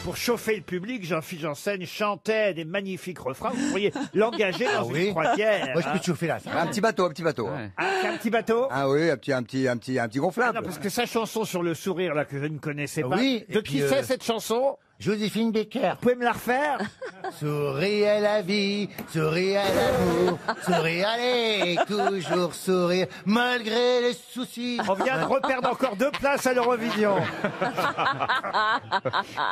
Pour chauffer le public, Jean-Philippe Janssen chantait des magnifiques refrains. Vous pourriez l'engager dans une croisière. Moi, je peux te chauffer là. Un petit bateau, un petit bateau. Ouais. Un petit bateau. Ah oui, un petit gonflable. Non, parce que sa chanson sur le sourire, là, que je ne connaissais pas. Oui, De et qui puis, c'est cette chanson? Joséphine Baker. Vous pouvez me la refaire? Souris à la vie, souris à l'amour, souris, allez, toujours sourire, malgré les soucis. On vient de reperdre encore 2 places à l'Eurovision.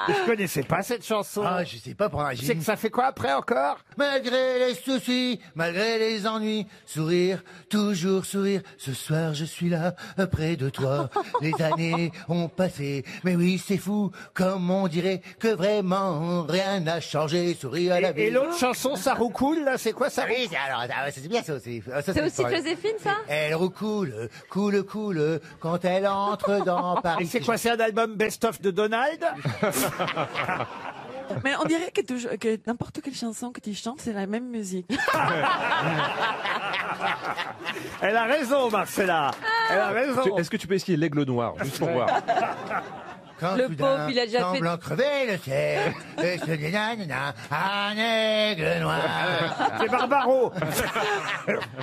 Je connaissais pas cette chanson. Ah, je sais pas, pour un Tu sais que ça fait quoi après encore? Malgré les soucis, malgré les ennuis, sourire, toujours sourire. Ce soir, je suis là, près de toi. Les années ont passé, mais oui, c'est fou, comme on dirait que vraiment rien n'a changé. Sourire à la vie. Et l'autre chanson, ça roucoule, là, c'est quoi ça? Oui, alors, c'est bien ça aussi. C'est aussi Joséphine, ça? Elle roucoule, coule, quand elle entre dans Et Paris. c'est quoi, c'est un album best-of de Donald? Mais on dirait que n'importe quelle chanson que tu chantes, c'est la même musique. Elle a raison, Marcella. Elle a raison. Est-ce que tu peux essayer l'aigle noir, juste pour voir? Quand Le soudain, pauvre, il a déjà fait- semblant crever le ciel, et se dit nanana, un aigle noir. C'est Barbaro.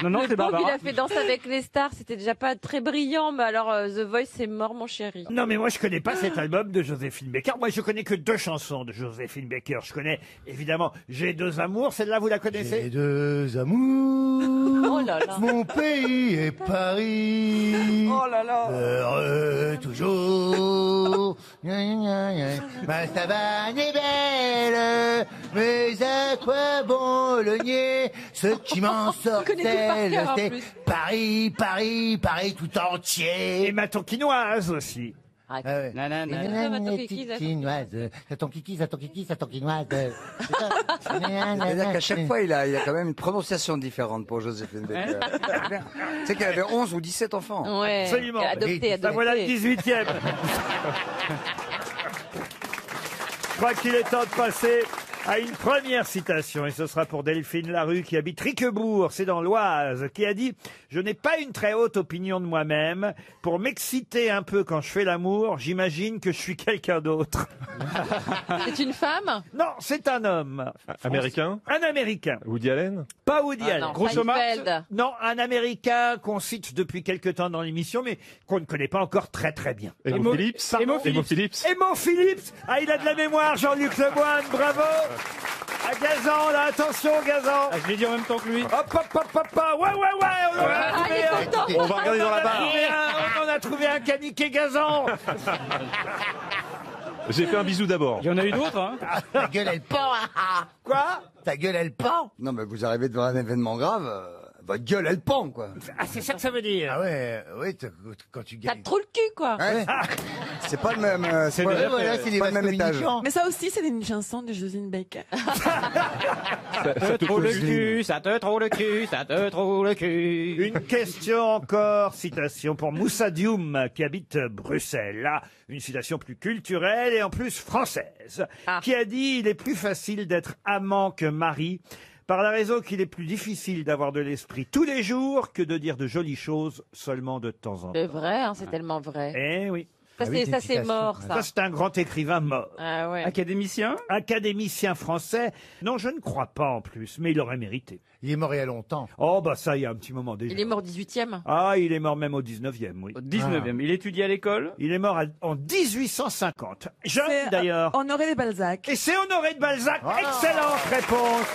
Non, Le pauvre, il a fait Danse avec les stars, c'était déjà pas très brillant, mais alors The Voice, c'est mort, mon chéri. Non, mais moi, je connais pas cet album de Joséphine Baker. Moi, je connais que 2 chansons de Joséphine Baker. Je connais, évidemment, J'ai 2 amours. Celle-là, vous la J'ai connaissez? 2 amours, Oh là là. mon pays est Paris. Oh là là. Heureux toujours. Ma savane est belle, mais à quoi bon le nier? Ce qui m'en sort, connais tout par cœur, en c'est plus. Paris tout entier. Et ma tonkinoise aussi. Ah ouais. Attends, Kikinoise, ça ton kiki, ça ton kiki, ça ton kinoise. C'est-à-dire qu'à chaque fois, il a quand même une prononciation différente pour Joséphine Baker. Tu sais qu'elle avait 11 ou 17 enfants. Ouais. Absolument. Adopté. Ben voilà le 18e. Je crois qu'il est temps de passer à une première citation, et ce sera pour Delphine Larue qui habite Riquebourg, c'est dans l'Oise, qui a dit « Je n'ai pas une très haute opinion de moi-même. Pour m'exciter un peu quand je fais l'amour, j'imagine que je suis quelqu'un d'autre. C'est une femme » Non, c'est un homme. Américain? Un Américain. Woody Allen? Pas Woody Allen. non, Seinfeld. Non, un Américain qu'on cite depuis quelque temps dans l'émission, mais qu'on ne connaît pas encore très très bien. Emo Phillips? Pardon Emo Phillips? Emo Phillips. Ah, il a de la mémoire, Jean-Luc Lemoyne, bravo. À Gazan, là, attention, Gazan. Je l'ai dit en même temps que lui. Hop, hop, hop, hop, hop. Ouais, on en a Ah, trouvé il est un. content. On va regarder dans la barre. On en a trouvé un caniqué Gazan. J'ai fait un bisou d'abord. Il y en a eu d'autres, hein. Ta gueule, elle pend. Quoi? Ta gueule, elle pend. Non, mais vous arrivez devant un événement grave, votre gueule, elle pend, quoi. Ah, c'est ça que ça veut dire. Ah ouais, oui, quand tu T'as gagnes. trop le cul, quoi. Ouais. C'est pas le même, c'est Ouais, pas, voilà, c'est des pas le vases même étage. communicants. Mais ça aussi, c'est une chanson de Joséphine Baker. Ça te Trop le touche. cul, ça te trouve le cul, ça te trouve le cul. Une question encore, citation pour Moussa Dioum qui habite Bruxelles. Là, une citation plus culturelle et en plus française, qui a dit « Il est plus facile d'être amant que mari, par la raison qu'il est plus difficile d'avoir de l'esprit tous les jours que de dire de jolies choses seulement de temps en C'est temps. vrai, hein, c'est tellement vrai. » Eh oui. Ça, c'est mort, ça. Ça, c'est un grand écrivain mort. Ah ouais. Académicien? Académicien français. Non, je ne crois pas en plus, mais il aurait mérité. Il est mort il y a longtemps. Oh, bah ça, il y a un petit moment déjà. Il est mort 18e. Ah, il est mort même au 19e, oui. Au 19e. Il étudie à l'école? Il est mort en 1850. Jeune, C'est d'ailleurs. Honoré de Balzac. Et c'est Honoré de Balzac. Excellente réponse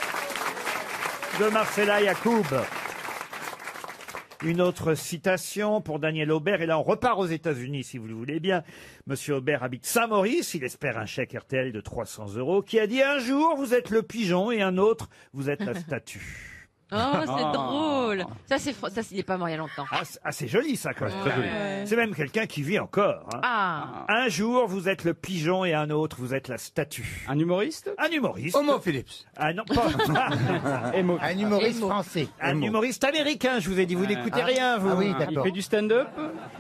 de Marcella Yacoub. Une autre citation pour Daniel Aubert. Et là, on repart aux États-Unis, si vous le voulez bien. Monsieur Aubert habite Saint-Maurice. Il espère un chèque RTL de 300 €. Qui a dit un jour, vous êtes le pigeon et un autre, vous êtes la statue. Oh, c'est drôle. Ça, il est pas mort il y a longtemps. Ah, c'est joli, ça, quand même. Très joli. C'est même quelqu'un qui vit encore. Hein. Ah. Un jour, vous êtes le pigeon et un autre, vous êtes la statue. Un humoriste? Un humoriste. Homo Phillips. Ah non, pas. Un humoriste français. Un humoriste américain, je vous ai dit. Vous n'écoutez rien, vous. Ah oui, Il d'accord. fait du stand-up?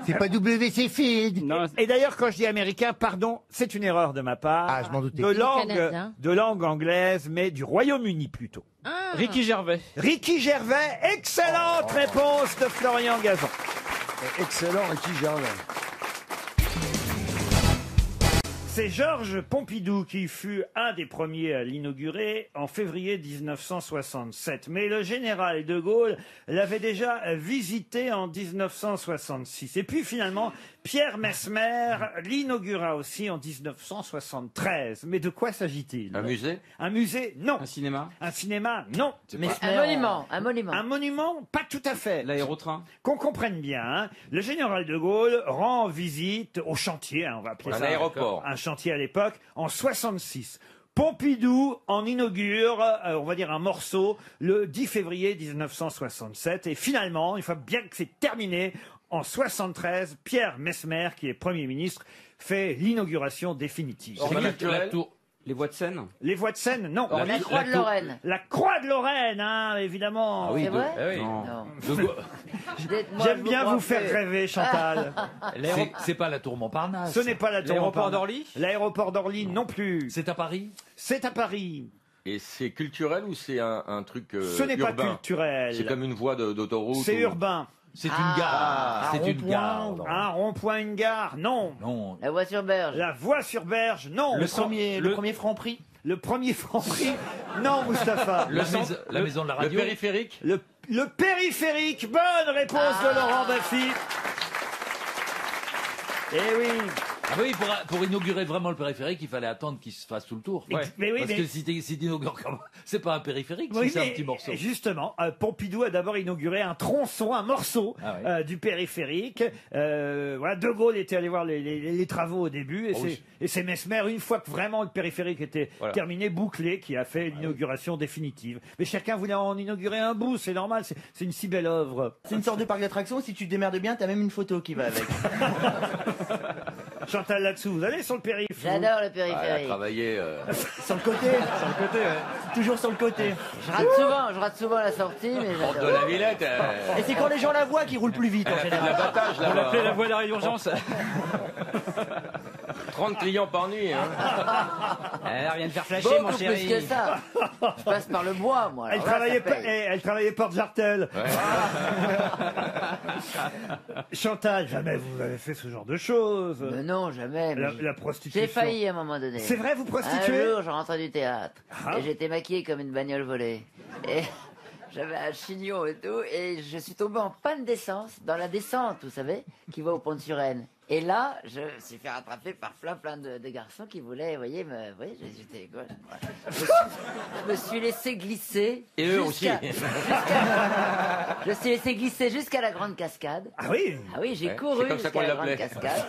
C'est pas WC Field. Non. Et d'ailleurs, quand je dis américain, pardon, c'est une erreur de ma part. Ah, je m'en doutais. Canadien. De langue anglaise, mais du Royaume-Uni plutôt. Ricky Gervais. Ricky Gervais, excellente réponse de Florian Gazan. Excellent, Ricky Gervais. C'est Georges Pompidou qui fut un des premiers à l'inaugurer en février 1967. Mais le général de Gaulle l'avait déjà visité en 1966. Et puis finalement, Pierre Messmer l'inaugura aussi en 1973. Mais de quoi s'agit-il? Un musée? Un musée, non. Un cinéma? Un cinéma, non. Un monument, un monument. Un monument, pas tout à fait. L'aérotrain? Qu'on comprenne bien, hein, le général de Gaulle rend visite au chantier, hein, on va appeler Un ça aéroport. un chantier à l'époque, en 66. Pompidou en inaugure, on va dire un morceau, le 10 février 1967. Et finalement, une fois bien que c'est terminé, en 73, Pierre Messmer, qui est Premier ministre, fait l'inauguration définitive. Culturel. Les voies de Seine? Les voies de Seine, non. La Croix de Lorraine. La Croix de Lorraine, hein, évidemment. C'est vrai? Eh oui. Non. J'aime bien vous faire rêver, Chantal. C'est pas la tour Montparnasse. Ce n'est pas la tour L'aéroport Montparnasse. d'Orly? L'aéroport d'Orly non plus. C'est à Paris. C'est à Paris. Et c'est culturel ou c'est un truc Ce n'est pas urbain? culturel. C'est comme une voie d'autoroute? C'est ou- urbain. C'est une gare. C'est une gare. Un rond-point, une gare, non. Non. La voie sur berge. La voie sur berge, non. Le premier Franprix. Le premier Franprix, non, Mustapha. La maison de la Le radio. périphérique? Le périphérique, bonne réponse de Laurent Baffy. Eh oui. Ah oui, pour inaugurer vraiment le périphérique, il fallait attendre qu'il se fasse tout le tour. Ouais. Mais oui, Parce mais- que si t'inaugures comme... C'est pas un périphérique, Oui, si c'est un mais petit morceau. Justement, Pompidou a d'abord inauguré un tronçon, un morceau Ah oui. du périphérique. Voilà, De Gaulle était allé voir les travaux au début, et c'est Messmer, une fois que vraiment le périphérique était terminé, bouclé, qui a fait l'inauguration définitive. Mais chacun voulait en inaugurer un bout, c'est normal, c'est une si belle œuvre. C'est une sorte de parc d'attractions, si tu te démerdes bien, t'as même une photo qui va avec. Chantal là-dessous, vous allez sur le périph'? J'adore le Elle a périphérique. travaillé. Sur le côté. Toujours sur le côté. Je rate souvent la sortie, mais Porte de j'adore. la Villette. Et c'est quand les gens la voient qu'ils roulent plus vite en Elle a fait de général. l'abattage On l'appelait la là-bas. voie d'arrêt d'urgence. 30 clients par nuit. Hein. Elle vient de faire flasher, mon Beaucoup chéri. plus que ça. Je passe par le bois, moi. Elle alors là, travaillait, ça paye. elle travaillait porte Jartel. Chantal, jamais vous avez fait ce genre de choses. Mais non, jamais. mais La prostitution. J'ai failli à un moment donné. C'est vrai, vous prostituez? Un jour, je rentrais du théâtre Ah. et j'étais maquillée comme une bagnole volée. Et j'avais un chignon et tout, et je suis tombée en panne d'essence dans la descente, vous savez, qui va au pont de Suresnes. Et là, je me suis fait rattraper par plein de garçons qui voulaient, vous voyez, j'étais quoi. Je me suis laissé glisser. Et eux aussi. Je me suis laissé glisser jusqu'à la grande cascade. Ah oui? Ah oui, j'ai Ouais, couru c'est comme ça jusqu'à qu'on la grande l'appelait. cascade.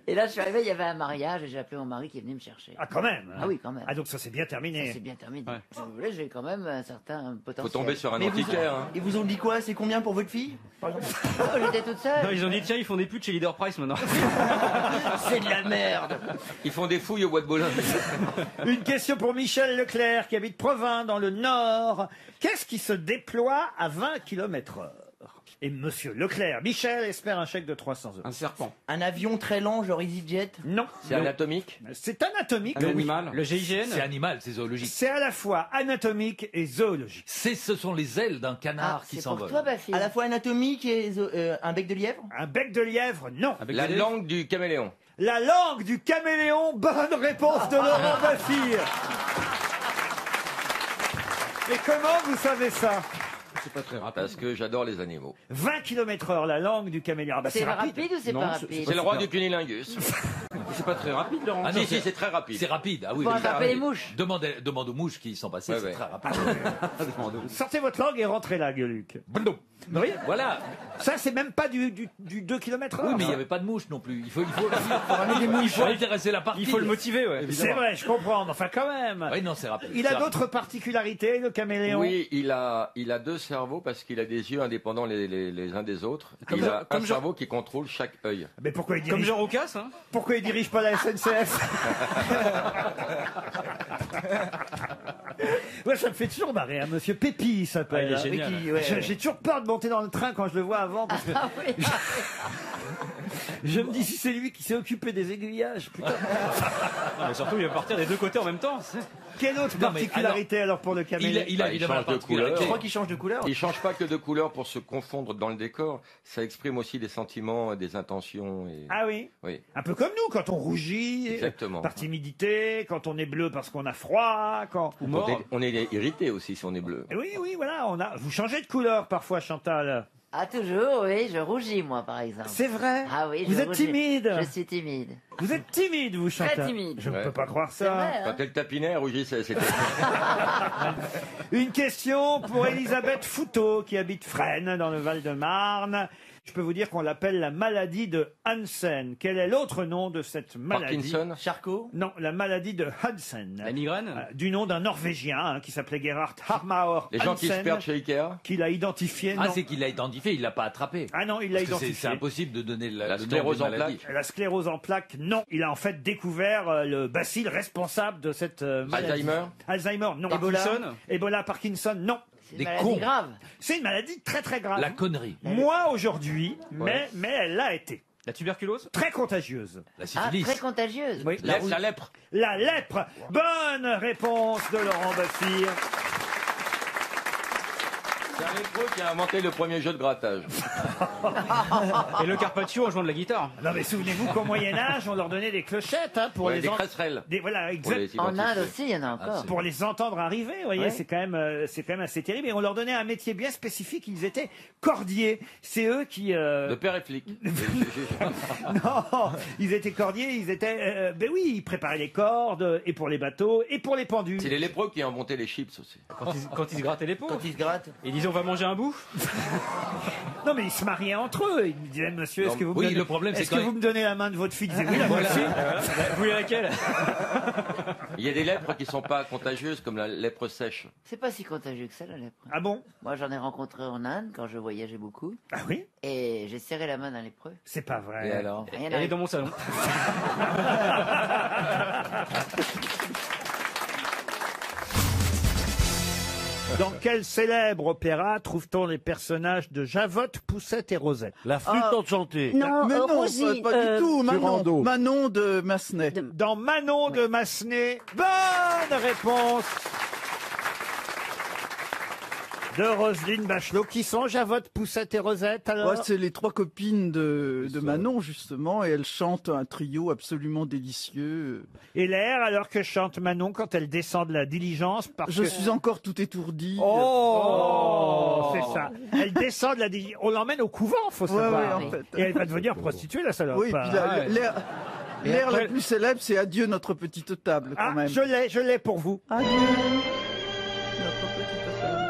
Et là, je suis arrivé, il y avait un mariage et j'ai appelé mon mari qui est venu me chercher. Ah, quand même. Ah oui, quand même. Ah, donc ça s'est bien terminé. Ça c'est bien terminé. Si vous voulez, j'ai quand même un certain Faut potentiel. tomber sur un Mais antiquaire. Hein. Ils vous ont dit quoi? C'est combien pour votre fille par exemple? Oh, j'étais toute seule. Non, ils ont dit, tiens, ils font des putes chez Leader Price maintenant. C'est de la merde. Ils font des fouilles au bois de Boulogne. Une question pour Michel Leclerc qui habite Provins dans le Nord. Qu'est-ce qui se déploie à 20 km/h? Et monsieur Leclerc, Michel espère un chèque de 300 euros. Un serpent. Un avion très lent, genre EasyJet. Non. C'est anatomique. C'est anatomique. Un animal. Le GIGN. C'est animal, c'est zoologique. C'est à la fois anatomique et zoologique. Ce sont les ailes d'un canard qui C'est pour s'envolent. toi, ma fille. À la fois anatomique et un bec de lièvre. Un bec de lièvre, non. Avec La des- langue du caméléon. La langue du caméléon, bonne réponse de Laurent Baffy. Et comment vous savez ça? C'est pas très rapide. Parce que j'adore les animaux. 20 km/h, la langue du caméléon. Ah bah, C'est rapide ou c'est Non, pas c'est- rapide? C'est le roi du cunilingus. C'est pas très rapide, Laurent. Ah non, Si, c'est très rapide. C'est rapide, ah oui. Pour mais- attraper les mouches. Demande aux mouches qui y sont passées, Ouais, c'est ouais. très rapide. Sortez votre langue et rentrez là, Gueuluc. Oui, Voilà. ça c'est même pas du 2 km/h. Oui, mais il n'y avait pas de mouches non plus. Il faut intéresser la partie. Il faut le motiver, ouais. C'est vrai, je comprends, mais enfin quand même. Oui, non, c'est rapide. Il a d'autres particularités, le caméléon. Oui, il a deux cerveaux parce qu'il a des yeux indépendants les uns des autres. Il a comme un Jean- cerveau qui contrôle chaque œil. Mais pourquoi il Comme dirige, Jean Roucas, hein. pourquoi il dirige pas la SNCF? Moi, ça me fait toujours marrer, hein. Monsieur Pépi, il s'appelle. Ah, il est génial. Oui, ouais. J'ai toujours peur de monter dans le train quand je le vois avant. Parce que Ah oui. Je me dis si c'est lui qui s'est occupé des aiguillages, putain. Non, mais surtout, il va partir des deux côtés en même temps. Quelle autre Non, mais particularité alors pour le caméléon? Il a il évidemment la change de couleur. particularité. Je crois qu'il change de couleur. Il change pas que de couleur pour se confondre dans le décor. Ça exprime aussi des sentiments, des intentions. Et... Ah oui. Oui. Un peu comme nous, quand on rougit, Exactement. par timidité, quand on est bleu parce qu'on a froid, quand... On est irrité aussi si on est bleu. Et oui, oui, voilà, vous changez de couleur parfois, Chantal. Ah, toujours, oui, je rougis, moi, par exemple. C'est vrai? Ah oui, Vous je êtes rougis. timide. Je suis timide. Vous êtes timide, vous, Chantal. Très timide. Je ne Ouais. peux pas croire C'est ça. vrai, hein. Quand elle tapinait, elle rougissait. C'était... Une question pour Elisabeth Fouteau, qui habite Fresnes, dans le Val-de-Marne. Je peux vous dire qu'on l'appelle la maladie de Hansen. Quel est l'autre nom de cette maladie? Parkinson. Charcot. Non, la maladie de Hansen. La migraine. Du nom d'un Norvégien qui s'appelait Gerhard Harmauer Les gens qui se Hansen, perdent chez Ikea. qu'il a identifié. Ah, non. c'est qu'il l'a identifié, il l'a pas attrapé. Ah non, il l'a Parce que identifié. c'est impossible de donner La le nom sclérose d'une en maladie. plaques. La sclérose en plaques, non. Il a en fait découvert le bacille responsable de cette maladie. Alzheimer. Alzheimer, non. Parkinson. Ebola, Parkinson, non. C'est Des une maladie cons. grave. C'est une maladie très très grave. La connerie. Moi aujourd'hui, Ouais. mais elle l'a été. La tuberculose. Très contagieuse. La Ah, syphilis. très contagieuse. Oui. La lèpre. La lèpre. Bonne réponse de Laurent Baffir. C'est un lépreux qui a inventé le premier jeu de grattage. Et le carpaccio en jouant de la guitare. Non mais souvenez-vous qu'au Moyen-Âge, on leur donnait des clochettes pour Ouais, les des en- cresserelles. Voilà, Pour exact. les En identifier. Inde aussi, il y en a encore. Pour les entendre arriver, vous voyez, Ouais. c'est quand même assez terrible. Et on leur donnait un métier bien spécifique. Ils étaient cordiers. C'est eux qui. Le père est flic. Non, ils étaient cordiers. Ils étaient. Ben oui, ils préparaient les cordes et pour les bateaux et pour les pendus. C'est les lépreux qui ont inventé les chips aussi. Quand ils se grattaient les peaux. Quand il se gratte. Ils disaient on va manger un bout. Non, mais ils se mariaient entre eux. Ils me disaient, monsieur, est-ce Non, que vous me oui, donnez, le problème, c'est est-ce que quand vous me donnez la main de votre fille? Ils disaient, oui, la Voilà. voici. Vous voulez laquelle? Il y a des lèpres qui sont pas contagieuses comme la lèpre sèche. C'est pas si contagieux que ça, la lèpre. Ah bon? Moi, j'en ai rencontré en Inde quand je voyageais beaucoup. Ah oui? Et j'ai serré la main d'un lépreux. C'est pas vrai. Et alors? Rien Elle est n'arrive. dans mon salon. Dans quel célèbre opéra trouve-t-on les personnages de Javotte, Poussette et Rosette? La flûte enchantée. Non, Mais non, Rosie, pas du tout. Manon, Turando. Manon de Massenet. Dans Manon de Massenet. Bonne réponse de Roselyne Bachelot. Qui sont Javotte, Poussette et Rosette alors? Ouais, c'est les trois copines de Manon, justement, et elles chantent un trio absolument délicieux. Et l'air alors que chante Manon quand elle descend de la diligence parce Je que... suis encore tout étourdi. Oh, c'est ça. Elle descend de la diligence. On l'emmène au couvent, faut Ouais, savoir. ouais, en fait. Et elle va devenir prostituée, la salope. Oui, et puis Ah, l'air Et l'air après- le plus célèbre, c'est Adieu notre petite table, quand Ah, même. je l'ai pour vous. Adieu notre petite table.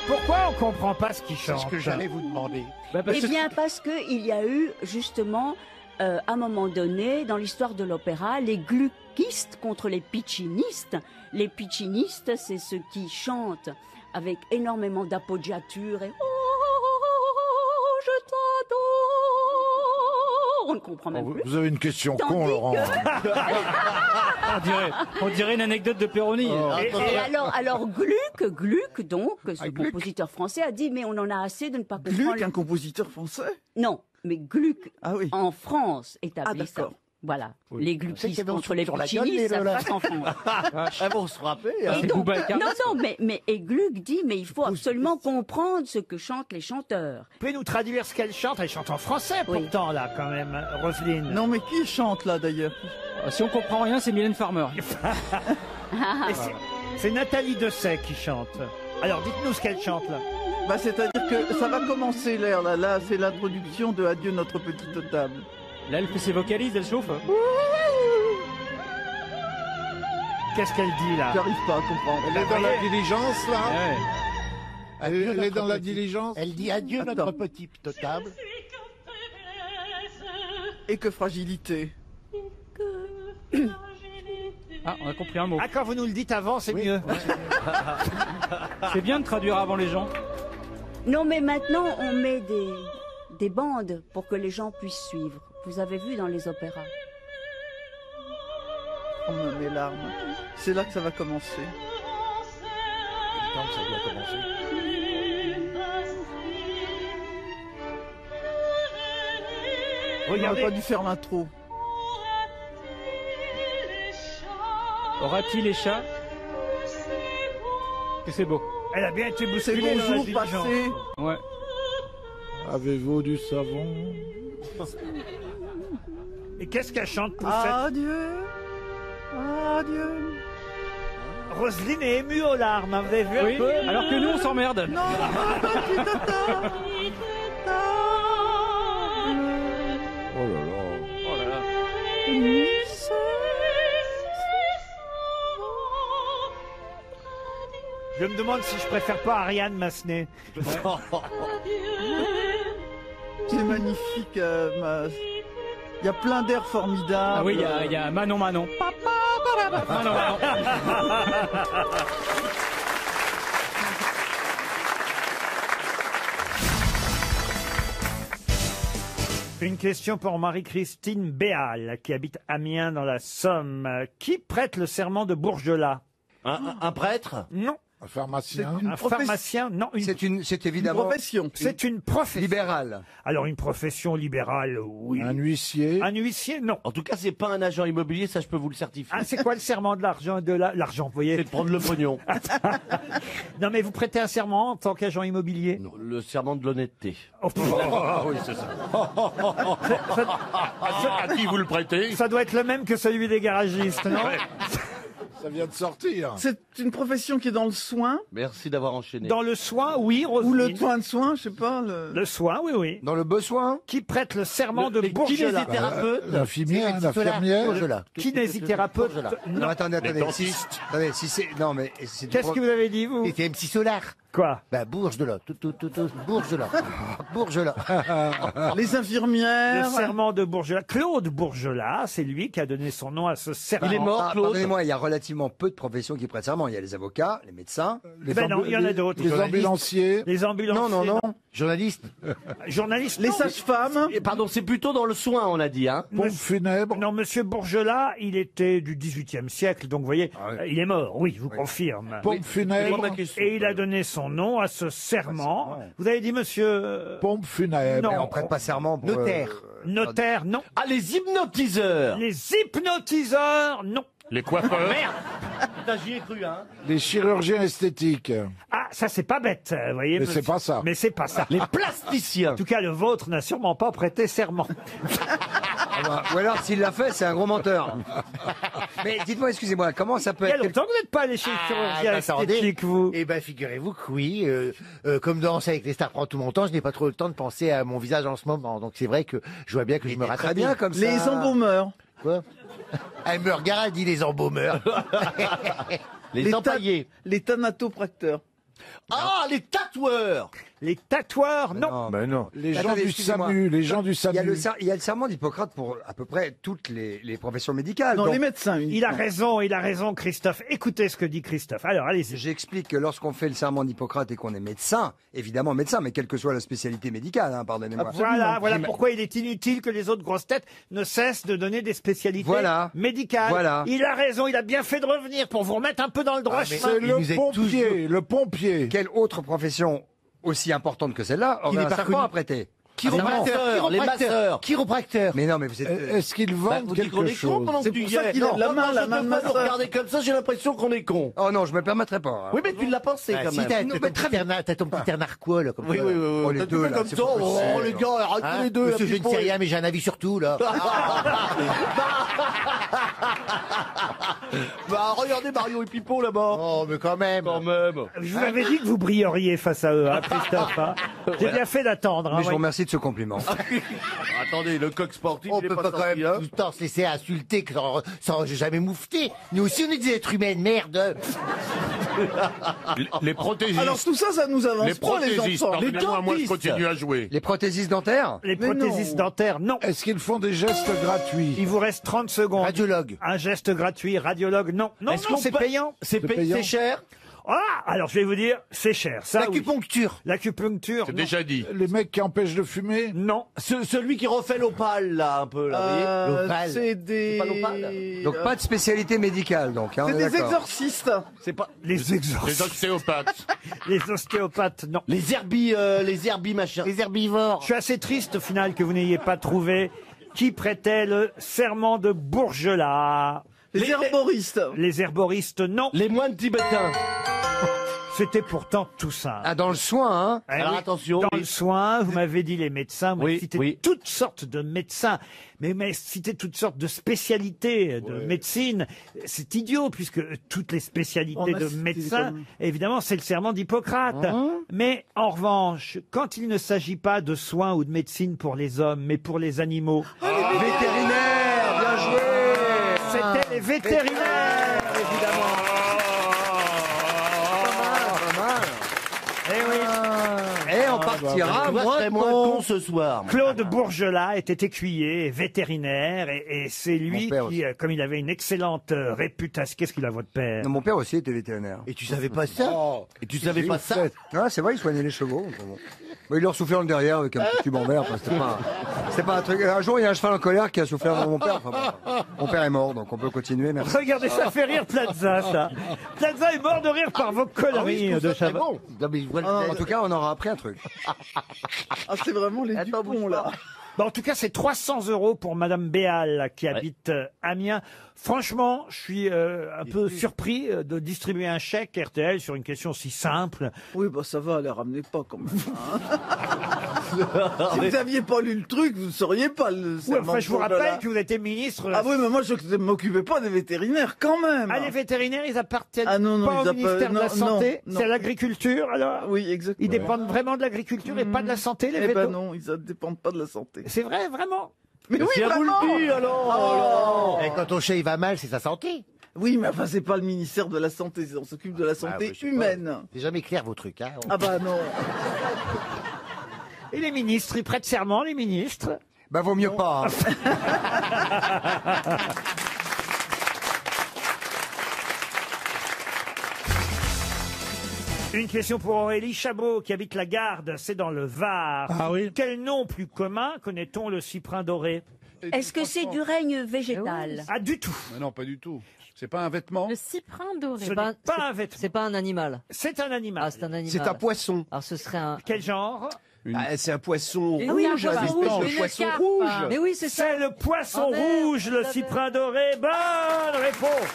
Pourquoi on comprend pas ce qu'il chante? C'est ce que j'allais vous demander. Eh bien, parce qu'il y a eu, justement, à un moment donné, dans l'histoire de l'opéra, les gluckistes contre les piccinistes. Les piccinistes, c'est ceux qui chantent avec énormément d'appoggiature et « Oh, je t'adore !» On ne comprend même plus. Vous avez une question con, Tandis Laurent. On dirait une anecdote de Péroni. Et alors Gluck, donc, ce compositeur français, a dit « Mais on en a assez de ne pas comprendre... » Gluck, un compositeur français? Non, mais Gluck, Ah oui. en France, établit Ah, ça. d'accord. Voilà. Oui. Les C'est gluckistes qu'ils vont contre les sur la gueule, piccinistes, les ça deux, là. passe en France. Elles vont se frapper. hein. Et c'est donc, Bouba et Carlos. non, et Gluck dit, mais il faut absolument comprendre ce que chantent les chanteurs. Vous pouvez nous traduire ce qu'elle chante? Elle chante en français Oui. pourtant, là, quand même, Roselyne. Non, mais qui chante, là, d'ailleurs? Si on comprend rien, c'est Mylène Farmer. Et c'est Nathalie Dessay qui chante. Alors, dites-nous ce qu'elle chante, là. Bah, c'est-à-dire que ça va commencer, l'air, là. Là, c'est l'introduction de Adieu notre petite table. Là, elle fait ses vocalises, elle chauffe. Qu'est-ce qu'elle dit, là? J'arrive pas à comprendre. Elle est dans la diligence, là. Ouais. Elle est dans la diligence. Elle dit adieu Attends. notre petite table. Et que fragilité. Ah, on a compris un mot. Ah, quand vous nous le dites avant, c'est mieux. C'est bien de traduire avant les gens. Non, mais maintenant, on met des bandes pour que les gens puissent suivre. Vous avez vu dans les opéras. Oh, mes larmes. C'est là que ça va commencer. quand ça doit commencer. On n'aurait pas dû faire l'intro. Aura-t-il les chats? Que c'est beau. Elle a bien été C'est bousculée. dans la bonjour diligence. passé. Ouais. Avez-vous du savon? Et qu'est-ce qu'elle chante, Poussette? Adieu. Adieu. Roselyne est émue aux larmes, hein, vous avez vu un Oui, peu alors que nous, on s'emmerde. Non, Oh là là. Oh là là. Je me demande si je préfère pas Ariane Massenet. C'est magnifique. Il y a plein d'airs formidables. Ah oui, il y a Manon Manon. Manon Manon. Une question pour Marie-Christine Béal, qui habite Amiens dans la Somme. Qui prête le serment de Bourgelat? Un prêtre? Non. Un pharmacien? Un pharmacien? Non. C'est évidemment profession. C'est une profession. libéral. Alors, une profession libérale, oui. Un huissier? Un huissier, non. En tout cas, c'est pas un agent immobilier, ça je peux vous le certifier. Ah, c'est quoi le serment de l'argent et de l'argent, vous voyez? C'est de prendre le pognon. Non, mais vous prêtez un serment en tant qu'agent immobilier? Non, le serment de l'honnêteté. Oh, Ah oui, c'est ça. À qui vous le prêtez? ça doit être le même que celui des garagistes, non? Ça vient de sortir. C'est une profession qui est dans le soin. Merci d'avoir enchaîné. Dans le soin, oui, Roselyne. Ou le soin de soin, je sais pas. Le soin, oui, oui. Dans le besoin? Qui prête le serment de Les Bourgelat? kinésithérapeutes. L'infirmière? L'infirmière? Kinésithérapeute? Non, Non. attendez. dentistes. Attendez, si c'est. Non, mais. c'est du Qu'est-ce pro- que vous avez dit, vous? C'était MC Solar. Quoi? Bah, Bourgelat. Bourgelat. Bourgelat. Les Le infirmières. serment de Bourgelat. Claude Bourgelat, c'est lui qui a donné son nom à ce serment. Il est mort, Claude. Pardonnez-moi, il y a relativement peu de professions qui prêtent serment. Il y a les avocats, les médecins. Ben non, il y en a d'autres. Les ambulanciers? Les ambulanciers. Non. Journaliste. Journalistes. Les non. sages-femmes. Et pardon, c'est plutôt dans le soin, on a dit, hein. Pompe funèbre? Non, monsieur Bourgelat, il était du XVIIIe siècle, donc vous voyez, il est mort, oui, je vous confirme. Pompe funèbre? Et il a donné son nom à ce serment. Vous avez dit, monsieur... Pompe funèbre? Non. Mais on prête pas serment pour. Notaire. Notaire, non. Ah, les hypnotiseurs. Les hypnotiseurs, non. Les coiffeurs? Merde. Putain, j'y ai cru, hein. Les chirurgiens esthétiques? Ah, ça c'est pas bête, vous voyez. Mais monsieur. c'est pas ça. Mais c'est pas ça. Les plasticiens. En tout cas, le vôtre n'a sûrement pas prêté serment. Ah bah, ou alors, s'il l'a fait, c'est un gros menteur. Mais dites-moi, excusez-moi, comment ça peut Il y a être. longtemps que vous n'êtes pas allé chez le chirurgien attendez. esthétique, vous. Eh ben, figurez-vous que oui, comme Danser avec les stars prend tout mon temps, je n'ai pas trop le temps de penser à mon visage en ce moment. Donc c'est vrai que je vois bien que je me rattrape. Très bien comme ça. Les embaumeurs. Quoi? Elle me regarde, elle dit les embaumeurs. Les empaillés. Les thanatopracteurs. Ah, les tatoueurs. Les tatoueurs, non. Ben non. Les gens Attendez, du excusez-moi. SAMU, les gens du Il y a SAMU. il y a le serment d'Hippocrate pour à peu près toutes les professions médicales. Non, Donc, les médecins. Il a raison, Christophe. Écoutez ce que dit Christophe. Alors, allez-y. j'explique que lorsqu'on fait le serment d'Hippocrate et qu'on est médecin, évidemment médecin, mais quelle que soit la spécialité médicale, hein, pardonnez-moi. Voilà pourquoi il est inutile que les autres grosses têtes ne cessent de donner des spécialités Voilà. médicales. Voilà. Il a raison, il a bien fait de revenir pour vous remettre un peu dans le droit chemin. C'est Il nous le est pompier, le pompier. Quelle autre profession aussi importante que celle-là aurait n'est un pas serment connu. à prêter? Les masseurs. Chiropracteur. Mais non, mais vous êtes. Est-ce qu'ils Bah, vendent vous dites qu'on quelque est con chose? pendant que C'est tu pour y ça es. qu'il a Non, la non, main, non, la je main te de fais masseur. regarder comme ça, j'ai l'impression qu'on est con. Oh non, je me permettrai pas. hein. Oui, mais tu l'as pensé Ah, quand si même. t'as ton petit air narquois, là, comme Oui, ça. oui, oui. Oh, les T'as deux, fait là, comme c'est ça. pas possible. Oh, les gars, arrêtez Hein, les deux. Monsieur, je ne Pipo. sais rien, mais j'ai un avis sur tout, là. Bah, regardez Mario et Pipo là-bas. Oh, mais quand même. Quand même. Je vous avais dit que vous brilleriez face à eux, hein, Christophe. hein. J'ai bien fait d'attendre. Mais hein, je vous oui. remercie de ce compliment. Attendez, le coq sportif, On il est peut pas pas quand sorti, même hein. tout le temps se laisser insulter sans jamais moufter. Nous aussi, on est des êtres humains, merde. Les prothésistes. Alors tout ça, ça nous avance Les pas, les prothésistes. enfants. Pardonnez-moi, moi je continue à jouer. Les prothésistes dentaires? Les Mais prothésistes non. dentaires, non. Est-ce qu'ils font des gestes gratuits? Il vous reste 30 secondes. Radiologue. Un geste gratuit, radiologue, non. Non, Est-ce non, qu'on c'est peut- payant. C'est payant. c'est cher. Ah, alors je vais vous dire, c'est cher. Ça, L'acupuncture. oui. L'acupuncture. C'est non. déjà dit. Les mecs qui empêchent de fumer? Non. Celui qui refait l'opale, là, un peu, là, vous voyez L'opale. C'est des... C'est pas l'opale. Donc pas de spécialité médicale, donc. Hein, C'est on est des d'accord. exorcistes. C'est pas... Les Les exorcistes. ostéopathes. Les ostéopathes, non. Les herbis machin. Les herbivores. Je suis assez triste au final que vous n'ayez pas trouvé qui prêtait le serment de Bourgelat. Les herboristes. Les herboristes, non. Les moines tibétains. C'était pourtant tout simple. Ah, dans le soin, hein. Eh Alors oui, attention. dans oui. le soin, vous m'avez dit les médecins, vous Oui, citez oui. toutes sortes de médecins, mais citez toutes sortes de spécialités de médecine. C'est idiot, puisque toutes les spécialités On a de cité médecins, comme- évidemment, c'est le serment d'Hippocrate. Mais en revanche, quand il ne s'agit pas de soins ou de médecine pour les hommes, mais pour les animaux, Vétérinaire, bien joué. c'était les vétérinaires, évidemment. Eh oui. Et on partira Tu vois, je moins serais moins con ce soir. Claude Bourgelat était écuyer, et vétérinaire, et c'est lui Mon père qui, comme il avait une excellente réputation. Qu'est-ce qu'il a, votre père? Non, mon père aussi était vétérinaire. Et tu savais pas ça? Et tu savais pas ça? Ah, c'est vrai, il soignait les chevaux. Enfin, bon. Mais il leur soufflait dans le derrière avec un petit tube en verre. Enfin, c'était pas un truc. Un jour, il y a un cheval en colère qui a soufflé dans mon père. Enfin, bon. Mon père est mort, donc on peut continuer. Merci. Regardez, ça fait rire Plaza, ça. Plaza est mort de rire par vos conneries de Chabat. Non, mais je vois le En tout cas, on aura appris un truc. Ah, c'est vraiment les Dupont, là. Bon, en tout cas, c'est 300 € pour Madame Béal qui habite Amiens. Franchement, je suis un peu surpris de distribuer un chèque RTL sur une question si simple. Oui, bah ça va, les ramenez pas quand même. hein. Si vous aviez pas lu le truc, vous ne sauriez pas le Ouais, serment enfin, de je vous Bourgelat. rappelle que vous étiez ministre. Ah oui, mais moi je ne m'occupais pas des vétérinaires quand même. Ah, les vétérinaires, ils appartiennent Ah non, non, pas ils au ministère de la non, Santé, non. c'est à l'agriculture, alors Oui, exactement. Ils dépendent vraiment de l'agriculture et pas de la santé, les Eh vétos. ben non, ils ne dépendent pas de la santé. C'est vrai, vraiment? Mais oui, Si elle vous vraiment. le dit, alors. Et quand ton chat il va mal, c'est sa santé. Oui, mais enfin, c'est pas le ministère de la Santé, on s'occupe de la santé ouais, je sais humaine. C'est jamais clair vos trucs, hein. Ah bah non. Et les ministres, ils prêtent serment, les ministres? Bah, vaut mieux pas. Hein. Une question pour Aurélie Chabot, qui habite la Garde, c'est dans le Var. Ah oui. Quel nom plus commun connaît-on le cyprin doré? Est-ce que c'est du règne végétal? Ah, du tout. Mais non, pas du tout. C'est pas un vêtement. Le cyprin doré. Ce n'est pas un vêtement. C'est pas un animal. C'est un animal. Ah, c'est un animal. C'est un poisson. Alors ce serait un. Quel genre? Ah, c'est un poisson Et rouge, oui, un un poisson espèce rouge, de une poisson carpe. rouge. Mais oui, c'est ça. C'est le poisson Ah, merde, rouge, le tout à cyprin doré. Bonne réponse.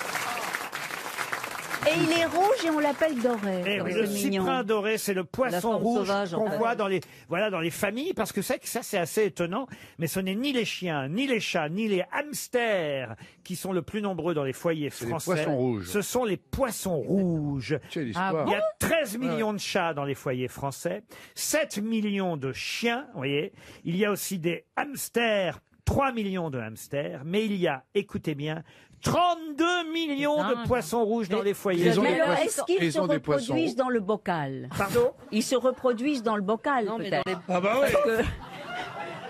Et il est rouge et on l'appelle doré. Eh Comme oui, c'est le mignon. cyprin doré, c'est le poisson forme rouge sauvage, en qu'on fait. voit dans les, voilà, dans les familles, parce que c'est que ça, c'est assez étonnant, mais ce n'est ni les chiens, ni les chats, ni les hamsters qui sont le plus nombreux dans les foyers C'est les français. poissons rouges. Ce sont les poissons rouges. Quelle Ah histoire. Il y a 13 millions de chats dans les foyers français, 7 millions de chiens, vous voyez. Il y a aussi des hamsters, 3 millions de hamsters, mais il y a, écoutez bien, 32 millions de dingue. poissons rouges dans les foyers. Ils ont Mais des alors, poissons- est-ce qu'ils ils se ont des poissons reproduisent rouges. dans le bocal? Pardon? Ils se reproduisent dans le bocal, Non, mais dans peut-être. les- Ah bah oui. Parce que-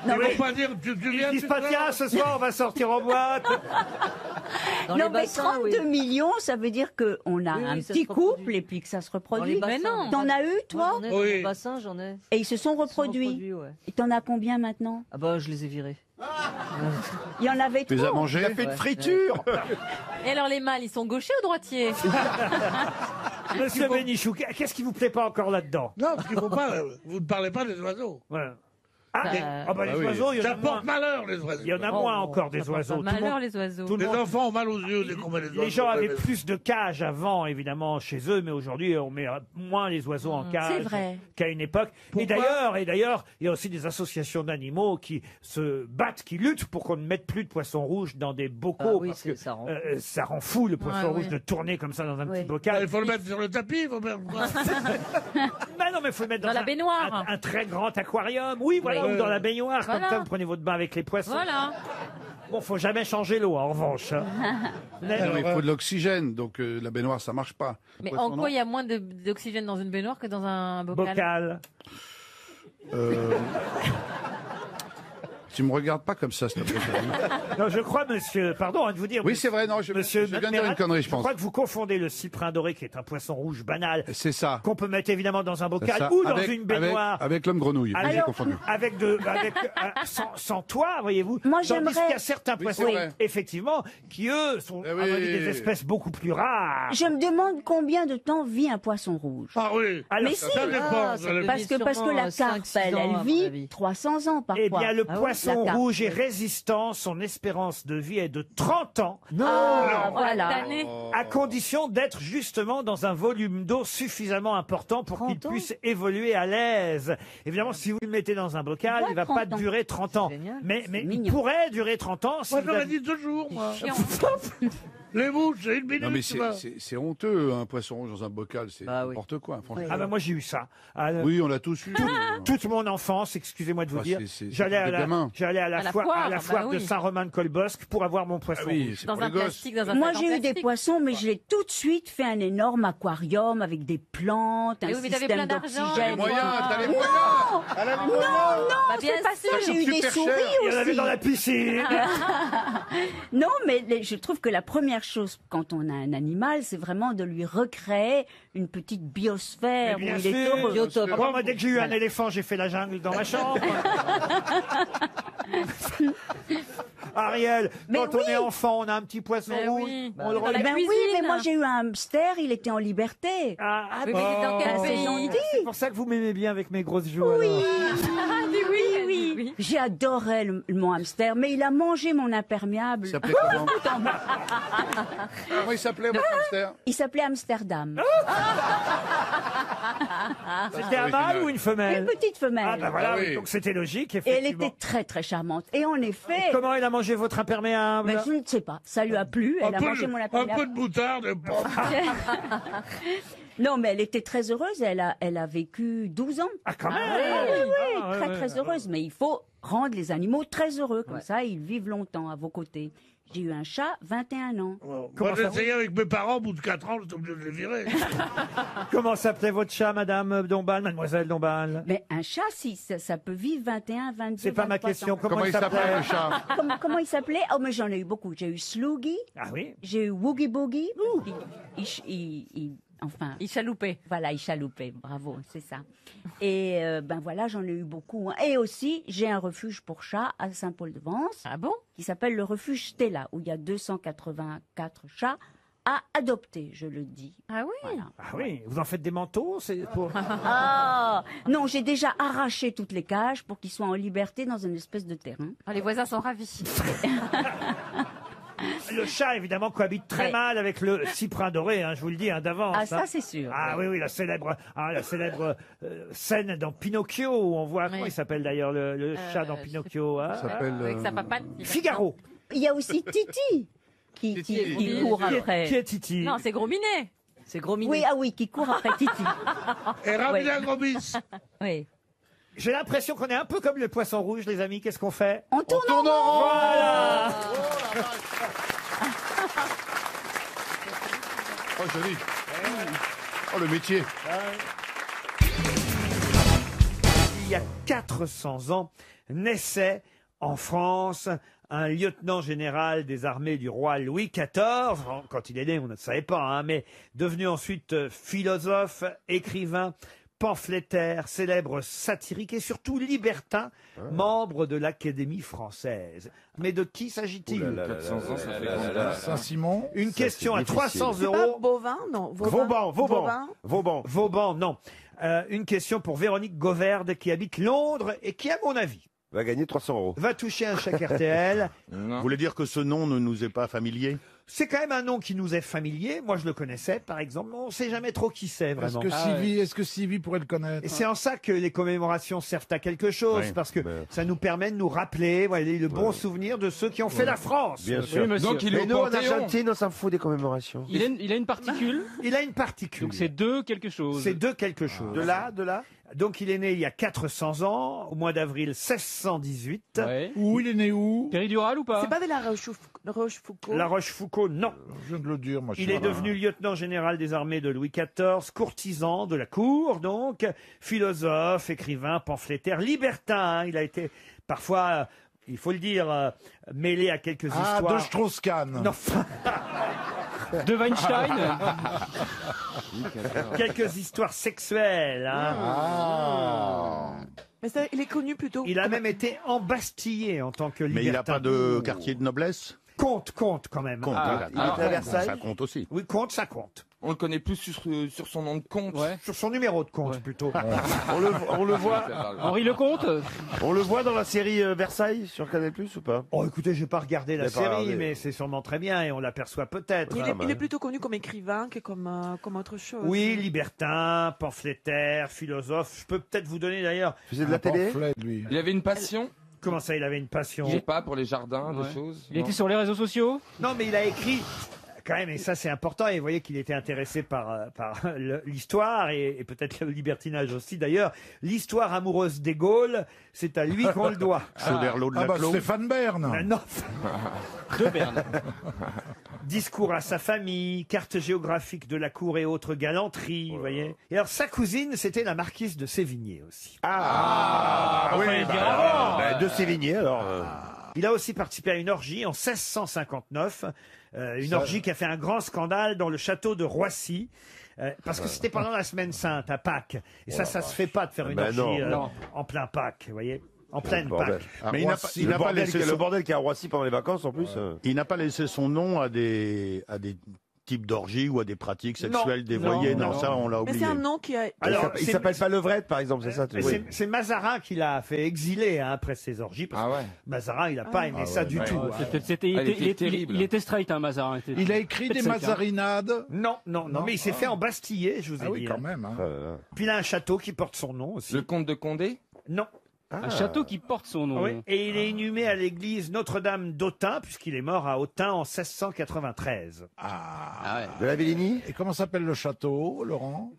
Non, Ils mais, vont pas dire, tu viens Ils disent pas, tiens, ce soir, on va sortir en boîte. dans non, les mais bassins, 32 oui. millions, ça veut dire qu'on a Oui, un oui, ça petit se reproduit. couple et puis que ça se Dans les reproduit. bassins. Mais non. T'en as eu, toi? Moi, j'en ai dans Oui. mon bassin, j'en ai. Et ils se sont Ils sont reproduits. ouais. Et t'en as combien maintenant? Ah bah je les ai virés. Il y en avait Tu les as trop. mangés? Il a fait de Ouais. friture. Et alors les mâles, ils sont gauchers ou droitiers? Monsieur Bénichou, qu'est-ce qui vous plaît pas encore là-dedans? Non, parce qu'il faut pas. Vous ne parlez pas des oiseaux. Voilà. Ah, Ça- les Ah oui. oiseaux, il y en Ça a moins. porte malheur, les oiseaux. Il y en a Oh, moins encore Ça des porte oiseaux. pas Tout le malheur, monde- les oiseaux. tout le Les monde- enfants ont mal aux yeux dès qu'on met les oiseaux. Les gens avaient Ouais, plus de cages avant, évidemment, chez eux, mais aujourd'hui, on met moins les oiseaux en cage C'est vrai. qu'à une époque. Et d'ailleurs, il y a aussi des associations d'animaux qui se battent, qui luttent pour qu'on ne mette plus de poissons rouges dans des bocaux, Ah oui, parce que ça rend. ça rend fou le poisson Ouais, rouge oui. de tourner comme ça dans un Oui. petit bocal. Il faut le mettre sur le tapis, il faut mettre. Ben non, mais il faut le mettre Dans la baignoire. un très grand aquarium. Oui, voilà, Oui. ou dans la baignoire. Voilà. Comme ça, vous prenez votre bain avec les poissons. Voilà. Bon, faut jamais changer l'eau, en revanche. hein. Non, il faut de l'oxygène, donc la baignoire, ça marche pas. Mais Poisson, en non. quoi il y a moins d'oxygène dans une baignoire que dans un bocal? Bocal. Tu me regardes pas comme ça, s'il te plaît. Non, je crois, monsieur, pardon de vous dire. Oui, c'est vrai, non, monsieur je viens de dire Mérat, une connerie, je pense. Je crois que vous confondez le cyprin doré, qui est un poisson rouge banal. C'est ça. Qu'on peut mettre évidemment dans un C'est bocal ça. ou dans Avec- une baignoire. avec l'homme grenouille. Oui, j'ai confondu. Sans toit, voyez-vous. Moi, Tandis j'aimerais- qu'il y a certains Oui, poissons, c'est vrai. effectivement, qui eux sont à mon avis, des espèces beaucoup plus rares. Je me demande combien de temps vit un poisson rouge. Ah oui. Alors, Mais ça si, dépend, ça dépend. parce que la carpe, elle vit 300 ans parfois. Eh bien, le Ah oui, poisson la carpe. rouge est résistant. Son espérance de vie est de 30 ans. Ah, voilà. À condition d'être justement dans un volume d'eau suffisamment important pour qu'il puisse évoluer à l'aise. Évidemment, si vous le mettez dans un bocal, il ne va pas durer 30 ans. Mais il pourrait durer 30 ans. Moi, vous j'aurais avez- dit 2 jours, moi. Les mouches, c'est une minute. Non mais tu vois. c'est honteux, un poisson rouge dans un bocal, c'est n'importe quoi, franchement. Ah bah moi j'ai eu ça. Oui, on l'a tous eu. Toute mon enfance, excusez-moi de vous Ah, dire, c'est j'allais à des la, gamins. j'allais à la foire bah de oui. Saint-Romain-de-Colbosque pour avoir mon poisson oui, rouge. c'est Dans un plastique, dans un Moi, sac en j'ai eu des plastique. poissons, mais je l'ai tout de suite fait un énorme aquarium avec des plantes, un Mais oui, mais t'avais système plein d'argent. d'oxygène. T'as les moyens, t'as les Non, moyens. non, Bah, c'est bien pas ça. sûr. J'ai eu des Super souris cher. Il y en avait aussi. dans la piscine. Non, mais je trouve que la première chose quand on a un animal, c'est vraiment de lui recréer une petite biosphère où Bien il est sûr. heureux. Ah bon, moi, dès que j'ai eu un éléphant, j'ai fait la jungle dans ma chambre. Ariel, Mais quand on oui. est enfant, on a un petit poisson Mais rouge. oui. On le Dans la Ben regarde. oui, cuisine. mais moi j'ai eu un hamster, il était en liberté. Ah, Oui, mais il est dans quel c'est pays gentil. c'est pour ça que vous m'aimez bien avec mes grosses joues. Oui. alors. Oui. J'adorais mon hamster, mais il a mangé mon imperméable. Il s'appelait comment Comment il s'appelait votre hamster Il s'appelait Amsterdam. C'était un mâle ou une femelle? Une petite femelle. Ah bah voilà, Ah oui. oui, donc c'était logique, Et elle effectivement. était très très charmante. Et en effet, Comment elle a mangé votre imperméable? mais je ne sais pas, ça lui a plu, elle a mangé mon un imperméable. peu de moutarde. Non, mais elle était très heureuse, elle a vécu 12 ans. Ah, quand même. Oui, Ah, très ouais, très ouais, heureuse. Mais il faut rendre les animaux très heureux, comme ça ils vivent longtemps à vos côtés. J'ai eu un chat, 21 ans. Moi, j'ai essayé avec mes parents, au bout de 4 ans, j'étais obligé de les virer. Comment s'appelait votre chat, madame Dombal, mademoiselle Dombal? Mais un chat, si, ça peut vivre 21, 22, C'est pas ma 23 question. ans. Comment il s'appelait le chat Comment il s'appelait? Oh, mais j'en ai eu beaucoup. J'ai eu Sloogie, Ah oui? j'ai eu Woogie Boogie. Enfin, Il chaloupait. voilà, il chaloupait. Bravo, c'est ça. Et ben voilà, j'en ai eu beaucoup. Hein. Et aussi, j'ai un refuge pour chats à Saint-Paul-de-Vence. Ah bon? Qui s'appelle le refuge Stella, où il y a 284 chats à adopter, je le dis. Ah oui? Voilà. Ah oui, vous en faites des manteaux, c'est pour... Ah non, j'ai déjà arraché toutes les cages pour qu'ils soient en liberté dans une espèce de terrain. Ah, les voisins sont ravis. Le chat, évidemment, cohabite très Ouais. mal avec le cyprin doré, hein, je vous le dis, hein, d'avance. Ah, ça, hein. c'est sûr. Ah oui, oui, la célèbre scène dans Pinocchio, où on voit, comment il s'appelle d'ailleurs le chat dans Pinocchio, hein? Ça s'appelle Avec sa papate. Figaro. Il y a aussi Titi qui court après. Qui est Titi? Non, c'est Gros Minet. C'est Gros Minet. Oui, ah oui, qui court après Titi. Et Ramila Ouais. Grobis. Oui. J'ai l'impression qu'on est un peu comme le poisson rouge, les amis. Qu'est-ce qu'on fait? On tourne en rond. Voilà. Oh, joli. Oh, le métier. Il y a 400 ans, naissait en France un lieutenant général des armées du roi Louis XIV. Quand il est né, on ne savait pas, hein, mais devenu ensuite philosophe, écrivain, pamphlétaire, célèbre satirique et surtout libertin, membre de l'Académie française. Mais de qui s'agit-il? 400 ans, ça fait combien? Saint-Simon. Une question à 300 C'est pas euros. bovin, non? Vauban, non. Une question pour Véronique Gauverde qui habite Londres et qui, à mon avis, Va gagner 300 euros. va toucher un chèque RTL. Vous voulez dire que ce nom ne nous est pas familier? C'est quand même un nom qui nous est familier. Moi, je le connaissais, par exemple. Mais on ne sait jamais trop qui c'est, vraiment. Est-ce que Sylvie pourrait le connaître? Et c'est en ça que les commémorations servent à quelque chose, Oui, parce que mais- ça nous permet de nous rappeler le bon souvenir de ceux qui ont fait la France. Bien sûr. Donc il est Mais au nous, en Panthéon. Argentine, on s'en fout des commémorations. Il a une particule. Il a une particule. Donc c'est de quelque chose. C'est de quelque chose. De là? Donc il est né il y a 400 ans, au mois d'avril 1618. Ouais. Où il est né où? Péridural ou pas? C'est pas de la Rochefoucauld? La Rochefoucauld, non. Je viens de le dire, moi. Il est devenu lieutenant général des armées de Louis XIV, courtisan de la cour, donc, philosophe, écrivain, pamphlétaire, libertin. Hein. Il a été parfois il faut le dire, mêlé à quelques Ah, histoires. de Strauss-Kahn. Non. De Weinstein. Quelques histoires sexuelles. Hein. Mais ça, il est connu plutôt. Il a même été embastillé en tant que libertin. Mais il n'a pas de quartier de noblesse? Compte quand même. Compte, Ah, voilà. alors, À Versailles. Ça compte aussi. Oui, compte, ça compte. On le connaît plus sur son nom de compte. Sur son numéro de compte, plutôt. On le voit. Henri Lecomte. On le voit dans la série Versailles sur Canal+ ou pas? Oh, écoutez, j'ai pas regardé la J'ai pas série, regardé. mais c'est sûrement très bien et on l'aperçoit peut-être. Il est plutôt connu comme écrivain que comme autre chose. Oui, libertin, pamphlétaire, philosophe. Je peux peut-être vous donner d'ailleurs. Faisait de la télé? Il avait une passion. Comment ça, il avait une passion? Je sais pas, pour les jardins, des choses. Il était sur les réseaux sociaux. Non, mais il a écrit. Quand même, et ça c'est important, et vous voyez qu'il était intéressé par l'histoire, et peut-être le libertinage aussi d'ailleurs. L'histoire amoureuse des Gaules, c'est à lui qu'on le doit. Chauderlot de la Clos. Stéphane Bern. Non. De Berne. Discours à sa famille, carte géographique de la cour et autres galanteries, vous voyez. Et alors sa cousine, c'était la marquise de Sévigné aussi. De Sévigné alors. Il a aussi participé à une orgie en 1659, une orgie qui a fait un grand scandale dans le château de Roissy. Parce que c'était pendant la semaine sainte, à Pâques. Et ça se fait pas de faire une orgie en plein Pâques, vous voyez. En pleine Pâques. Mais il n'a pas laissé le bordel qu'il y a à Roissy pendant les vacances en plus. Il n'a pas laissé son nom à des types d'orgies ou à des pratiques sexuelles dévoyées. Non, ça on l'a Mais oublié. c'est un nom qui a. Alors, il s'appelle pas Levrette par exemple, c'est ça? C'est Mazarin qui l'a fait exiler après ses orgies. Parce que Mazarin, il n'a pas aimé ça du tout. Il était straight, hein, Mazarin. Il a écrit des mazarinades. Non, mais il s'est fait embastiller, je vous ai dit. Ah oui, quand même. Hein. Puis il a un château qui porte son nom aussi. Le comte de Condé? Non. Un château qui porte son nom. Oui, et il est inhumé à l'église Notre-Dame d'Autun, puisqu'il est mort à Autun en 1693. De la Villini? Et comment s'appelle le château, Laurent?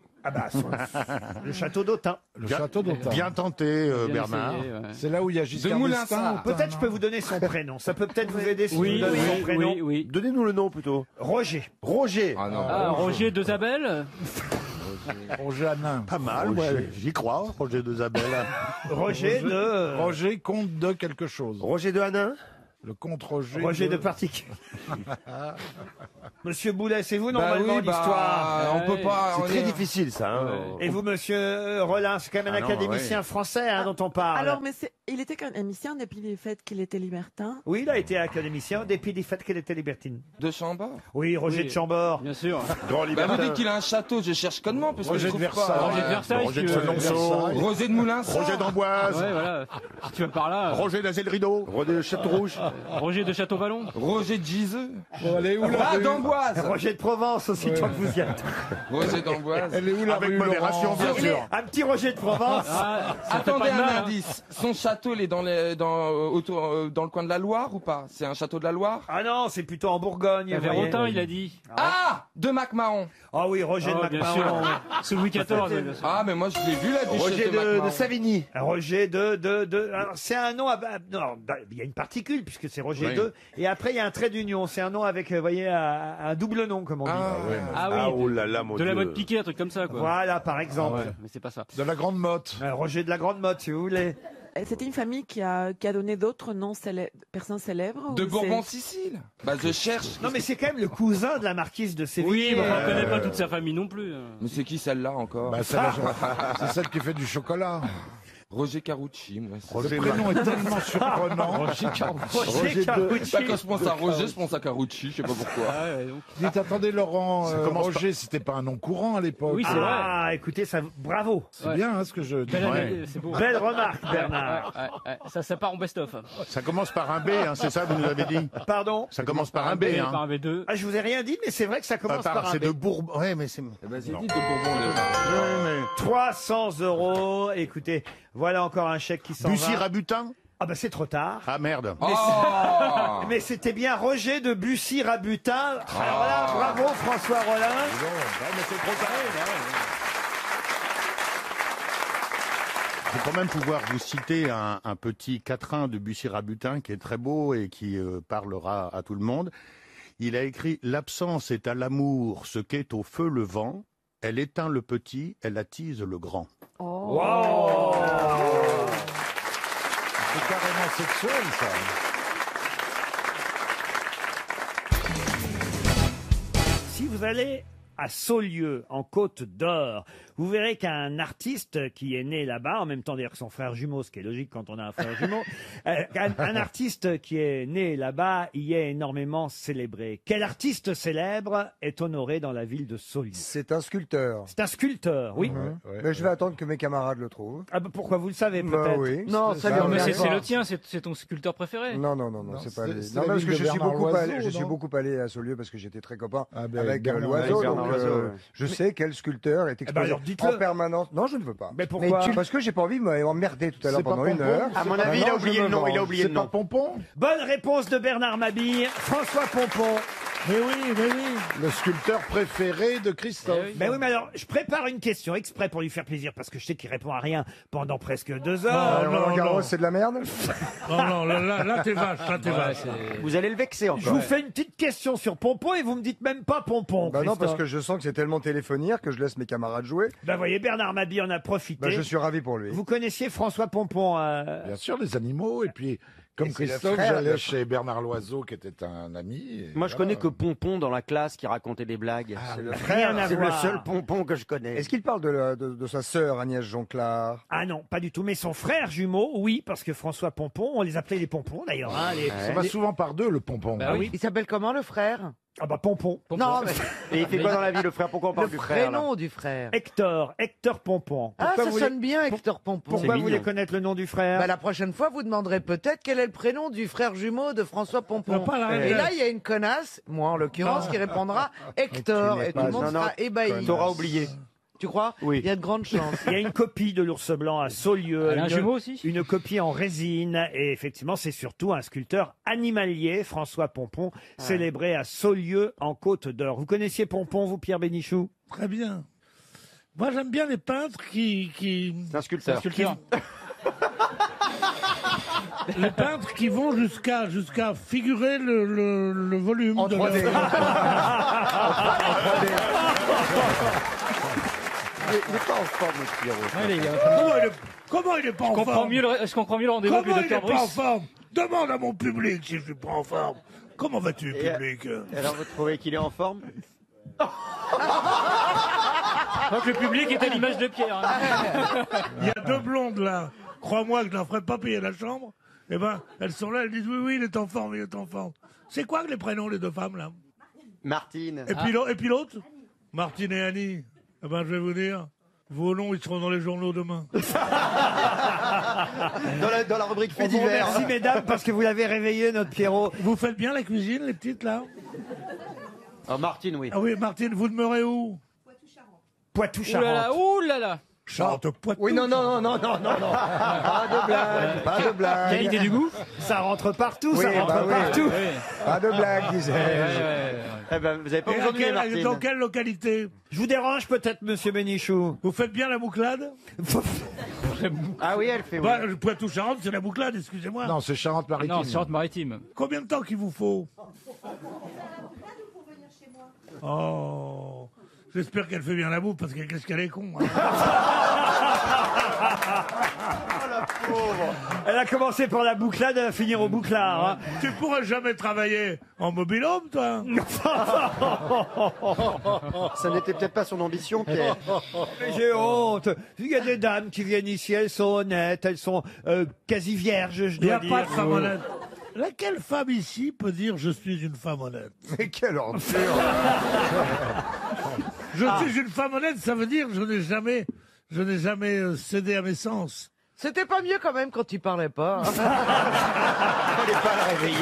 Le château d'Autun. Le château d'Autun. Bien tenté, Bernard. C'est là où il y a Giscard d'Estaing. Peut-être je peux vous donner son prénom. Ça peut peut-être vous aider si je vous donne son prénom. Oui. Donnez-nous le nom plutôt. Roger. Roger. Roger de Zabel. Roger Hanin. Pas mal, ouais. J'y crois, Roger de Zabel. Roger comte de quelque chose. Roger de Hanin? Le comte Roger. Roger de particule. Monsieur Boulet, c'est vous normalement l'histoire. On peut pas. C'est très difficile ça. Hein. Et vous, monsieur Rollin, c'est quand même un académicien français dont on parle. Alors, mais il était académicien depuis le fait qu'il était libertin. Oui, il a été académicien depuis le fait qu'il était libertine. De Chambord? Oui, Roger de Chambord. Bien sûr. Grand libertin. Vous dites qu'il a un château, je cherche connement parce que Roger je de trouve Versailles. pas. Roger de Versailles. Roger de Chenonceau. Roger de Moulinsart. Roger d'Amboise. Ouais, voilà. Tu vas par là. Roger d'Azay le Rideau. Roger de Château-Rouge. Roger de Château-Vallon. Roger de Giseux. Bon, elle est où la rue d'Amboise. Roger de Provence aussi, tant que vous y êtes. Roger d'Amboise. Elle est où la Avec rue modération, Laurent bien sûr. Un petit Roger de Provence. Attendez un indice. Son château, il est dans le coin de la Loire ou pas? C'est un château de la Loire? Ah non, c'est plutôt en Bourgogne. vous Vers voyez. Autun, il a dit. De MacMahon. Ah oui, Roger de Bien MacMahon. sûr. C'est Louis XIV. bien sûr. Ah, mais moi je l'ai vu la duchesse Roger de MacMahon. de Savigny. Roger alors, c'est un nom. Non, il y a une particule puisque c'est Roger Oui. II. Et après, il y a un trait d'union. C'est un nom avec, vous voyez, un double nom, comme on dit. Ah oui. Oh là là, mon De la Dieu. mode piquée, un truc comme ça, quoi. Voilà, par exemple. Ouais, mais c'est pas ça. De la Grande Motte. Roger de la Grande Motte, si vous voulez. C'était une famille qui a donné d'autres noms personnes célèbres. De ou Bourbon-Sicile. Bah, je cherche. Non, mais c'est quand même le cousin de la marquise de Sévigné. Oui, mais on connaît pas toute sa famille non plus. Mais c'est qui celle-là encore? Bah, c'est celle qui fait du chocolat. Roger Carucci. Ouais, Le prénom est tellement surprenant. Roger Carucci. Carucci. Bah, quand je pense à Roger, je pense à Carucci, je sais pas pourquoi. Dites, attendez, Laurent, commence Roger, c'était pas un nom courant à l'époque. Oui, c'est vrai. Ah, écoutez, ça, bravo. C'est bien hein, ce que je dis. Belle année, c'est beau. Belle remarque, Bernard. Ouais. Ça part en best-of. Ça commence par un B, hein, c'est ça, vous nous avez dit. Pardon. Ça commence par un B. Par Hein. un V2. Ah, je vous ai rien dit, mais c'est vrai que ça commence par un C'est B. de Bourbon. Ouais, mais c'est. Bah, c'est dit de Bourbon, déjà. 300 €. Écoutez, voilà encore un chèque qui s'en Bussy va. Rabutin. Ah bah c'est trop tard. Ah merde. Mais c'était bien Roger de Bussy-Rabutin. Alors là, bravo François Rollin. mais c'est trop tard. Je vais quand même pouvoir vous citer un petit quatrain de Bussy-Rabutin qui est très beau et qui parlera à tout le monde. Il a écrit « L'absence est à l'amour ce qu'est au feu le vent. Elle éteint le petit, elle attise le grand. » Wow. C'est carrément sexuel, ça. Si vous allez à Saulieu, en Côte d'Or, vous verrez qu'un artiste qui est né là-bas, en même temps d'ailleurs que son frère jumeau, ce qui est logique quand on a un frère jumeau, un artiste qui est né là-bas y est énormément célébré. Quel artiste célèbre est honoré dans la ville de Saulieu? C'est un sculpteur. C'est un sculpteur, oui. Mais je vais attendre que mes camarades le trouvent. Ah bah pourquoi vous le savez Bah peut-être? oui. Non, ça lui mais revient c'est pas. le tien, c'est ton sculpteur préféré. Non, c'est pas. Non, parce que je suis beaucoup allé à Saulieu parce que j'étais très copain avec Loiseau. Donc, je sais quel sculpteur est exposé alors dites-le. en permanence. Non, je ne veux pas. Mais pourquoi? Parce que j'ai pas envie de m'emmerder tout à l'heure C'est pas pendant une Pompon heure. À mon avis, il a oublié le nom. Il a oublié le nom. C'est pas Pompon? Bonne réponse de Bernard Mabille, François Pompon. Mais oui. Le sculpteur préféré de Christophe. Ben oui, mais alors, je prépare une question exprès pour lui faire plaisir, parce que je sais qu'il répond à rien pendant presque 2 heures. Roland Garros, c'est de la merde. Non, là t'es vache, Vous allez le vexer encore. Je vous fais une petite question sur Pompon et vous me dites même pas Pompon. Bah non, Christophe. parce que je sens que c'est tellement téléphonique que je laisse mes camarades jouer. Ben voyez, Bernard Mabille en a profité. Bah, je suis ravi pour lui. Vous connaissiez François Pompon Bien sûr, les animaux. Et puis, comme Et c'est le Christophe, frère j'allais de- chez Bernard Loiseau, qui était un ami. et Moi, je voilà. connais que Pompon dans la classe qui racontait des blagues. C'est le Rien à C'est le voir. seul Pompon que je connais. Est-ce qu'il parle de sa sœur Agnès Jonclar? Ah non, pas du tout. Mais son frère jumeau, oui, parce que François Pompon, on les appelait les Pompons d'ailleurs. hein, les- Ça va souvent par deux, le pompon. Bah oui. Il s'appelle comment le frère? Ah bah Pompon. Non, mais Et il fait quoi dans la vie, le frère? Pourquoi on parle le du frère là prénom du frère. Hector Pompon. Ah, Pourquoi ça vous sonne voulez- bien, Hector Pompon. Pourquoi C'est vous voulez mignon. connaître le nom du frère? Bah, la prochaine fois, vous demanderez peut-être quel est le prénom du frère jumeau de François Pompon. Non, pas la Et règle. là, il y a une connasse, moi en l'occurrence, qui répondra Hector. n'es Et tout le pas monde un sera ébahi. T'auras oublié. Tu crois? Oui. Il y a de grandes chances. Il y a une copie de l'ours blanc à Saulieu. Elle a un jumeau aussi? Une copie en résine. Et effectivement, c'est surtout un sculpteur animalier, François Pompon, célébré à Saulieu, en Côte d'Or. Vous connaissiez Pompon, vous, Pierre Bénichou? Très bien. Moi, j'aime bien les peintres qui C'est un sculpteur. les peintres qui vont jusqu'à figurer le volume En de 3D. Il n'est pas en forme, ce Pierrot. Comment il est pas en forme? Je comprends mieux le rendez-vous avec Comment le il est docteur pas en Bruce. forme? Demande à mon public si je suis pas en forme. Comment vas-tu, public? Alors, vous trouvez qu'il est en forme? Donc le public est à l'image de Pierre. hein. Il y a 2 blondes là. Crois-moi que je leur ferai pas payer la chambre. Eh ben, elles sont là, elles disent oui, il est en forme, il est en forme. C'est quoi les prénoms, les 2 femmes là? Martine. Et puis l'autre? Martine et Annie. Eh ben, je vais vous dire, vos noms, ils seront dans les journaux demain. Dans la rubrique On fait vous divers. remercie, mesdames, parce que vous l'avez réveillé, notre Pierrot. Vous faites bien la cuisine, les petites là? Ah, Martine, oui. Ah oui, Martine, vous demeurez où? Poitou-Charentes. Ouh là là. Charente, Poitou. Oui, non. Pas de blague, pas de blague. Qualité du goût. Ça rentre partout, Oui, ça rentre bah oui. partout. Pas de blague, disais-je. Eh ben, vous avez pas Et besoin de lui, Martine. dans quelle localité? Je vous dérange peut-être, monsieur Bénichou? Vous faites bien la bouclade? Ah oui, elle fait oui. Bah, Poitou-Charentes, c'est la bouclade, excusez-moi. Non, c'est Charente-Maritime. Non, Charente-Maritime. Combien de temps qu'il vous faut? Oh, j'espère qu'elle fait bien la bouffe parce qu'est-ce qu'elle est con. Hein. Elle a commencé par la bouclade, elle va finir au bouclard. hein. Tu pourrais jamais travailler en mobil-home, toi? Ça n'était peut-être pas son ambition, Pierre. Mais j'ai honte. Il y a des dames qui viennent ici, elles sont honnêtes, elles sont quasi vierges, je Il n'y dois a dire. pas de femme honnête. Laquelle femme ici peut dire je suis une femme honnête? Mais quelle ordure. Je suis une femme honnête, ça veut dire je n'ai jamais cédé à mes sens. C'était pas mieux quand même quand tu parlais pas. Fallait pas la réveiller.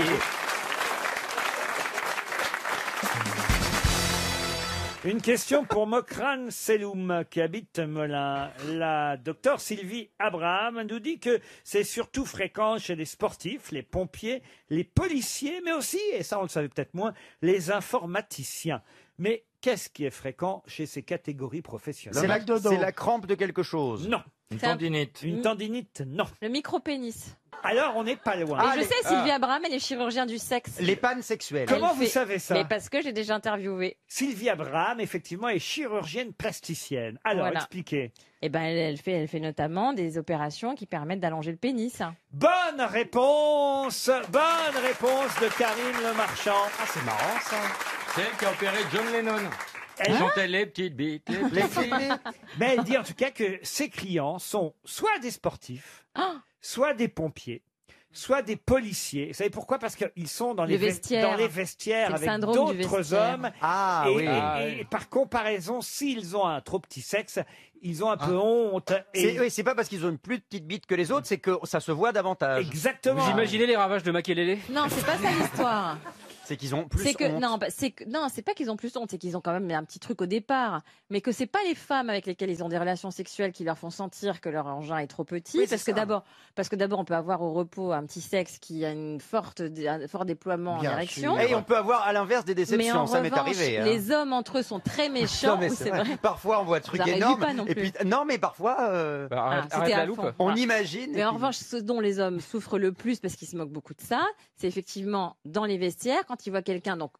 Une question pour Mokran Seloum qui habite Melun. La docteure Sylvie Abraham nous dit que c'est surtout fréquent chez les sportifs, les pompiers, les policiers, mais aussi, et ça on le savait peut-être moins, les informaticiens. Mais qu'est-ce qui est fréquent chez ces catégories professionnelles? C'est la crampe de quelque chose. Non. Une C'est un- tendinite. Une tendinite, non. Le micro-pénis. Alors, on n'est pas loin. Et je sais, Sylvie Abraham, elle est chirurgien du sexe. Les pannes sexuelles. Comment Elle vous savez ça? Mais parce que j'ai déjà interviewé. Sylvie Abraham, effectivement, est chirurgienne plasticienne. Alors, Voilà. expliquez. Eh ben, elle fait notamment des opérations qui permettent d'allonger le pénis. Bonne réponse de Karine Le Marchand. Ah, c'est marrant ça. C'est elle qui a opéré John Lennon. Elle chantait les petites bites, les petites bites. Mais elle dit en tout cas que ses clients sont soit des sportifs, soit des pompiers, soit des policiers. Vous savez pourquoi? Parce qu'ils sont dans les vestiaires. dans les vestiaires C'est le avec syndrome du d'autres vestiaire. hommes. Ah, et, oui. et par comparaison, s'ils ont un trop petit sexe, ils ont un peu honte. Et... Oui, c'est pas parce qu'ils ont une plus petite bite que les autres, c'est que ça se voit davantage. Exactement. Vous imaginez les ravages de Makelele? Non, c'est pas ça l'histoire. C'est qu'ils ont plus C'est que honte. non, c'est pas qu'ils ont plus honte, c'est qu'ils ont quand même un petit truc au départ, mais que c'est pas les femmes avec lesquelles ils ont des relations sexuelles qui leur font sentir que leur engin est trop petit, Oui, parce que d'abord on peut avoir au repos un petit sexe qui a un fort déploiement en érection. Et on peut avoir à l'inverse des Mais déceptions, en ça m'est revanche, arrivé. hein. les hommes entre eux sont très méchants. Non, mais ou c'est c'est vrai. vrai. Parfois, on voit des Vous trucs arrivez énormes. pas non Et plus. puis, non, mais parfois, C'était à fond. on Voilà. imagine. Mais en revanche, ce dont les hommes souffrent le plus, parce qu'ils se moquent beaucoup de ça, c'est effectivement dans les vestiaires, quand ils voient quelqu'un, donc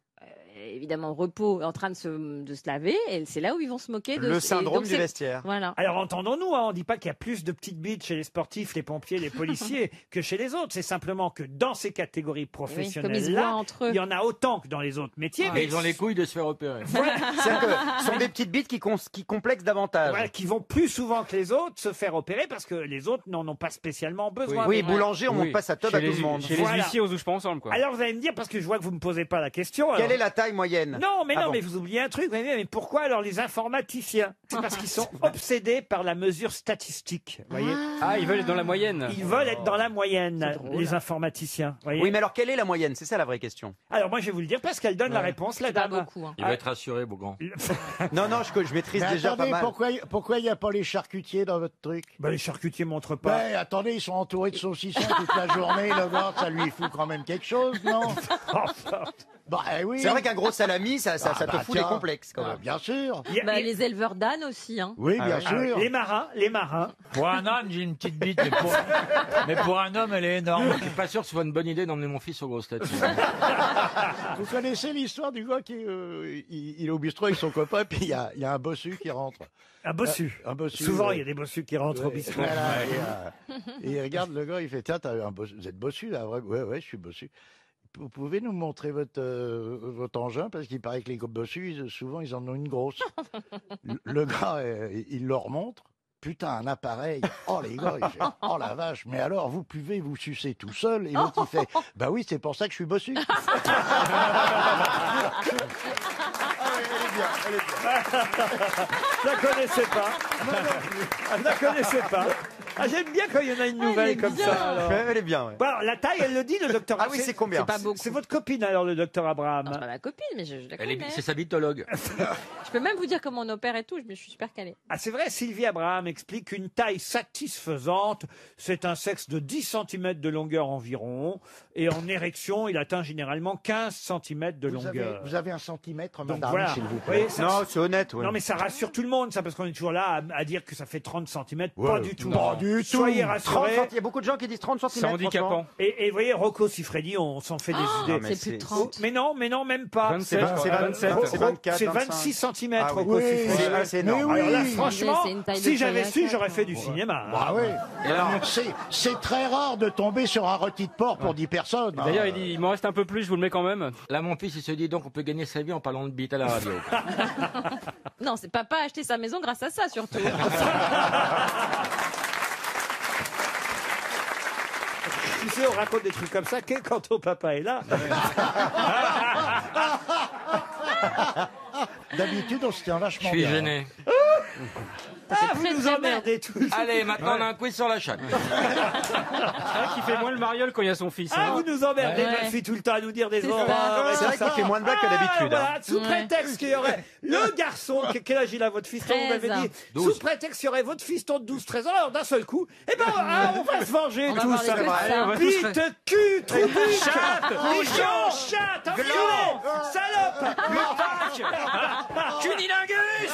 évidemment au repos, en train de se laver, et c'est là où ils vont se moquer de Le et syndrome donc du c'est- vestiaire. Voilà. Alors entendons-nous, hein, on ne dit pas qu'il y a plus de petites bites chez les sportifs, les pompiers, les policiers que chez les autres. C'est simplement que dans ces catégories comme ils se professionnelles-là, voient entre eux. il y en a autant que dans les autres métiers. Mais ils ont les couilles de se faire opérer. C'est-à-dire que ce sont des petites bites qui complexent davantage. Voilà, qui vont plus souvent que les autres se faire opérer parce que les autres n'en ont pas spécialement besoin. Oui, boulanger, on monte pas sa teub à tout le monde. Chez Voilà. les huissiers, on se douche pas ensemble, quoi. Alors vous allez me dire, parce que je vois que vous ne me posez pas la question. Quelle alors- est la taille moyenne? Non, mais Ah non, bon. mais vous oubliez un truc. Mais pourquoi alors les informaticiens? C'est parce qu'ils sont obsédés par la mesure statistique. Voyez, Ah, ils veulent être dans la moyenne. ils veulent être dans la moyenne, les informaticiens. Voyez. Oui, mais alors quelle est la moyenne? C'est ça la vraie question. Alors moi je vais vous le dire parce qu'elle donne la réponse, la Pas dame. beaucoup. Hein. Il va être rassuré, Beaugrand. Non, non, je maîtrise Mais déjà attendez, pas mal. pourquoi il n'y a pas les charcutiers dans votre truc? Ben, les charcutiers montrent pas. Ben, attendez, ils sont entourés de saucissons toute la journée, le gars, ça lui fout quand même quelque chose, non? Bah oui. C'est vrai qu'un gros salami, ça te bah, fout des tiens. complexes quand même. Bien sûr. Il y a- Bah, les éleveurs d'ânes aussi. Hein. Oui, bien Ah oui, sûr. les marins. Pour un âne, j'ai une petite bite, mais pour un homme, elle est énorme. Je suis pas sûr que ce soit une bonne idée d'emmener mon fils aux grosses têtes. Vous connaissez l'histoire du gars qui il est au bistrot avec son copain, puis il y a un bossu qui rentre. Un bossu. Un bossu. Souvent, ouais. il y a des bossus qui rentrent au Ouais, bistrot. voilà, et il regarde le gars, il fait tiens, vous êtes bossu là? Ouais, je suis bossu. Vous pouvez nous montrer votre engin parce qu'il paraît que les bossus, souvent, ils en ont une grosse. Le gars, il leur montre. Putain, un appareil. Oh les gars, il fait, oh la vache. Mais alors, vous pouvez vous sucer tout seul. Et l'autre, il fait, bah oui, c'est pour ça que je suis bossu. Je la connaissais pas. Je la connaissais pas. Ah, j'aime bien quand il y en a une nouvelle comme ça. alors. Elle est bien, ouais. Bon, alors, la taille, elle le dit, le docteur. Ah oui, c'est combien? C'est pas beaucoup. C'est votre copine alors, le docteur Abraham. C'est pas ma copine, mais je la connais. C'est sa bitologue. Je peux même vous dire comment on opère et tout, je me suis super calée. Ah, c'est vrai, Sylvie Abraham explique qu'une taille satisfaisante, c'est un sexe de 10 cm de longueur environ, et en érection, il atteint généralement 15 cm de longueur. Vous avez un centimètre, Donc madame, voilà. s'il vous Vous plaît. voyez, ça- Non, c'est honnête, ouais. Non, mais ça rassure tout le monde, ça, parce qu'on est toujours là à dire que ça fait 30 cm. Ouais, Pas du tout. pas du tout. Soyez 30 rassurés. cm, il y a beaucoup de gens qui disent 30 cm. C'est handicapant. Et vous voyez, Rocco Siffredi, on s'en fait des idées. mais C'est plus de c'est- 30. Mais non, même pas. 27, c'est 27. c'est 24, C'est 25. 26 cm, Ah oui. Rocco Oui, Siffredi. c'est énorme. Mais Alors là, oui. franchement, C'est une taille de si j'avais kayak, su, j'aurais quoi. fait du cinéma. Ah oui. Et alors C'est très rare de tomber sur un rôti de porc pour 10 personnes. D'ailleurs, il dit, il m'en reste un peu plus, je vous le mets quand même. Là, mon fils, il se dit donc on peut gagner sa vie en parlant de bite à la radio. Non, c'est papa a acheté sa maison grâce à ça surtout. Tu sais, on raconte des trucs comme ça que quand ton papa est là. D'habitude, on se tient Je vachement suis bien. gêné. Ah, vous très, nous très emmerdez tous. Allez, maintenant on a un quiz sur la chatte. C'est vrai qu'il fait moins le mariole quand il y a son fils. Ah, hein. vous nous emmerdez, Ouais. ma fille, tout le temps à nous dire des C'est horreurs. ça. et C'est tout vrai ça. qu'il fait moins de blagues que d'habitude. Voilà, hein. sous Ouais. prétexte qu'il y aurait le garçon, quel âge il a votre fiston, vous m'avez 13. dit, 12. sous prétexte qu'il y aurait votre fiston de 12-13 ans, alors d'un seul coup, eh ben, on va se venger On va tous. voir les hein. deux, ça. On va tous Bite, cul, trou-biche, cochon, chatte, enculé, salope, Cunilingus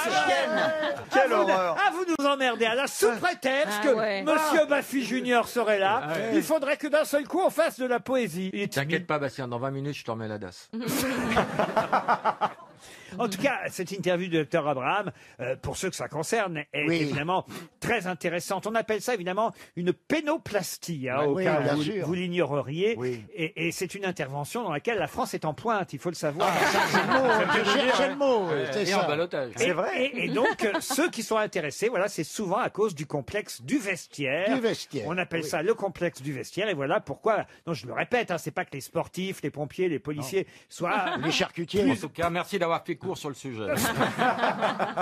Quelle horreur. Ah, vous nous emmerder Alain sous prétexte Ah que ouais. Monsieur Baffy Junior serait là. Ah ouais. Il faudrait que d'un seul coup on fasse de la poésie. Il est T'inquiète pas, Bastien, dans 20 minutes, je te remets la DAS. En tout cas, cette interview du docteur Abraham, pour ceux que ça concerne, est évidemment très intéressante. On appelle ça évidemment une pénoplastie, hein, au cas bien où sûr. vous l'ignoreriez. Oui. Et c'est une intervention dans laquelle la France est en pointe, il faut le savoir. Je cherchais le mot, c'est Et en ça. balotage. Et donc, ceux qui sont intéressés, voilà, c'est souvent à cause du complexe du vestiaire. Du vestiaire. On appelle ça le complexe du vestiaire. Et voilà pourquoi, non, je le répète, hein, c'est pas que les sportifs, les pompiers, les policiers soient... Les charcutiers. En tout cas, merci d'avoir fait court sur le sujet.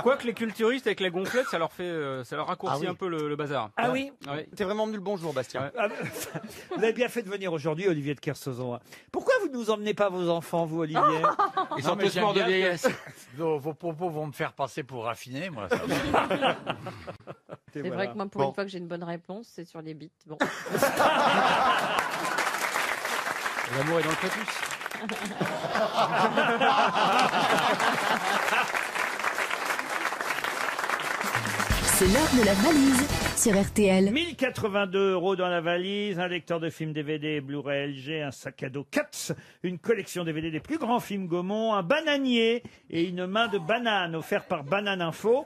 Quoique les culturistes avec la gonflette, ça leur fait, ça leur raccourcit un peu le bazar. Ah oui. Ouais. T'es vraiment venu le bonjour, Bastien. Ah, vous avez bien fait de venir aujourd'hui, Olivier de Kersauzon. Pourquoi vous ne nous emmenez pas vos enfants, vous, Olivier? Ils sont tous morts de vieillesse. Vos propos vont me faire passer pour raffiné, moi. C'est vrai que moi, pour une fois que j'ai une bonne réponse, c'est sur les bites. Bon. L'amour est dans le prépuce. C'est l'heure de la valise sur RTL. 1082 € dans la valise, un lecteur de films DVD et Blu-ray LG, un sac à dos Katz, une collection DVD des plus grands films Gaumont, un bananier et une main de banane offert par Banane Info.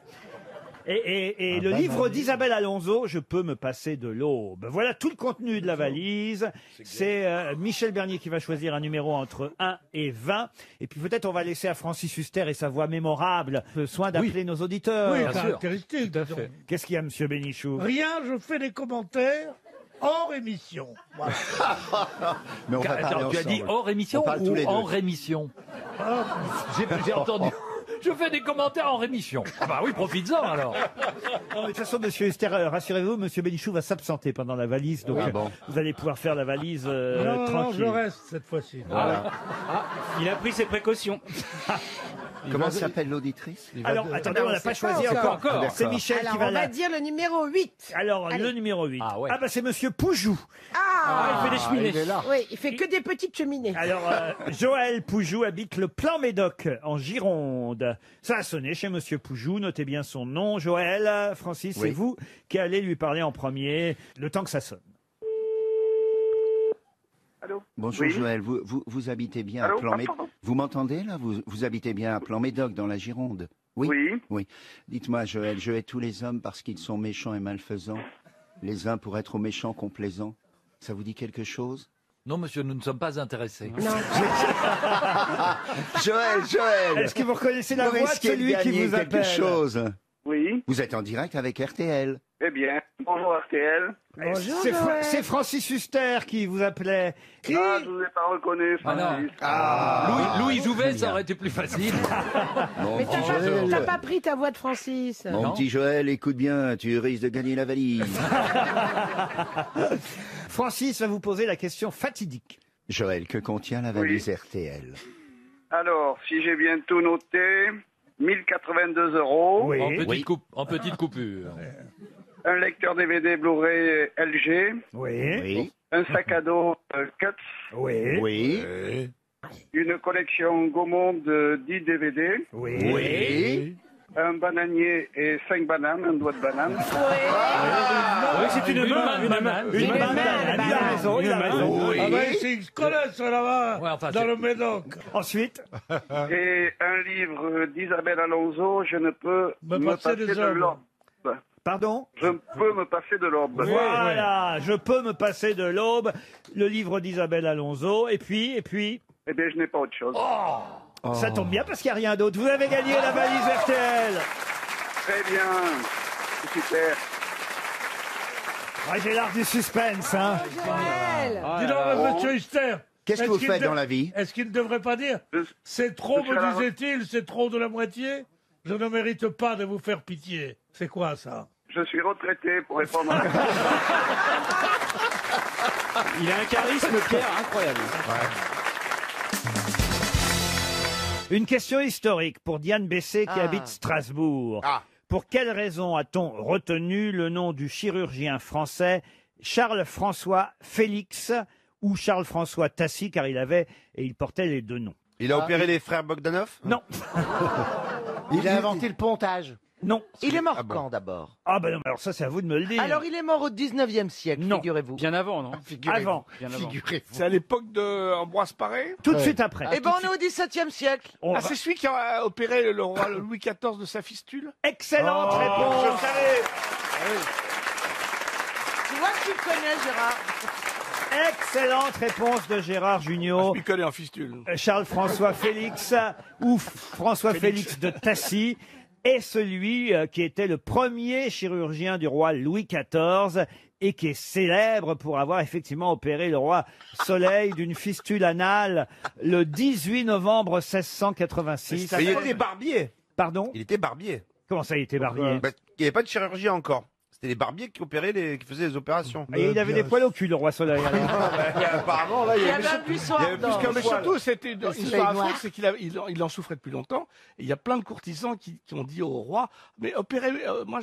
Et le livre d'Isabelle Alonso, Je peux me passer de l'aube. Voilà tout le contenu de la valise. C'est Michel Bernier qui va choisir un numéro entre 1 et 20. Et puis peut-être on va laisser à Francis Huster et sa voix mémorable le soin d'appeler nos auditeurs. Oui, caractéristique. Tout à fait. Qu'est-ce qu'il y a, monsieur Bénichou? Rien, je fais des commentaires hors émission. Voilà. Mais on va parler Attends, tu as dit ensemble. hors émission On parle tous ou les deux. en rémission? J'ai entendu. Je fais des commentaires en rémission. Ah bah oui, profites-en alors. Non, mais de toute façon, monsieur Huster, rassurez-vous, monsieur Bénichou va s'absenter pendant la valise, donc vous allez pouvoir faire la valise Non, tranquille. je reste cette fois-ci. Voilà. Il a pris ses précautions. Comment s'appelle l'auditrice? Alors, attendez, on n'a pas choisi encore. C'est Michel Alors, qui va on va la... dire le numéro 8. Alors, Allez. le numéro 8. Ah ouais. Ah bah c'est monsieur Poujou. Ah, il fait des cheminées. il est là. Oui, il fait que des petites cheminées. Alors, Joël Poujou habite le Plan Médoc, en Gironde. Ça a sonné chez monsieur Poujou, notez bien son nom. Joël, Francis, c'est vous qui allez lui parler en premier, le temps que ça sonne. Allô? Bonjour Oui. Joël, vous habitez bien Allô, à Plan pardon. Vous m'entendez là vous habitez bien à Plan Médoc dans la Gironde? Oui. Oui. Oui. Dites-moi Joël, je hais tous les hommes parce qu'ils sont méchants et malfaisants. Les uns pour être méchants complaisants. Ça vous dit quelque chose? Non, monsieur, nous ne sommes pas intéressés. Joël. Est-ce que vous reconnaissez la voix de risquez celui qui gagner vous quelque appelle? chose. Oui. Vous êtes en direct avec RTL. Eh bien, bonjour RTL. Bonjour, c'est Francis Huster qui vous appelait. Ah, je vous ai pas reconnu, Francis. Louis Jouvet, ça aurait été plus facile. Mon Mais petit t'as Joël. pas pris ta voix de Francis. Mon petit Joël, écoute bien, tu risques de gagner la valise. Francis va vous poser la question fatidique. Joël, que contient la valise RTL? Alors, si j'ai bien tout noté, 1082 €. En petite coupure. Un lecteur DVD Blu-ray LG. Oui. Un sac à dos Katz. Oui. Une collection Gaumont de 10 DVD. Oui. Un bananier et 5 bananes, un doigt de banane. Oui, c'est une main. Une main. Il a raison, il a raison. Ah ben, c'est scolaire, ça là-bas, Ouais, enfin, dans c'est- le Médoc. Ensuite, Et un livre d'Isabelle Alonso, Je ne peux Me me passer passer des de hommes. l'aube. pardon. Je peux me passer de l'aube. Voilà, je peux me passer de l'aube. Le livre d'Isabelle Alonso. Et puis. Eh bien, je n'ai pas autre chose. Ça tombe bien parce qu'il n'y a rien d'autre. Vous avez gagné la valise RTL. Très bien. C'est super. Ah, j'ai l'art du suspense, hein. Dis donc, monsieur Huster. Qu'est-ce que est-ce vous qu'il faites ne- dans la vie? Est-ce qu'il ne devrait pas dire c'est trop, je suis à la me disait-il, c'est trop de la moitié? Je ne mérite pas de vous faire pitié. C'est quoi ça? Je suis retraité pour répondre à Il a un charisme, Pierre, incroyable. Une question historique pour Diane Bessé qui habite Strasbourg. Pour quelle raison a-t-on retenu le nom du chirurgien français Charles-François Félix ou Charles-François Tassy, car il portait les deux noms? Il a opéré les frères Bogdanov? Non. Il a inventé le pontage. Non. Il est mort quand d'abord? Ah ben non, alors ça c'est à vous de me le dire. Alors il est mort au 19e siècle, figurez-vous. Bien avant, non Avant. Bien avant. Figurez-vous. C'est à l'époque d'Ambroise Paré. Tout de suite après. Eh ben on est au 17e siècle. On Ah, va- c'est celui qui a opéré le roi Louis XIV de sa fistule. Excellente Oh, réponse. je savais. Tu vois que tu le connais, Gérard. Excellente réponse de Gérard Jugnot. Je m'y connais en fistule. Charles-François Félix ou François Félix de Tassy est celui qui était le premier chirurgien du roi Louis XIV et qui est célèbre pour avoir effectivement opéré le roi Soleil d'une fistule anale le 18 novembre 1686. Il était barbier. Pardon? Il était barbier. Comment ça, il était barbier? Bah, il n'y avait pas de chirurgien encore. C'était les barbiers qui opéraient, qui faisaient les opérations. Et il avait des poils au cul, le roi Soleil. alors. Apparemment, là, il y avait un buisson Il y avait plus ardent. qu'un mais surtout, c'était une soleil histoire noir. affreuse, c'est qu'il en souffrait depuis longtemps. Et il y a plein de courtisans qui ont dit au roi, mais opérez, moi,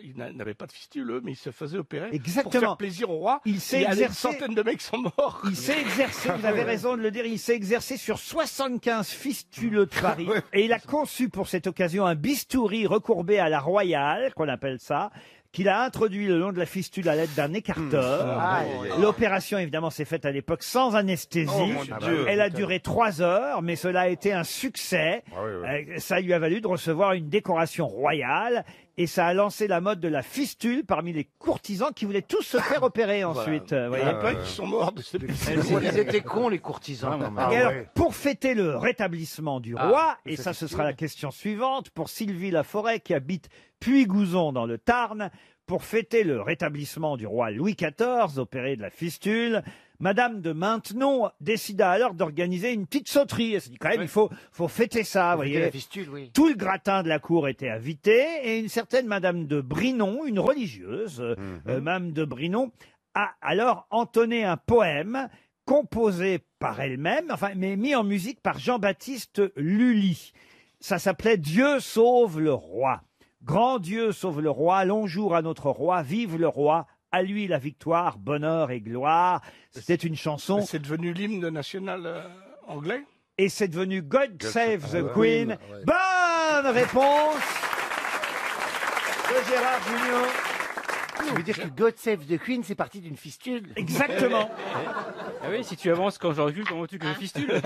il n'avait pas de fistule, eux, mais il se faisait opérer pour Exactement. faire plaisir au roi. Il s'est y a des exercé. centaines de mecs qui sont morts. Il s'est exercé, vous avez raison de le dire, il s'est exercé sur 75 fistuleux de Paris. Et il a conçu pour cette occasion un bistouri recourbé à la royale, qu'on appelle ça, qu'il a introduit le long de la fistule à l'aide d'un écarteur. L'opération, évidemment, s'est faite à l'époque sans anesthésie. Oh, mon Dieu. Elle a duré 3 heures, mais cela a été un succès. Ça lui a valu de recevoir une décoration royale. Et ça a lancé la mode de la fistule parmi les courtisans qui voulaient tous se faire opérer ensuite. Il y en voyez. a plein qui sont morts de cette Ils étaient cons, les courtisans. quand même. Et alors, pour fêter le rétablissement du roi, et ça ce sera la question suivante, pour Sylvie Laforêt qui habite Puy-Gouzon dans le Tarn, pour fêter le rétablissement du roi Louis XIV, opéré de la fistule, Madame de Maintenon décida alors d'organiser une petite sauterie. Elle s'est dit quand même, il faut fêter ça, vous voyez. La fistule, oui. Tout le gratin de la cour était invité et une certaine Madame de Brinon, une religieuse, Madame de Brinon, a alors entonné un poème composé par elle-même, enfin, mais mis en musique par Jean-Baptiste Lully. Ça s'appelait Dieu sauve le roi. Grand Dieu sauve le roi, long jour à notre roi, vive le roi, à lui la victoire, bonheur et gloire. C'était une chanson. C'est devenu l'hymne national anglais. Et c'est devenu God Save the Queen. Ouais. Bonne réponse de Gérard Jugnot. Ça veut dire que God Save the Queen, c'est parti d'une fistule. Exactement. Ah oui, si tu avances quand je recule, comment tu que je fistule?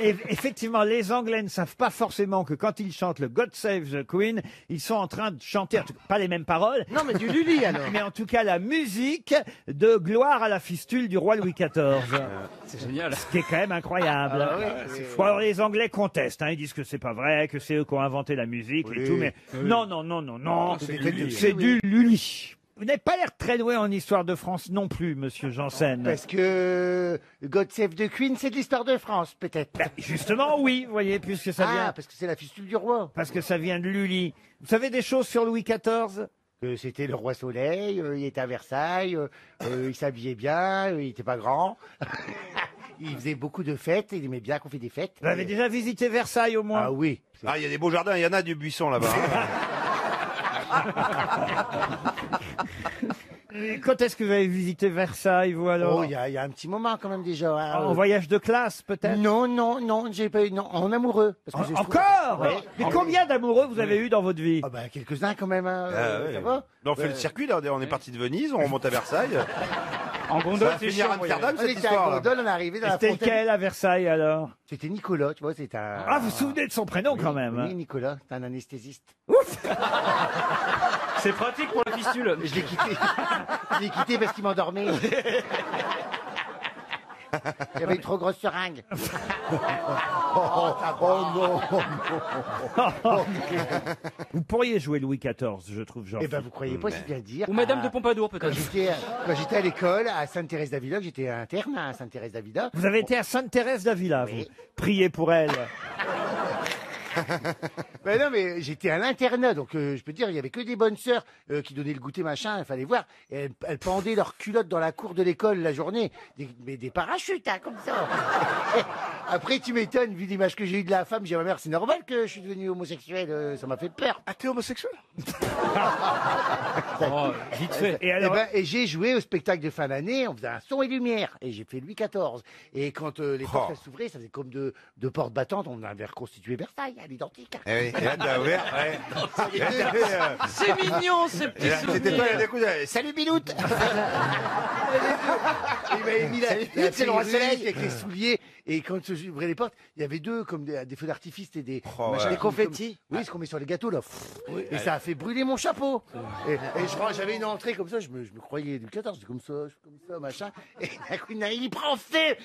Et effectivement, les Anglais ne savent pas forcément que quand ils chantent le God Save the Queen, ils sont en train de chanter, en tout cas, pas les mêmes paroles. Non, mais du Lully, alors. Mais en tout cas, la musique de gloire à la fistule du roi Louis XIV. C'est génial. Ce qui est quand même incroyable. Ah ouais, c'est Bon, alors, les Anglais contestent, hein, ils disent que c'est pas vrai, que c'est eux qui ont inventé la musique et tout, mais non, c'est du Lully. Vous n'avez pas l'air très doué en histoire de France non plus, monsieur Janssen. Parce que God Save the Queen, c'est de l'histoire de France, peut-être. Justement, oui, vous voyez, puisque ça vient... Ah, parce que c'est la fistule du roi. Parce que ça vient de Lully. Vous savez des choses sur Louis XIV? Que c'était le roi Soleil, il était à Versailles, il s'habillait bien, il était pas grand. Il faisait beaucoup de fêtes, il aimait bien qu'on fait des fêtes. Vous avez déjà visité Versailles au moins? Ah oui. Ah, il y a des beaux jardins, il y en a du buisson là-bas. Et quand est-ce que vous avez visité Versailles, vous alors? Oh, il y a un petit moment quand même déjà. Hein. En voyage de classe, peut-être? Non, j'ai pas eu. Non, en amoureux. Parce que Encore? Ouais. Mais combien d'amoureux vous avez eu dans votre vie? Ah bah, quelques-uns quand même. Hein. Ouais. Ça va? On fait le circuit là, on est parti de Venise, on remonte à Versailles. En gondole, Ça va c'est finir à chiant. Amsterdam On cette était à histoire. gondole, on est arrivé dans la C'était fontaine. lequel à Versailles alors? C'était Nicolas, tu vois, c'est un. Ah, vous vous souvenez de son prénom quand même? Oui, Nicolas, c'est un anesthésiste. C'est pratique pour la fistule. Je l'ai quitté. Je l'ai quitté parce qu'il m'endormait. Il y avait une trop grosse seringue. Vous pourriez jouer Louis XIV, je trouve, Jean. Eh ben, vous croyez pas si bien dire. Ou Madame Ah, de Pompadour, Quand peut-être. j'étais à l'école, à Sainte-Thérèse-d'Avila, que j'étais interne à Sainte-Thérèse-d'Avila. Vous avez été à Sainte-Thérèse d'Avila, vous. Priez pour elle. Ben non, mais j'étais à l'internat, donc je peux dire, il y avait que des bonnes sœurs qui donnaient le goûter, machin, il fallait voir. Et elles pendaient leurs culottes dans la cour de l'école la journée. Mais des parachutes, hein, comme ça. Après, tu m'étonnes, vu l'image que j'ai eue de la femme, j'ai dit à ma mère, c'est normal que je suis devenu homosexuel, ça m'a fait peur. Ah, t'es homosexuel? Oh, vite fait. Et alors, Et j'ai joué au spectacle de fin d'année, on faisait un son et lumière, et j'ai fait Louis XIV. Et quand les portes elles s'ouvraient, ça faisait comme de portes battantes, on avait reconstitué Versailles. à l'identique. Eh oui, et là, t'as ouvert. Ouais. C'est mignon, ce petit C'était toi, il y a des souvenir. coups de... Salut Biloute. Il m'avait mis la c'est le roi soleil. avec les souliers. Et quand j'ouvrais les portes, il y avait deux comme des feux d'artifice et des ouais. des confettis. Oui, ce qu'on met sur les gâteaux là. Et ça a fait brûler mon chapeau. Et je crois j'avais une entrée comme ça, je me croyais du 14, comme ça, machin. Et d'un coup, il prend feu.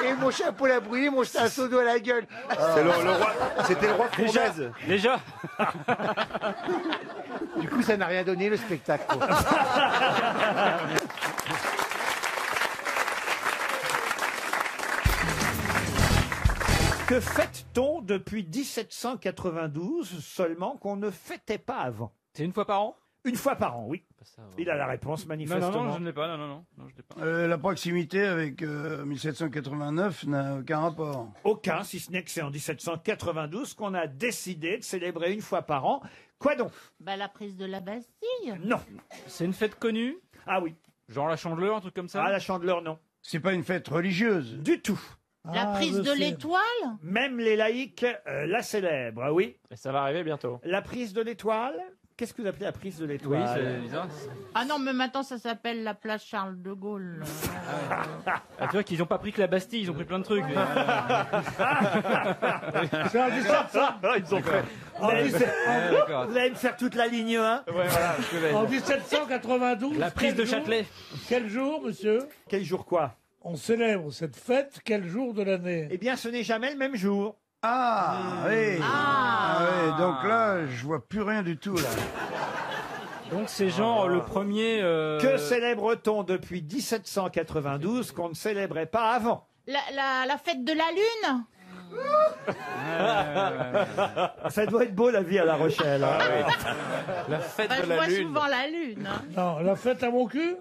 Et mon chapeau l'a brûlé, mon seau d'eau à la gueule. C'est le roi. C'était le roi Fournaise. Déjà. Du coup, ça n'a rien donné le spectacle. quoi. Que fête-t-on depuis 1792 seulement qu'on ne fêtait pas avant? C'est une fois par an? Une fois par an, oui. Il a la réponse, manifestement. Non, je ne l'ai pas. Non, je l'ai pas. La proximité avec 1789 n'a aucun rapport. Aucun, si ce n'est que c'est en 1792 qu'on a décidé de célébrer une fois par an. Quoi donc? Bah, la prise de la Bastille. Non. C'est une fête connue? Ah oui. Genre la Chandeleur, un truc comme ça? Ah, la Chandeleur, non. C'est pas une fête religieuse. Du tout. La prise de l'étoile. Même les laïcs la célèbrent, oui. Et ça va arriver bientôt. La prise de l'étoile? Qu'est-ce que vous appelez la prise de l'étoile? Oui, c'est bizarre. Ah non, mais maintenant ça s'appelle la place Charles de Gaulle. Ah, tu vois qu'ils n'ont pas pris que la Bastille, ils ont pris plein de trucs. C'est un 1700. Ils ont fait. Vous allez me faire toute la ligne 1? Ouais, voilà. En 1792. La prise de quel jour Châtelet. Quel jour, monsieur? Quel jour quoi? On célèbre cette fête quel jour de l'année? Eh bien, ce n'est jamais le même jour. Ah, oui. Oui, donc là, je vois plus rien du tout, là. Donc c'est genre le premier... Que célèbre-t-on depuis 1792 qu'on ne célébrait pas avant? La fête de la Lune. Ça doit être beau la vie à La Rochelle. Hein. La fête Bah, de je la vois Lune. souvent la Lune. hein. Non, la fête à mon cul?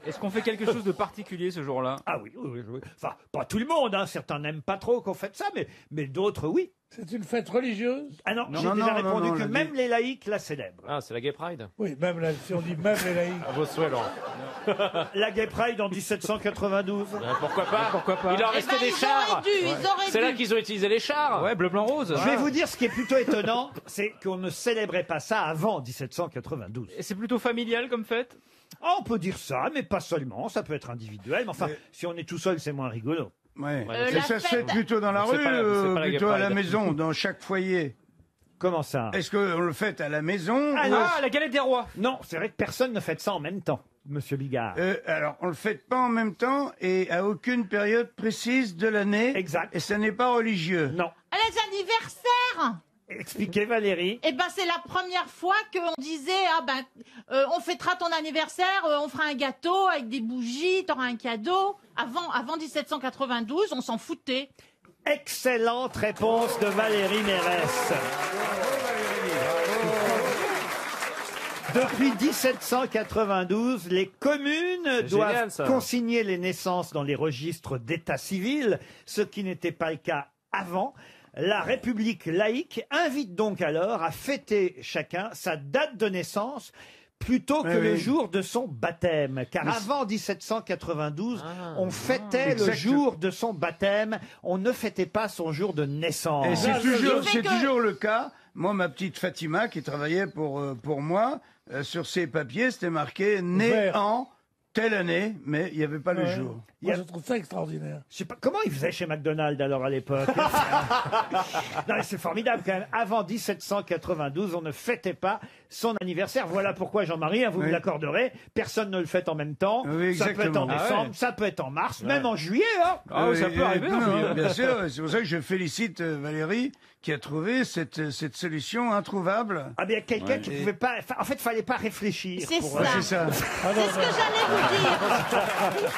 Est-ce qu'on fait quelque chose de particulier ce jour-là? Ah oui, oui. Enfin, pas tout le monde. Hein. Certains n'aiment pas trop qu'on fête ça, mais d'autres, oui. C'est une fête religieuse? Ah non, j'ai déjà répondu que même les laïcs la célèbrent. Ah, c'est la Gay Pride. Oui, même là, si on dit même les laïcs. À vos souhaits, Laurent. La Gay Pride en 1792. Pourquoi pas? Pourquoi pas? Il en Eh restait ben, des ils chars. auraient dû, ils auraient C'est là dû. qu'ils ont utilisé les chars. Ouais, bleu, blanc, rose. Je vais vous dire ce qui est plutôt étonnant, c'est qu'on ne célébrait pas ça avant 1792. Et c'est plutôt familial comme fête? Ah, on peut dire ça, mais pas seulement. Ça peut être individuel. Mais enfin, si on est tout seul, c'est moins rigolo. Ouais. Et Et ça se fait plutôt dans la C'est rue, pas c'est pas la Gay plutôt à la Pride. maison, dans chaque foyer. Comment ça? Est-ce qu'on le fait à la maison? Ah, ou non. est-ce- La galette des rois. Non, c'est vrai que personne ne fête ça en même temps, monsieur Bigard. Alors, on le fait pas en même temps et à aucune période précise de l'année. Exact. Et ça n'est pas religieux. Non. Les anniversaires. Expliquez, Valérie. Eh ben, c'est la première fois qu'on disait, on fêtera ton anniversaire, on fera un gâteau avec des bougies, t'auras un cadeau. Avant 1792, on s'en foutait. Excellente réponse de Valérie Mérès. Depuis 1792, les communes doivent génial, ça. consigner les naissances dans les registres d'état civil, ce qui n'était pas le cas avant. La République laïque invite donc alors à fêter chacun sa date de naissance plutôt que Oui, le oui. jour de son baptême. Car Mais avant 1792, on fêtait le Exact. jour de son baptême, on ne fêtait pas son jour de naissance. Et c'est toujours, fait c'est que- toujours le cas. Moi, ma petite Fatima, qui travaillait pour moi, sur ses papiers, c'était marqué né Vert. en telle année, mais il n'y avait pas le Ouais. jour. Moi, je je trouve ça extraordinaire. Je sais pas comment ils faisaient chez McDonald's alors à l'époque. Non, mais c'est formidable quand même. Avant 1792, on ne fêtait pas son anniversaire. Voilà pourquoi Jean-Marie, hein, vous Oui. me l'accorderez, personne ne le fête en même temps. Oui, ça peut être en exactement. décembre, Ah ouais. ça peut être en mars, même en juillet. Hein. Ah oui, ça peut arriver, non, en juillet. bien sûr, c'est pour ça que je félicite Valérie qui a trouvé cette solution introuvable. Ah bien, quelqu'un Ouais. qui pouvait pas. Enfin, en fait, fallait pas réfléchir. C'est pour- ça. Ouais, c'est ça. C'est ce que j'allais vous dire.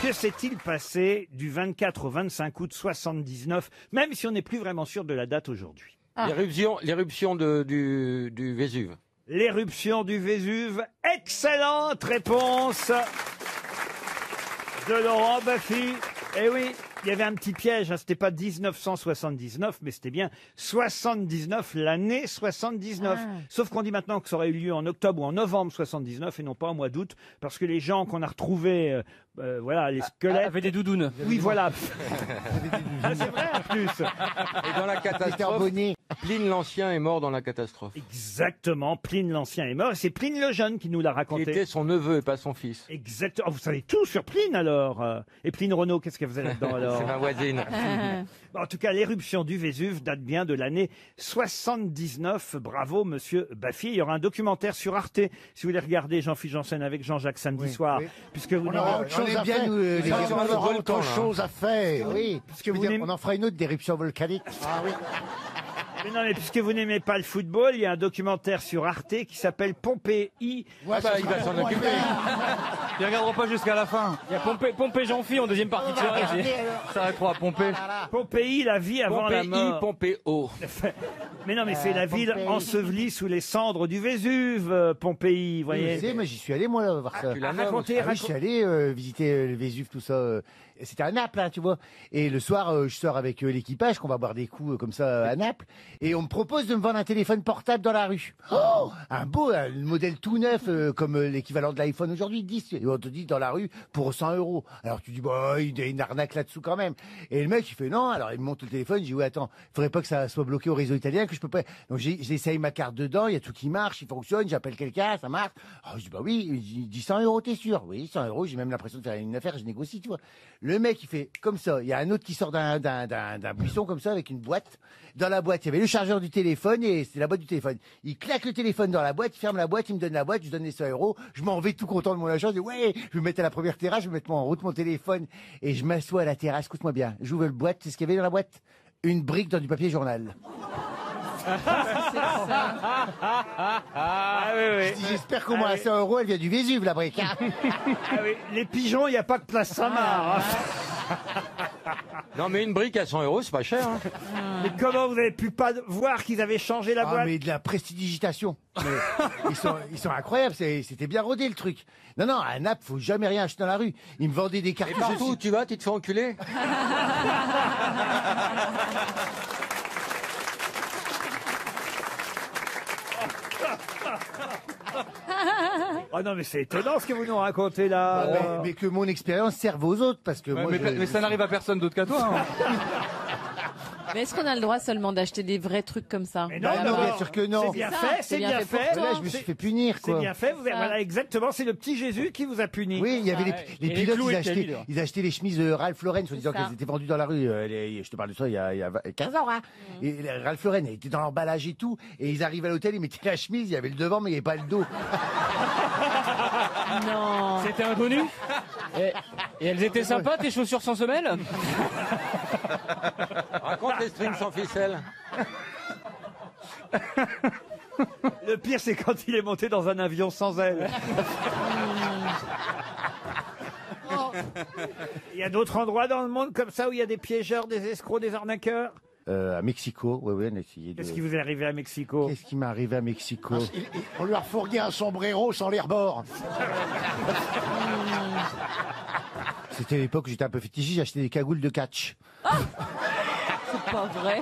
Que s'est-il passé du 24 au 25 août 79, même si on n'est plus vraiment sûr de la date aujourd'hui? L'éruption du Vésuve. L'éruption du Vésuve. Excellente réponse de Laurent Baffy. Eh oui, Il y avait un petit piège, hein, c'était pas 1979, mais c'était bien 79, l'année 79. Sauf qu'on dit maintenant que ça aurait eu lieu en octobre ou en novembre 79 et non pas au mois d'août, parce que les gens qu'on a retrouvés, voilà, les squelettes... Avaient des doudounes. Oui, voilà. Ah, c'est vrai en plus. Et dans la catastrophe, Pline l'Ancien est mort dans la catastrophe. Exactement, Pline l'Ancien est mort, et c'est Pline le Jeune qui nous l'a raconté. Qui était son neveu et pas son fils. Exactement. Oh, vous savez tout sur Pline alors. Et Pline Renaud, qu'est-ce qu'elle faisait là-dedans alors? C'est ma voisine. En tout cas, l'éruption du Vésuve date bien de l'année 79. Bravo, monsieur Baffy. Il y aura un documentaire sur Arte, si vous voulez regarder Jean-Philippe Janssen avec Jean-Jacques samedi soir. Puisque vous On aura autre chose à faire. On aura autre chose à faire. Oui, puisque on en fera une autre d'éruption volcanique. Ah oui. Mais non, mais puisque vous n'aimez pas le football, il y a un documentaire sur Arte qui s'appelle Pompéi. Il va s'en occuper. Il regardera pas jusqu'à la fin. Il y a Pompé Jean-Phi en deuxième partie de soirée. Ça va trop à Pompé. Pompéi, la vie avant la mort. Pompéo. Mais non, mais c'est la ville ensevelie sous les cendres du Vésuve, Pompéi, vous voyez. Vous savez, moi j'y suis allé moi là voir ça. Tu l'as raconté, oui, je suis allé visiter le Vésuve, tout ça. C'était à Naples, hein, tu vois. Et le soir, je sors avec l'équipage, qu'on va boire des coups comme ça à Naples. Et on me propose de me vendre un téléphone portable dans la rue. Oh, un beau, un modèle tout neuf, comme l'équivalent de l'iPhone aujourd'hui, 10. Et on te dit dans la rue pour 100 €. Alors tu dis, bah, il y a une arnaque là-dessous quand même. Et le mec, il fait non. Alors il me montre le téléphone. Je dis, oui, attends, faudrait pas que ça soit bloqué au réseau italien, que je peux pas. Donc j'essaye ma carte dedans, il y a tout qui marche, il fonctionne, j'appelle quelqu'un, ça marche. Alors je dis, bah oui, il dit 100 €, t'es sûr? Oui, 100 €, j'ai même l'impression de faire une affaire, je négocie, tu vois. Le mec, il fait comme ça. Il y a un autre qui sort d'un buisson comme ça avec une boîte. Dans la boîte, il y avait le chargeur du téléphone et c'est la boîte du téléphone. Il claque le téléphone dans la boîte, il ferme la boîte, il me donne la boîte, je donne les 100 €. Je m'en vais tout content de mon argent. Je dis, ouais, je vais me mettre à la première terrasse, je vais mettre en route mon téléphone et je m'assois à la terrasse. Écoute-moi bien. J'ouvre la boîte. C'est ce qu'il y avait dans la boîte? Une brique dans du papier journal. Ah oui, oui. J'espère qu'au moins à 100 €, elle vient du Vésuve, la brique. Ah oui, les pigeons, il n'y a pas que Place Saint-Marc. Non, mais une brique à 100 €, c'est pas cher. Hein. Mais comment vous avez pu pas voir qu'ils avaient changé la boîte? Mais de la prestidigitation. Ils sont incroyables, c'était bien rodé le truc. Non, non, à Naples, faut jamais rien acheter dans la rue. Ils me vendaient des cartouches. Et partout où tu vas, tu te fais enculer. Oh non, mais c'est étonnant ce que vous nous racontez là. Mais que mon expérience serve aux autres, parce que moi, mais ça n'arrive à personne d'autre qu'à toi. Hein. Mais est-ce qu'on a le droit seulement d'acheter des vrais trucs comme ça? Mais non, bien sûr que non. C'est bien fait, c'est bien fait. Là, je me suis fait punir, quoi. C'est bien fait. Voilà, exactement. C'est le petit Jésus qui vous a puni. Oui, il y avait les pilotes, ils achetaient les chemises Ralph Lauren, en disant qu'elles étaient vendues dans la rue. Je te parle de ça il y a 15 ans, hein. Et Ralph Lauren, elle était dans l'emballage et tout. Et ils arrivent à l'hôtel, ils mettaient la chemise, il y avait le devant, mais il n'y avait pas le dos. Non. C'était un dos nu et elles étaient sympas, tes chaussures sans semelle? Raconte les strings sans ficelle. Le pire, c'est quand il est monté dans un avion sans ailes. Il y a d'autres endroits dans le monde comme ça où il y a des piégeurs, des escrocs, des arnaqueurs? À Mexico, oui, on a essayé de... Qu'est-ce qui vous est arrivé à Mexico? Qu'est-ce qui m'est arrivé à Mexico? On lui a refourgué un sombrero sans les rebords. C'était l'époque où j'étais un peu fétichiste, j'achetais des cagoules de catch. C'est pas vrai.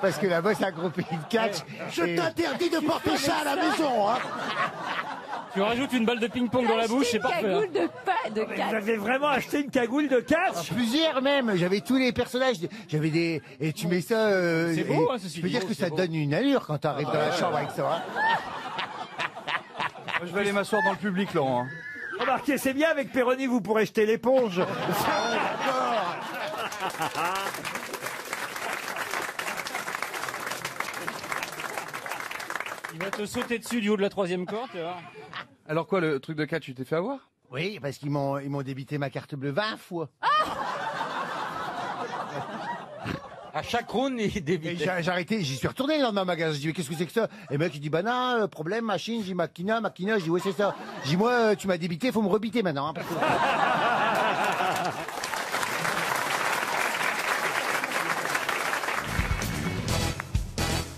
Parce que là-bas, c'est un gros pays de catch. Je t'interdis de porter ça à la maison, hein. Tu rajoutes une balle de ping-pong dans la bouche, c'est parfait. Cagoule de Vous avez vraiment acheté une cagoule de catch? Plusieurs même. J'avais tous les personnages. J'avais des... Et tu mets ça... c'est beau, hein, ceci Je peux dit. dire que ça te donne une allure quand t'arrives dans la chambre avec ça. Hein. Je vais aller m'asseoir dans le public, Laurent. Remarquez, c'est bien avec Péroni, vous pourrez jeter l'éponge. Il va te sauter dessus du haut de la 3e corde, tu vois. Alors quoi, le truc de catch, tu t'es fait avoir? Oui, parce qu'ils m'ont débité ma carte bleue 20 fois. À chaque round, il débitait. J'ai arrêté, j'y suis retourné le lendemain au magasin. Je dis, mais qu'est-ce que c'est que ça? Et le mec, il dit, bah non, problème, machine. J'ai dit, Makina. Je dis, ouais, c'est ça. Je dis, moi, tu m'as débité, faut me rebiter maintenant. Hein, parce que...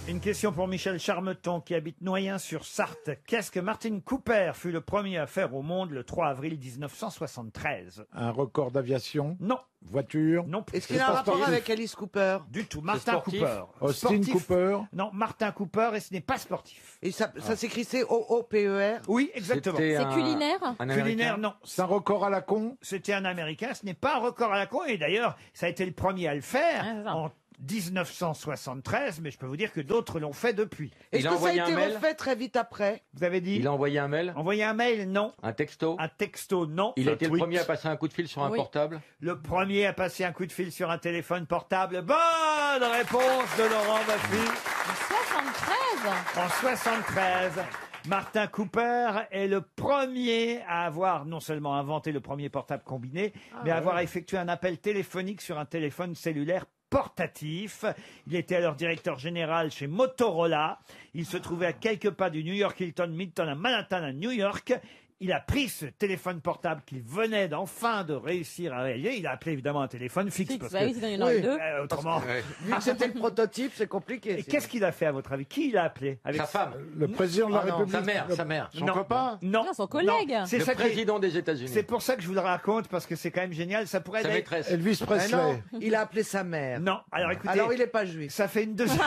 Une Une question pour Michel Charmeton qui habite Noyen-sur-Sarthe. Qu'est-ce que Martin Cooper fut le premier à faire au monde le 3 avril 1973? Un record d'aviation? Non. Voiture? Non. Est-ce qu'il a un rapport avec Alice Cooper? Du tout. Martin Cooper. Austin Sportif. Cooper? Non, Martin Cooper, et ce n'est pas sportif. Et ça s'écrit C-O-O-P-E-R? Oui, exactement. C'est culinaire? Culinaire, non. C'est un record à la con? C'était un Américain. Ce n'est pas un record à la con. Et d'ailleurs, ça a été le premier à le faire en 1973. Mais je peux vous dire que d'autres l'ont fait depuis. Est-ce que ça a été refait très vite après? Vous avez dit? Il a envoyé un mail? Envoyer un mail, non. Un texto? Un texto, non. Il a été le premier à passer un coup de fil sur un portable? Le premier à passer un coup de fil sur un téléphone portable. Bonne réponse de Laurent Baffy. En 73? En 73. Martin Cooper est le premier à avoir non seulement inventé le premier portable combiné, mais à avoir effectué un appel téléphonique sur un téléphone cellulaire portatif. Il était alors directeur général chez Motorola. Il se trouvait à quelques pas du New York Hilton Midtown à Manhattan à New York. Il a pris ce téléphone portable qu'il venait d'enfin de réussir à réaliser. Il a appelé évidemment un téléphone fixe. Parce bah que, oui, sinon il y en aurait deux. Autrement. Vu que c'était le prototype, c'est compliqué. Et qu'est-ce qu'il a fait à votre avis? Qui il a appelé? Sa femme. Le président de la République? Sa mère. Son copain? Non. Non, son collègue. Non. C'est Le ça président des États-Unis. C'est pour ça que je vous le raconte, parce que c'est quand même génial. Ça pourrait Sa être... maîtresse. Elvis Mais Presley? non, il a appelé sa mère. Non. Alors écoutez. Alors il n'est pas juif. Ça fait une deuxième.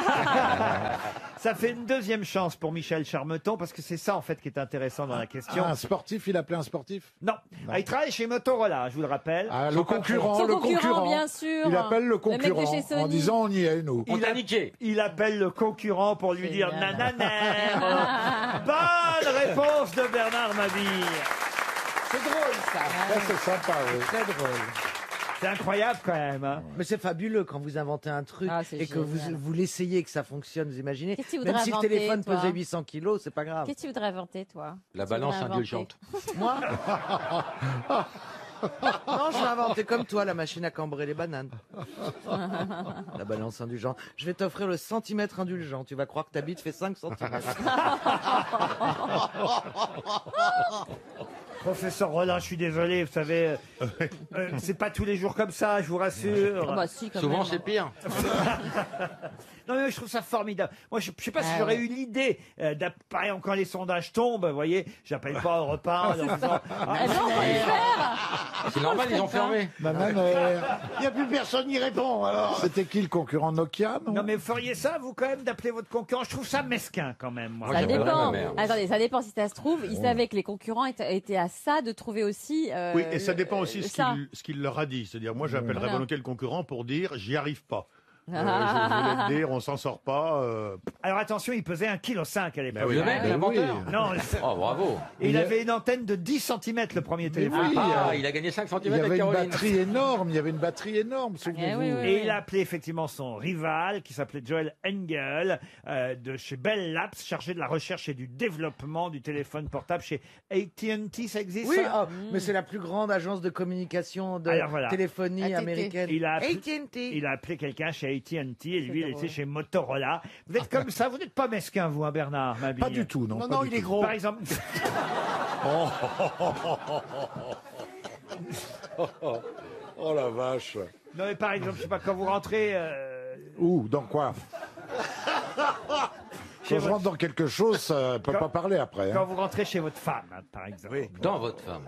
Ça fait une deuxième chance pour Michel Charmeton, parce que c'est ça en fait qui est intéressant dans la question. Un sportif, il a appelé un sportif? Non. Ah, il travaille chez Motorola, je vous le rappelle. Ah, le concurrent, Son le concurrent, bien sûr. Il appelle le Le mec de concurrent chez Sony. en disant on y est, nous. Il appelle le concurrent pour lui dire nananère. Bonne réponse de Bernard Mabille. C'est drôle ça. Ça, c'est sympa, oui. C'est drôle. C'est incroyable quand même. Hein. Mais c'est fabuleux quand vous inventez un truc et que vous l'essayez et que ça fonctionne, vous imaginez. Qu'est-ce que tu Même voudrais si le inventer, téléphone toi pesait 800 kilos, c'est pas grave. Qu'est-ce que tu voudrais inventer, toi? La Qu'est-ce que tu balance voudrais indulgente. Moi Non, je vais inventer comme toi la machine à cambrer les bananes. La balance indulgente. Je vais t'offrir le centimètre indulgent. Tu vas croire que ta bite fait 5 centimètres. Professeur Rollin, je suis désolé, vous savez, c'est pas tous les jours comme ça, je vous rassure. Ah bah si, quand Souvent, même. c'est pire. Non mais je trouve ça formidable. Moi, je sais pas si j'aurais eu l'idée, par exemple, quand les sondages tombent, vous voyez, j'appelle pas au repas en disant... Ah non, faut le faire. C'est normal, ils ont fermé. Ma mère. Il n'y a plus personne qui répond, alors. C'était qui le concurrent Nokia, non? Non mais vous feriez ça, vous, quand même, d'appeler votre concurrent? Je trouve ça mesquin, quand même, moi. Moi, Ça j'appellerais dépend. ma mère. Attendez, ça dépend si ça se trouve. Il savait que les concurrents étaient à ça de trouver aussi. Oui, et ça dépend aussi ça. ce qu'il leur a dit. C'est-à-dire, moi, j'appellerais Voilà. volontiers le concurrent pour dire j'y arrive pas. Je voulais Ah. te dire, on s'en sort pas. Alors attention, il pesait 1,5 kg à l'époque. oui. Le mec, l'inventeur. Non, Oh, bravo. et il avait une antenne de 10 cm, le premier téléphone. oui, Ah, il a gagné 5 Il cm y avec avait une Caroline. batterie énorme, il y avait une batterie énorme, souvenez-vous. oui, oui. Et il a appelé effectivement son rival, qui s'appelait Joel Engel, de chez Bell Labs, chargé de la recherche et du développement du téléphone portable chez AT&T, ça existe Oui, ça mais c'est la plus grande agence de communication de Alors, voilà. téléphonie AT&T. américaine. Il a appelé- AT&T. Il a appelé quelqu'un chez AT&T et lui, il était chez Motorola. Vous êtes comme ça, vous n'êtes pas mesquin, vous, hein, Bernard Mabille? Pas du tout, non. Non, pas non, du il est tout. gros. Par exemple, Oh la vache. non, mais par exemple, je sais pas, quand vous rentrez Où? Dans quoi? chez Quand je votre- rentre dans quelque chose, ça peut Quand- pas parler après. quand Hein. vous rentrez chez votre femme, hein, par exemple. Dans votre femme.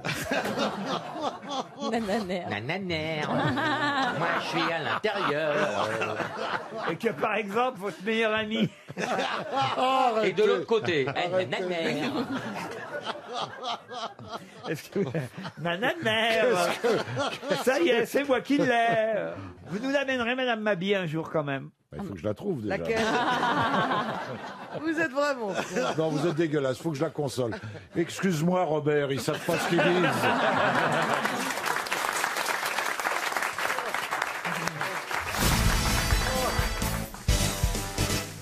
Nananère. Nananère. Moi, je suis à l'intérieur. Et que par exemple, votre meilleur ami. Et de l'autre côté, nananère. Est-ce que... Nananère. Ça y est, c'est moi qui l'ai. Vous nous l'amènerez, Madame Mabille, un jour quand même. Il faut que je la trouve déjà. Laquelle Vous êtes vraiment con. Non, vous êtes dégueulasse, faut que je la console. Excuse-moi, Robert, ils savent pas ce qu'ils disent.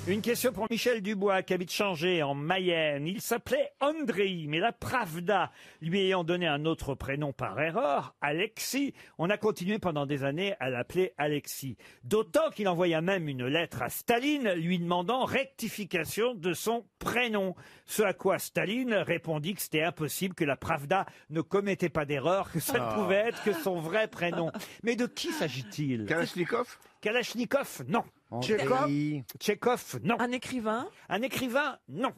Une question pour Michel Dubois, qui habite Changé, en Mayenne. Il s'appelait Andrei, mais la Pravda, lui ayant donné un autre prénom par erreur, Alexis, on a continué pendant des années à l'appeler Alexis. D'autant qu'il envoya même une lettre à Staline, lui demandant rectification de son prénom. Ce à quoi Staline répondit que c'était impossible, que la Pravda ne commettait pas d'erreur, que ça ne pouvait être que son vrai prénom. Mais de qui s'agit-il? Kalachnikov? Kalachnikov, non. Tchekhov, non. Un écrivain. Un écrivain, non.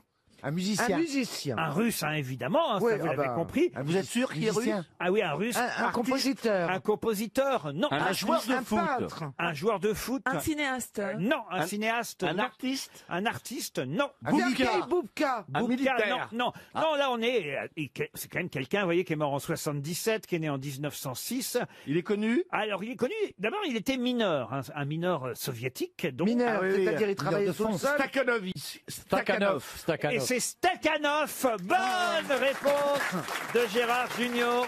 Un musicien. Un musicien. Un russe, hein, évidemment, hein, Oui, ça, vous l'avez compris. Vous êtes sûr qu'il est russe? Ah oui, un russe. Un artiste. compositeur. Un compositeur, non. Un joueur de foot. Peintre. Un joueur de foot. Un cinéaste. Non, un cinéaste. Un non. artiste. Un artiste, non. Boubka. Boubka, militaire. non, non. Non, là on est, c'est quand même quelqu'un, vous voyez, qui est mort en 77, qui est né en 1906. Il est connu. Alors il est connu. D'abord, il était mineur, hein, un mineur soviétique. Donc, Mineur, Ah oui, c'est-à-dire il travaillait sous le sol. Stakhanov. Et c'est Stakhanov. Bonne réponse de Gérard Junior.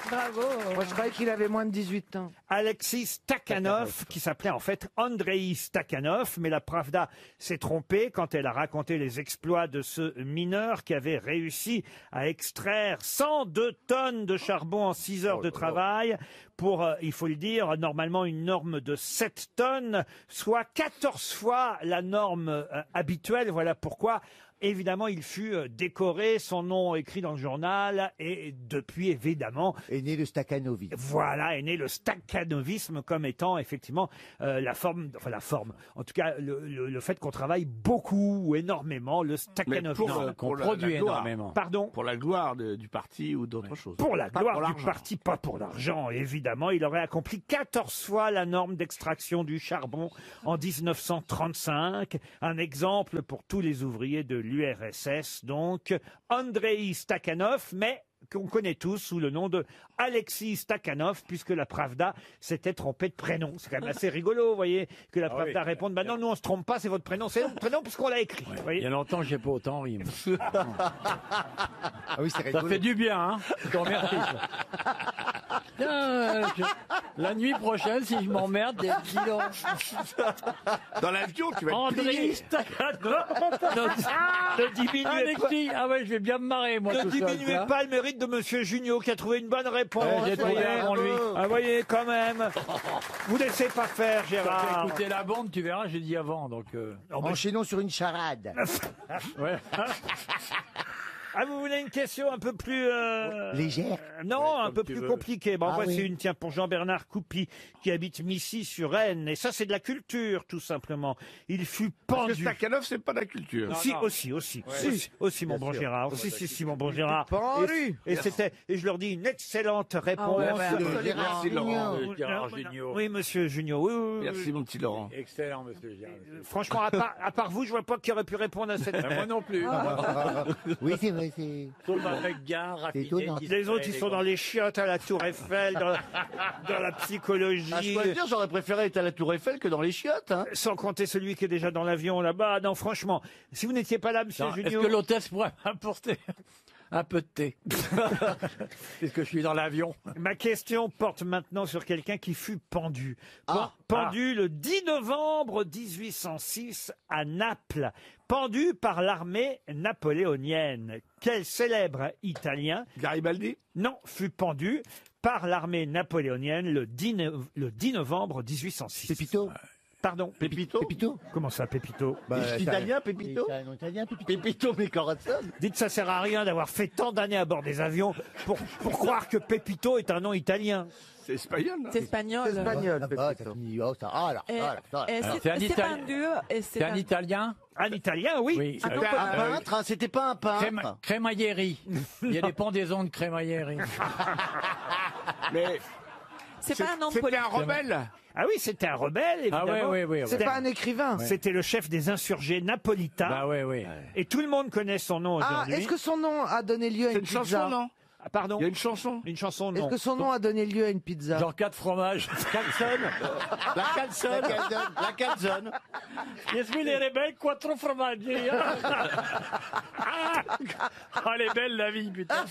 Bravo. Moi, je croyais qu'il avait moins de 18 ans. Alexis Stakhanov, qui s'appelait en fait Andrei Stakhanov, mais la Pravda s'est trompée quand elle a raconté les exploits de ce mineur qui avait réussi à extraire 102 tonnes de charbon en 6 heures de travail pour, il faut le dire, normalement une norme de 7 tonnes, soit 14 fois la norme habituelle. Voilà pourquoi évidemment, il fut décoré, son nom écrit dans le journal, et depuis, évidemment... Est né le stakhanovisme. Voilà, est né le stakhanovisme comme étant, effectivement, la forme, en tout cas, le fait qu'on travaille beaucoup ou énormément, le stakhanovisme. Qu'on produit énormément. Pardon? Pour la gloire du parti ou d'autre chose. Pour la Pas gloire pour du l'argent. parti, pas pour l'argent, évidemment. Il aurait accompli 14 fois la norme d'extraction du charbon en 1935. Un exemple pour tous les ouvriers de l'URSS, donc Andrei Stakhanov, mais qu'on connaît tous sous le nom de Alexis Stakhanov, puisque la Pravda s'était trompée de prénom. C'est quand même assez rigolo, vous voyez, que la Pravda réponde, bah non, nous on se trompe pas, c'est votre prénom, c'est notre prénom puisqu'on l'a écrit. Vous voyez. Il y a longtemps que j'ai pas autant ri. moi. Ah oui, c'est Ça rigolo. fait du bien, hein. Je te remercie. La nuit prochaine, si je m'emmerde, dis donc. Dans l'avion, tu vas être André plié. Stakhanov. Ne diminuez pas, Alexis, ah ouais, je vais bien me marrer, moi, ne tout seul. diminuez pas le mérite de Monsieur Junio qui a trouvé une bonne réponse. J'ai trouvé Voyez. avant lui. Ah, voyez, quand même. Vous laissez pas faire, T'as Gérard. fait écouter la bande, tu verras, j'ai dit avant, donc... Enchaînons sur une charade. Ouais. Ah, vous voulez une question un peu plus... Légère. Non, un comme peu tu plus veux. compliquée. Bon, Ah voici oui. une, tiens, pour Jean-Bernard Coupy, qui habite Missy-sur-Aisne. Et ça, c'est de la culture, tout simplement. Il fut Parce que pendu. Stakhanov, c'est pas de la culture. Si, aussi. Aussi, mon bon Gérard. Si, mon bon Gérard. Pendu. Et c'était, et je leur dis une excellente réponse. Merci, Laurent. Gérard Junior. Oui, monsieur Junior. Oui, oui, oui. Merci, mon petit Laurent. Excellent, monsieur Gérard. Franchement, à part vous, je vois pas qui aurait pu répondre à cette. Moi non plus. Oui, c'est vrai, c'est... Sauf avec Gain, raffiné, étonnant. discret, Les autres, ils sont dans les chiottes à la Tour Eiffel, dans la psychologie. Ah, je dois dire, j'aurais préféré être à la Tour Eiffel que dans les chiottes. Hein. Sans compter celui qui est déjà dans l'avion là-bas. Non, franchement, si vous n'étiez pas là, monsieur Non, Est-ce Junio. que l'hôtesse pourrait m'apporter un peu de thé puisque je suis dans l'avion. Ma question porte maintenant sur quelqu'un qui fut pendu. Pendu le 10 novembre 1806 à Naples. Pendu par l'armée napoléonienne. Quel célèbre Italien, Garibaldi? non, fut pendu par l'armée napoléonienne le 10 novembre 1806. Pépito. Pardon. Pépito. Pépito. Comment ça, Pépito? C'est italien, Pépito. C'est un nom italien, Pépito. Pépito, mais Corazon. Dites, ça sert à rien d'avoir fait tant d'années à bord des avions pour croire que Pépito est un nom italien. C'est espagnol, non? C'est espagnol. Ah, t'as fini. Oh, ça. Ah, là, Et- ah, là, ça. et Alors, c'est c'est un c'est Italien. pendu. Et C'est un Italien. Un Italien, oui. Oui. Un C'était un peintre, hein, c'était pas un peintre. Crémailleri. Il y a des pendaisons de crémailleri. Mais C'est pas un nom c'était politique. un rebelle. Ah oui, c'était un rebelle, Ah évidemment. oui. C'est pas un écrivain. C'était le chef des insurgés napolitains. Bah oui. Et tout le monde connaît son nom Ah, aujourd'hui. est-ce que son nom a donné lieu à C'est une une pizza? chanson, non? Ah, pardon. Il y a une chanson. Une chanson, Est-ce non. que son nom a donné lieu à une pizza? Genre 4 fromages. La calzone. La calzone. Je suis les rebelles, 4 fromages. Ah, elle est belle la vie, putain.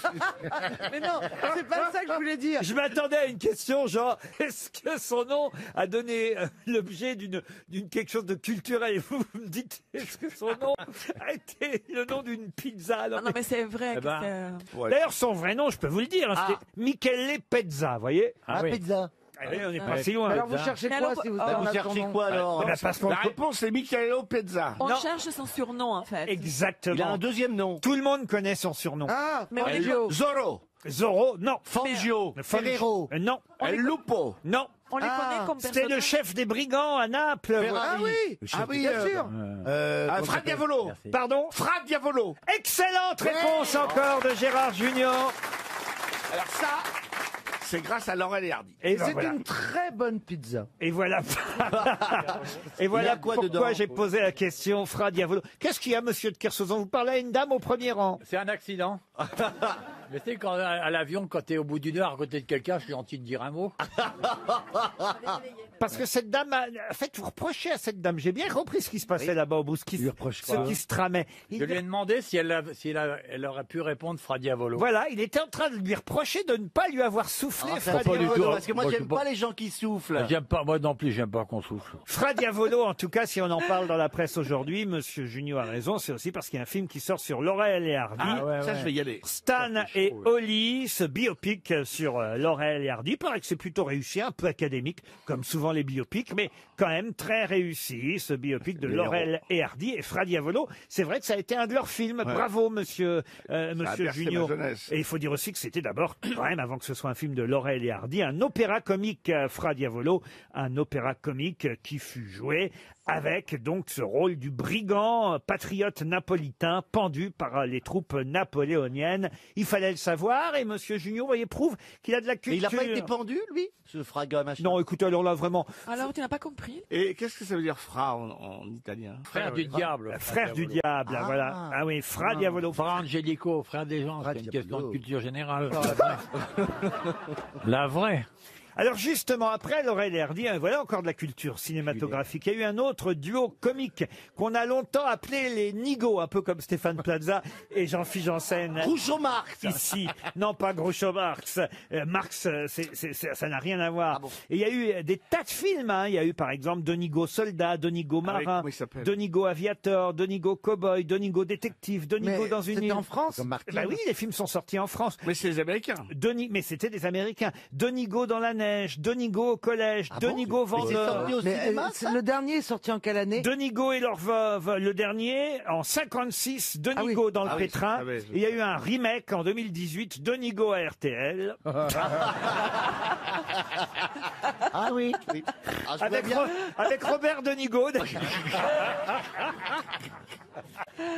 Mais non, c'est pas ça que je voulais dire. Je m'attendais à une question genre est-ce que son nom a donné l'objet d'une quelque chose de culturel et vous me dites est-ce que son nom a été le nom d'une pizza. Non, mais c'est vrai. Eh que ben, c'est- D'ailleurs son vrai nom je peux vous le dire hein, c'était Michele Pezza, vous voyez. Ah, pizza. Eh oui, on n'est pas si loin. Alors vous cherchez Mais quoi alors, si vous oh, en Vous a son cherchez nom quoi alors? Eh ben, parce qu'on La réponse, c'est Michaelo Pezza. On Non. cherche son surnom, en fait. exactement. Il a un deuxième nom. Tout le monde connaît son surnom. Ah, Mais on est Fangio. Zorro. Zorro, non. Fangio. Ferrero, non. El Lupo. Non. On les connaît comme C'était le personnage. chef des brigands à Naples. Ah oui, bien sûr. Fra Diavolo. Pardon? Fra Diavolo. Excellente réponse encore de Gérard Junior. Alors ça, c'est grâce à Laurel et Hardy. Et ben C'est voilà. une très bonne pizza. Et voilà. Et Il y voilà a quoi pourquoi dedans j'ai posé la question, Fra Diavolo. Qu'est-ce qu'il y a, monsieur de Kersauzon? Vous parlez à une dame au premier rang. C'est un accident. Mais tu sais, quand à l'avion, quand t'es au bout d'une heure à côté de quelqu'un, je suis gentil de dire un mot. Parce que cette dame, en fait, vous reprochez à cette dame. J'ai bien compris ce qui se passait là-bas au bout, ce qui se tramait. Je lui ai demandé si elle aurait pu répondre Fra Diavolo. Voilà, il était en train de lui reprocher de ne pas lui avoir soufflé Ah, Fra pas du Diavolo. tout, parce que moi, j'aime pas les gens qui soufflent. J'aime pas, moi non plus, j'aime pas qu'on souffle. Fra Diavolo, en tout cas, si on en parle dans la presse aujourd'hui, monsieur Junio a raison, c'est aussi parce qu'il y a un film qui sort sur Laurel et Hardy. Ça, je vais y aller. Stan et Holly, ce biopic sur Laurel et Hardy. Il paraît que c'est plutôt réussi, un peu académique, comme souvent les biopics, mais quand même très réussi, ce biopic de Laurel et Hardy. Et Fra Diavolo, c'est vrai que ça a été un de leurs films. Bravo, monsieur bercé Junio. ma jeunesse. Et il faut dire aussi que c'était d'abord, quand même, avant que ce soit un film de Laurel et Hardy, un opéra comique, Fra Diavolo, un opéra comique qui fut joué avec donc ce rôle du brigand patriote napolitain pendu par les troupes napoléoniennes. Il fallait le savoir et monsieur Junio, vous voyez, prouve qu'il a de la culture. Mais il n'a pas été pendu, lui, ce fraga machin. Non, écoutez, alors là, vraiment, Alors, tu n'as pas compris? Et qu'est-ce que ça veut dire Fra en italien? Frère du diable. frère du diable, voilà. Ah oui, Fra Diavolo. Fra Angelico, frère des gens, c'est une question de culture générale. La vraie. Alors justement, après Laurel et Hardy, voilà encore de la culture cinématographique. Il y a eu un autre duo comique qu'on a longtemps appelé les Nigauds, un peu comme Stéphane Plaza et Jean-Philippe Janssen. Groucho Marx. Ici, non pas Groucho Marx. Marx, ça n'a rien à voir. Ah bon. Et il y a eu des tas de films. Hein. Il y a eu par exemple Donigo Soldat, Donigo Marin, comment il s'appelle Donigo Aviateur, Donigo Cowboy, Donigo Détective, Donigo Mais dans une c'était île. en France? Bah oui, les films sont sortis en France. Mais c'est les Américains. Mais c'était des Américains. Donigo dans la neige, Donigo au collège, Donigo vendeur. Le dernier est sorti en quelle année? Donigo et leur veuve, le dernier, en 56, Donigo dans le pétrin. oui. Et il y a eu un remake en 2018, Donigo à RTL. Ah oui. Ah, je vois Avec, bien. avec Robert Donigo.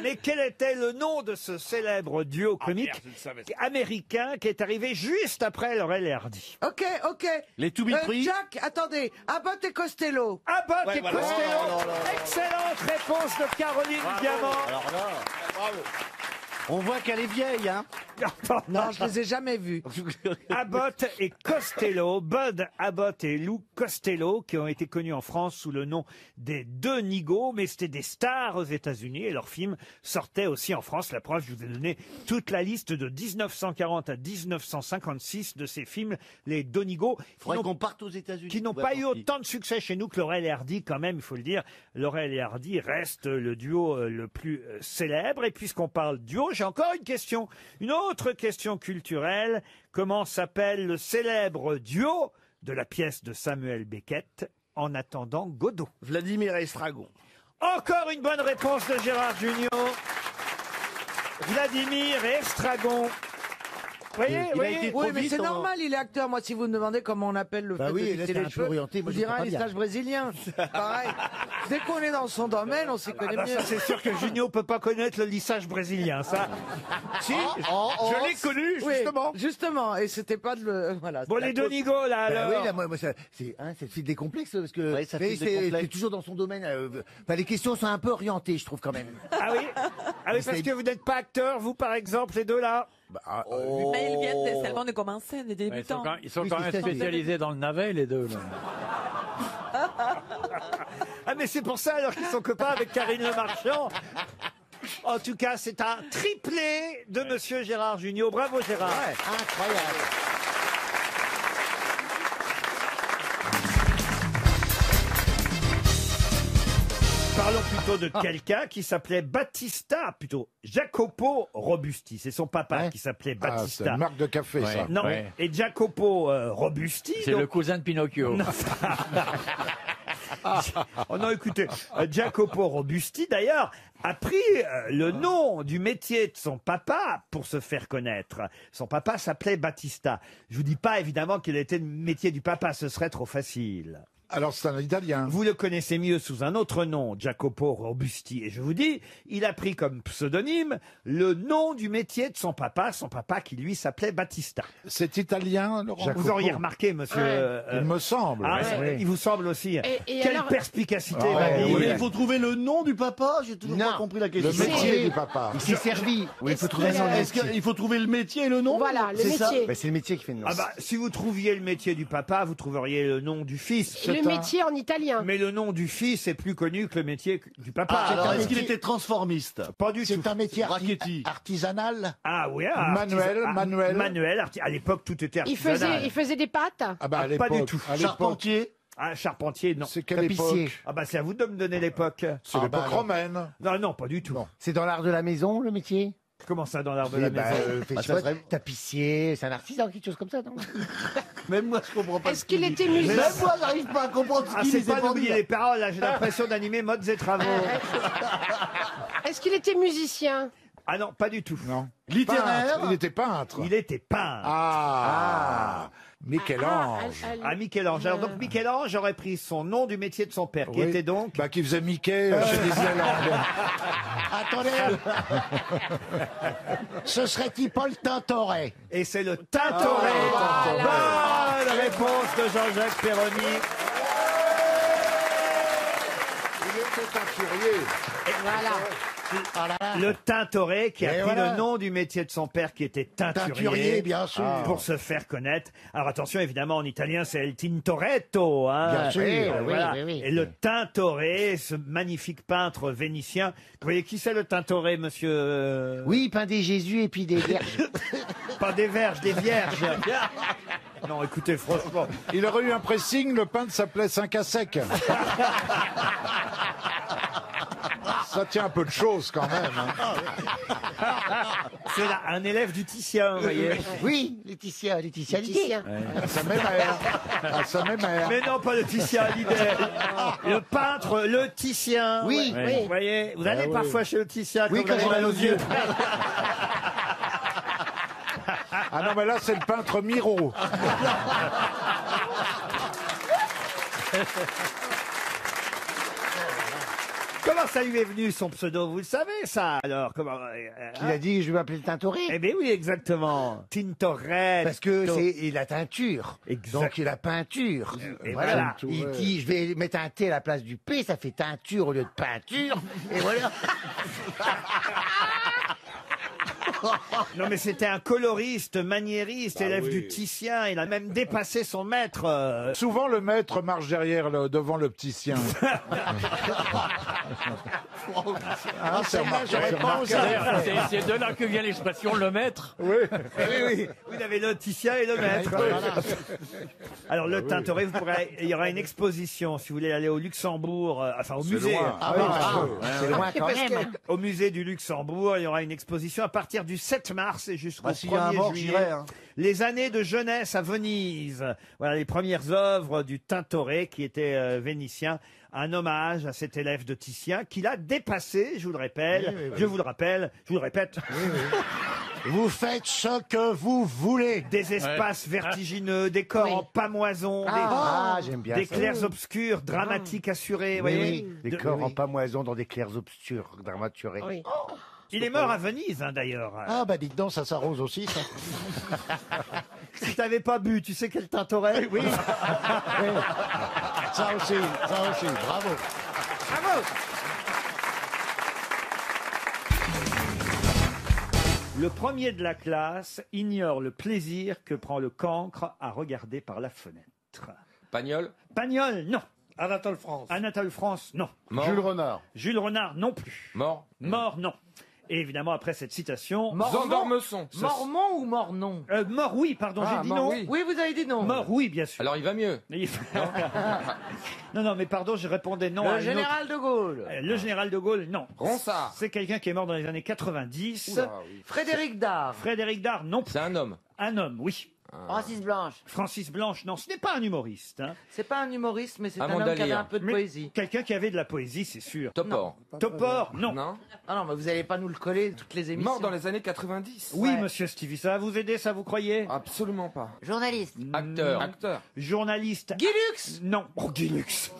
Mais quel était le nom de ce célèbre duo comique merde, je le savais. américain qui est arrivé juste après Laurel et Hardy? Ok. Les To Be Free. Jack, attendez. Abbott et Costello. Abbott et voilà. Costello. Oh là là. Excellente réponse de Caroline Diamant. Alors là, bravo. On voit qu'elle est vieille, hein. Non, je les ai jamais vus. Abbott et Costello, Bud Abbott et Lou Costello, qui ont été connus en France sous le nom des deux Nigauds, mais c'était des stars aux États-Unis et leurs films sortaient aussi en France. La preuve, je vous ai donné toute la liste de 1940 à 1956 de ces films, les deux Nigauds. Faudrait qu'on parte aux États-Unis. Qui n'ont pas eu autant de succès chez nous que Laurel et Hardy, quand même, il faut le dire. Laurel et Hardy restent le duo le plus célèbre. Et puisqu'on parle duo, j'ai encore une question. Une autre question culturelle. Comment s'appelle le célèbre duo de la pièce de Samuel Beckett, En attendant Godot? Vladimir et Estragon. Encore une bonne réponse de Gérard Junior. Vladimir et Estragon. Vous voyez, Oui, mais c'est normal, il est acteur. Moi, si vous me demandez comment on appelle le fait oui, de là, lisser c'est un les peu cheveux, orienté, vous moi, je direz un comprends bien. lissage brésilien. Pareil. Dès qu'on est dans son domaine, on s'y connaît bah, mieux. ça, c'est sûr que Junio peut pas connaître le lissage brésilien, ça. Si, je l'ai connu, Oui, justement. justement, et c'était pas de le... Voilà, Bon, les deux Nigauds, là, alors. Oui, là, moi, c'est le fil des complexes, parce que Ouais, ça mais file des complexes. c'est toujours dans son domaine. Enfin, les questions sont un peu orientées, je trouve, quand même. Ah oui, parce que vous n'êtes pas acteur, vous, par exemple, les deux, là. Mais ils viennent seulement de commencer, des Ouais, débutants. ils sont Oui, quand même c'est ça. spécialisés dans le navet, les deux. Là. Ah, mais c'est pour ça, alors qu'ils sont copains avec Karine Le Marchand. En tout cas, c'est un triplé de monsieur Gérard Junior. Bravo, Gérard. Incroyable. Parlons plutôt de quelqu'un qui s'appelait Battista, plutôt Jacopo Robusti. C'est son papa qui s'appelait Ah, c'est Battista. une marque de café, ça. Non, et Jacopo Robusti. C'est donc- le cousin de Pinocchio. Oh non, écoutez, Jacopo Robusti, d'ailleurs, a pris le nom du métier de son papa pour se faire connaître. Son papa s'appelait Battista. Je vous dis pas, évidemment, qu'il était le métier du papa, ce serait trop facile. Alors c'est un Italien. Vous le connaissez mieux sous un autre nom, Jacopo Robusti. Et je vous dis, il a pris comme pseudonyme le nom du métier de son papa qui lui s'appelait Battista. C'est italien, Laurent. Vous auriez remarqué, monsieur. Il me semble. Ah, Oui. il vous semble aussi. Et Quelle alors- perspicacité, Ah, Mabille. oui. Il faut trouver le nom du papa. J'ai toujours pas compris la question. Le métier du papa. Il s'est servi. Oui, il faut trouver son Est-ce métier. qu'il faut trouver le métier et le nom? Voilà, le C'est ça métier. Bah, c'est le métier qui fait le nom. Ah bah, si vous trouviez le métier du papa, vous trouveriez le nom du fils. Le métier en italien. Mais le nom du fils est plus connu que le métier du papa. Alors, est-ce qu'il était transformiste? Pas du tout. C'est un métier Rachetti. artisanal. Ah oui, Manuel. Manuel. À l'époque, tout était Il artisanal. faisait des pâtes. Ah bah, à Pas l'époque, du tout. à l'époque. Charpentier. Ah, charpentier, non. C'est quelle Tapissier. époque? Ah bah c'est à vous de me donner l'époque. C'est l'époque alors. romaine. Non, non, pas du tout. C'est dans l'art de la maison, le métier? Comment ça, dans l'art de la Eh ben, maison fait Ah, soit ça serait- tapissier, c'est un artisan, quelque chose comme ça, non? Même moi, je comprends pas. Est-ce ce qu'il dit. était Même musicien? moi, j'arrive pas à comprendre ce Ah, qu'il c'est disait pas pour d'oublier dire. les paroles, là, j'ai l'impression d'animer modes et travaux. Est-ce qu'il était musicien? Ah non, pas du tout. Non. Littéraire. Peintre. Il était peintre. Il était peintre. Ah, Michel-Ange. Michel-Ange. Alors donc Michel-Ange aurait pris son nom du métier de son père, qui Oui. était donc... Bah, qui faisait Mickey chez Disneyland. Attendez. Ce serait-il Paul Tintoret? Et c'est le Tintoret. Bonne réponse de Jean-Jacques Perroni. Il était teinturier. Voilà. Le Tintoret qui a Et pris voilà. le nom du métier de son père qui était teinturier. Teinturier, bien sûr. Pour se faire connaître. Alors attention, évidemment, en italien, c'est il Tintoretto. Hein. Bien sûr. Voilà. oui, oui. Et le Tintoret, ce magnifique peintre vénitien. Vous voyez qui c'est le Tintoret, monsieur Oui, il peint des Jésus et puis des vierges. Pas des verges, des vierges. Non, écoutez, franchement. Il aurait eu un pressing, le peintre s'appelait 5 à sec. Ça tient un peu de choses quand même. Hein. C'est là, un élève du Titien, vous voyez. Oui, Laetitia. À sa mémère. À sa mémère. Mais non, pas le Titien Hallyday. Le peintre, le Titien. Oui, Ouais. oui. Vous voyez, vous allez oui. parfois chez le Titien Oui, quand vous quand avez j'ai mal aux yeux. Ah non, mais là, c'est le peintre Miro. Comment ça lui est venu son pseudo? Vous le savez ça alors? Comment Il a dit, je vais m'appeler le Tintoret. Eh bien oui, exactement. Tintoret. Parce que c'est la teinture. Exact. Donc la peinture. Et Voilà. voilà. Il dit, je vais mettre un T à la place du P, ça fait teinture au lieu de peinture. Et voilà. Non mais c'était un coloriste, maniériste, élève oui. du Titien. Il a même dépassé son maître. Souvent, le maître marche derrière, devant le petit sien. Ah, celle-là, j'aurais pas osé. C'est de là que vient l'expression le maître. Oui. Oui. Vous avez le Titien et le maître. Alors le Tintoret, il y aura une exposition si vous voulez aller au Luxembourg, enfin au musée. loin. Ah oui, c'est loin quand même. Au musée du Luxembourg, il y aura une exposition à partir du 7 mars et jusqu'au S'il y a un 1er mort, juillet. j'irai. Hein. Les années de jeunesse à Venise. Voilà les premières œuvres du Tintoret qui était vénitien. Un hommage à cet élève de Titien qu'il a dépassé, je vous le répète, je vous le rappelle, je vous le répète. Vous faites ce que vous voulez. Des espaces vertigineux, des corps en pamoison, j'aime bien des ça. clairs obscurs, dramatiques assurés, vous Oui, voyez. oui. Des corps en pamoison dans des clairs obscurs, dramaturés. Oui. Il est mort à Venise, hein, d'ailleurs. Ah, bah dites donc, ça s'arrose aussi, ça. Si t'avais pas bu, tu sais quel Tintoret? Oui. Ça aussi, bravo. Bravo! Le premier de la classe ignore le plaisir que prend le cancre à regarder par la fenêtre. Pagnol. Pagnol, non. Anatole France. Anatole France, non. Mort. Jules Renard. Jules Renard, non plus. Mort. Mort, non. Et évidemment, après cette citation... Zandormesson. Mormon ou mornon? Mort, oui, pardon, Ah, j'ai dit mort, non. oui. Oui, vous avez dit non. Mort, oui, bien sûr. Alors il va mieux. Non, mais pardon, je répondais non à Le une autre- général de Gaulle. Le général de Gaulle, non. Ronsard. C'est quelqu'un qui est mort dans les années 90. Oula, oui. Frédéric Dard. Frédéric Dard, non plus. C'est un homme. Un homme, oui. Francis Blanche. Francis Blanche, non, ce n'est pas un humoriste. Hein. C'est pas un humoriste, mais c'est un Amanda homme qui avait Lear. un peu de Mais poésie. Quelqu'un qui avait de la poésie, c'est sûr. Topor. Topor, non. Ah non, mais vous allez pas nous le coller toutes les émissions. Mort dans les années 90. Oui, monsieur Stevie, ça va vous aider, ça vous croyez? Absolument pas. Journaliste. Acteur. Journaliste. Guy Lux. Non. Oh, Guy Lux.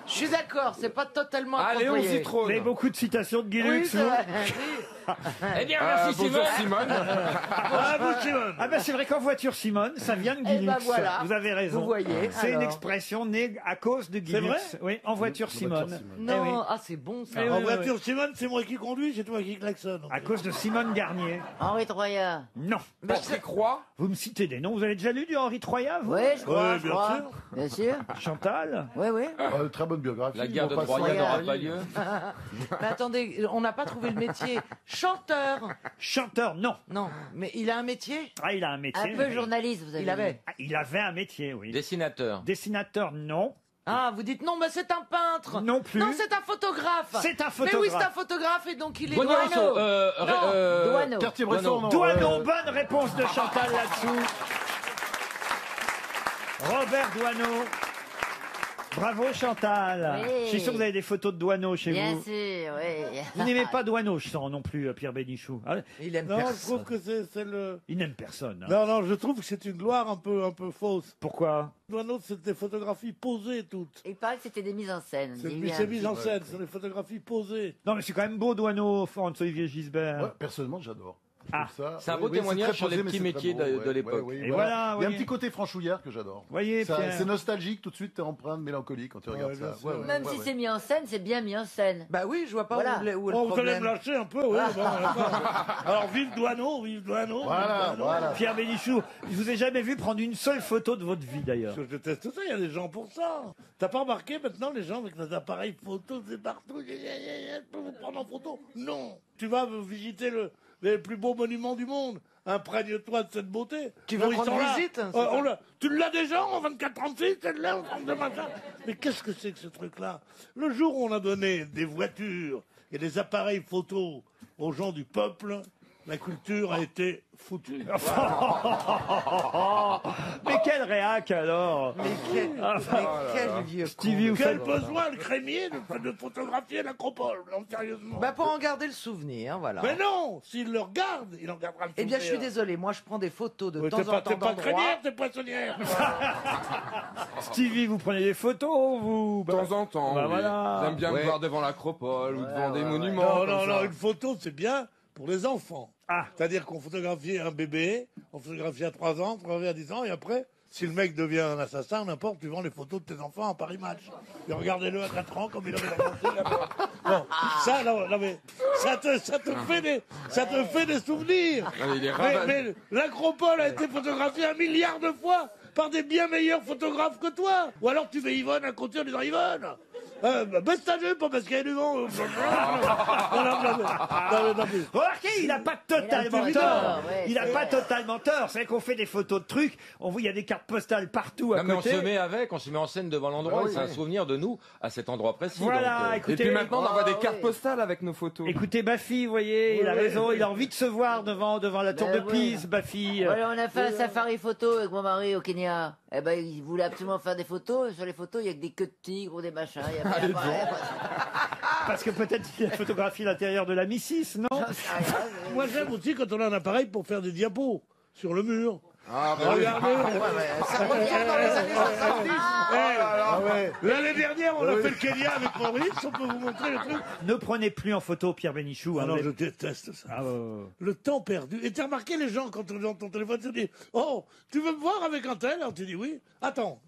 Je suis d'accord, c'est pas totalement Ah, Léon approprié. Zitrone. Vous avez beaucoup de citations de Guy Oui, Lux, c'est vous vrai. Eh bien, merci Bonjour Simone. Simone. Bravo, Simone. Ah ben c'est vrai qu'en voiture Simone, ça vient de Guy Eh ben Lux. voilà. Vous avez raison. Vous voyez, C'est une alors. expression née à cause de Guy C'est Lux. vrai Oui, en voiture Simone. Non, Eh oui. ah c'est bon ça. Eh En oui, voiture, Simone, c'est moi qui conduis, c'est toi qui klaxonne. À cause de Simone Garnier. Henri Troyat. Non. Patrick Roy. Vous me citez des noms. Vous avez déjà lu du Henri Troyat, vous? Oui, je crois. Ouais, je bien crois. sûr. Bien sûr. Chantal? Oui, oui. Très bonne biographie. La guerre de On passe Troyes sur- n'aura pas lieu. Mais attendez, on n'a pas trouvé le métier. Chanteur. Chanteur, non. Non, mais il a un métier. Ah, il a un métier. Un peu journaliste, vous avez Il avait. dit. Ah, il avait un métier, oui. Dessinateur. Dessinateur, non. Ah, vous dites non, mais c'est un peintre. Non plus. Non, c'est un photographe. C'est un Mais photographe. oui, c'est un photographe et donc il est Douaneau. Douaneau. Cartier-Bresson, non. Douaneau, bonne réponse de Chantal là-dessous. Robert Douaneau. Bravo Chantal. Oui. Je suis sûr que vous avez des photos de Douaneau chez Bien vous. sûr, oui. Vous n'aimez pas Douaneau, je sens non plus, Pierre Bénichou. Ah, Il aime Non, je personne. trouve que c'est le... il n'aime personne. hein. Non, non, je trouve que c'est une gloire un peu fausse. Pourquoi? Douaneau, c'est des photographies posées toutes. Il paraît que c'était des mises en scène. C'est J'ai vu un c'est mis en petit- scène, c'est des photographies posées. Non, mais c'est quand même beau Douaneau, Franz-Olivier Gisbert. Ouais, personnellement, j'adore. Ah, c'est un beau témoignage sur les petits métiers de l'époque. Et voilà, Il y a un oui. petit côté franchouillard que j'adore. Voyez, Pierre. C'est nostalgique, tout de suite, t'es empreint de mélancolie quand tu regardes bien ça. sûr. Même si c'est mis en scène, c'est bien mis en scène. Bah oui, je vois pas Voilà. où est le Oh, vous allez me problème. lâcher un peu, oui. Bon, d'accord. Alors, vive Douaneau, vive Douaneau. Voilà, voilà. Pierre Bénichou, je vous ai jamais vu prendre une seule photo de votre vie d'ailleurs. Je déteste ça, il y a des gens pour ça. T'as pas remarqué maintenant les gens avec des appareils photo, c'est partout. Je peux vous prendre en photo? Non. Tu vas visiter les plus beaux monuments du monde. Imprègne-toi de cette beauté. Tu veux Ils prendre sont là. visite, Tu l'as déjà en 24-36, celle-là, en 32 machin. Mais qu'est-ce que c'est que ce truc-là? Le jour où on a donné des voitures et des appareils photo aux gens du peuple, la culture a été foutue. Mais quel réac alors. Mais quel vieux con. Stevie, vous Quel faites... besoin, le crémier, de photographier l'acropole, non, sérieusement. Bah pour en garder le souvenir, voilà. Mais non, s'il le regarde, il en gardera le Eh bien, je suis souvenir. désolé, moi je prends des photos de Ouais, temps t'es en pas, temps t'es pas d'endroits. crémière, t'es poissonnière. Stevie, vous prenez des photos, vous? De temps en temps. Bah oui. voilà. J'aime bien me Ouais. voir devant l'acropole ou devant des monuments. Non, comme non, ça. non, une photo, c'est bien pour les enfants. Ah. C'est-à-dire qu'on photographie un bébé, on photographie à 3 ans, on photographie à 10 ans, et après, si le mec devient un assassin, n'importe, tu vends les photos de tes enfants en Paris Match. Et regardez-le à 4 ans, comme il avait avancé là-bas. Bon, ça, non, mais ça te fait des souvenirs. Ah, il est Mais, ravagé. mais l'acropole a été photographiée 1 milliard de fois par des bien meilleurs photographes que toi. Ou alors tu mets Yvonne à côté en disant Yvonne, baisse ta jupe parce qu'il y a du vent. Non, mais- Remarquez, il n'a pas totalement Il a tort. ouais, Il n'a c'est pas vrai. totalement tort. C'est vrai qu'on fait des photos de trucs. On voit, il y a des cartes postales partout à Non, mais on côté. se met avec, on se met en scène devant l'endroit, Ah oui, et c'est un oui. souvenir de nous à cet endroit précis. Voilà, donc, écoutez- Et puis maintenant, on envoie des Ah, cartes oui. postales avec nos photos. Écoutez, Baffy, vous voyez, il a Oui, raison. oui. Il a envie de se voir devant la tour de oui. Pise, Baffy. Voilà, on a fait un safari photo avec mon mari au Kenya. Eh ben, il voulait absolument faire des photos. Sur les photos, il y a que des queues de tigre ou des machins. Il y a Allez pas- Parce que peut-être qu'il a photographié l'intérieur de la Missis, non? Moi j'aime aussi quand on a un appareil pour faire des diapos sur le mur. Ah, bah oui. Regardez. Ça revient dans les années 70. L'année dernière, on a fait le Kenya avec Maurice. On peut vous montrer le truc. Ne prenez plus en photo Pierre Bénichou. Ah hein, non, vous je êtes- déteste ça. Ah, Le temps perdu. Et t'as remarqué les gens quand on est dans ton téléphone, tu dis oh, tu veux me voir avec un tel? Alors tu dis oui. Attends.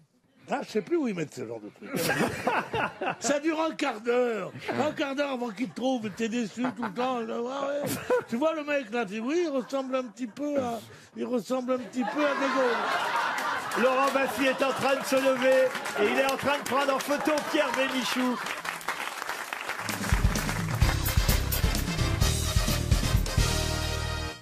Ah, je sais plus où ils mettent ce genre de truc. Ça dure un quart d'heure. Un quart d'heure avant qu'ils te trouvent. T'es déçu tout le temps. Ah ouais. Tu vois le mec là, tu dis oui, il ressemble un petit peu à De Gaulle. Laurent Baffy est en train de se lever et il est en train de prendre en photo Pierre Bénichou.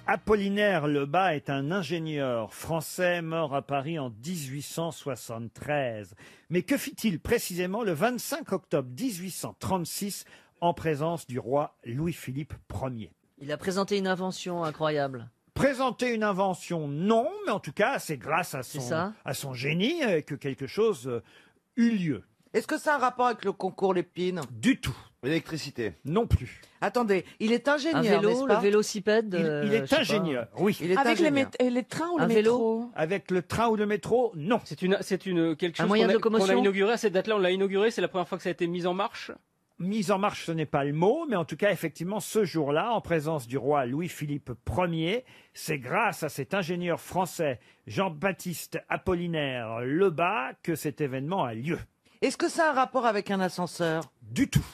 Apollinaire Lebas est un ingénieur français mort à Paris en 1873. Mais que fit-il précisément le 25 octobre 1836 en présence du roi Louis-Philippe Ier? Il a présenté une invention incroyable. Présenter une invention, non, mais en tout cas, c'est grâce à ça. son génie que quelque chose eut lieu. Est-ce que ça a un rapport avec le concours Lépine? Du tout. L'électricité. Non plus. Attendez, il est ingénieur, Un vélo, n'est-ce pas le vélocipède. Il est ingénieur, oui. Il est Avec ingénieur. les trains ou Un le vélo métro? Avec le train ou le métro, non. C'est quelque chose moyen de qu'on a locomotion inauguré à cette date-là. On l'a inauguré. C'est la première fois que ça a été mis en marche. Mise en marche, ce n'est pas le mot, mais en tout cas, effectivement, ce jour-là, en présence du roi Louis-Philippe Ier, c'est grâce à cet ingénieur français, Jean-Baptiste Apollinaire Lebas, que cet événement a lieu. Est-ce que ça a un rapport avec un ascenseur? Du tout.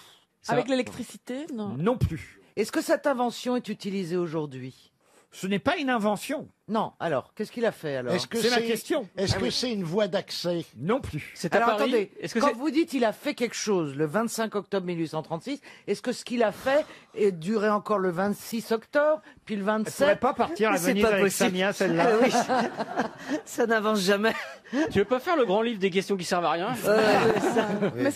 Avec l'électricité? Non. Non plus. Est-ce que cette invention est utilisée aujourd'hui? Ce n'est pas une invention. Non. Alors, qu'est-ce qu'il a fait alors? Est-ce que C'est la question. Est-ce Ah que oui. c'est une voie d'accès? Non plus. C'est à Alors Paris. attendez, Est-ce que quand c'est- vous dites il a fait quelque chose le 25 octobre 1836, est-ce que ce qu'il a fait est duré encore le 26 octobre, puis le Elle ne 27? pourrait pas partir à C'est Venise pas avec possible. Samia, celle-là. Oui. Ça n'avance jamais. Tu veux pas faire le grand livre des questions qui servent à rien Mais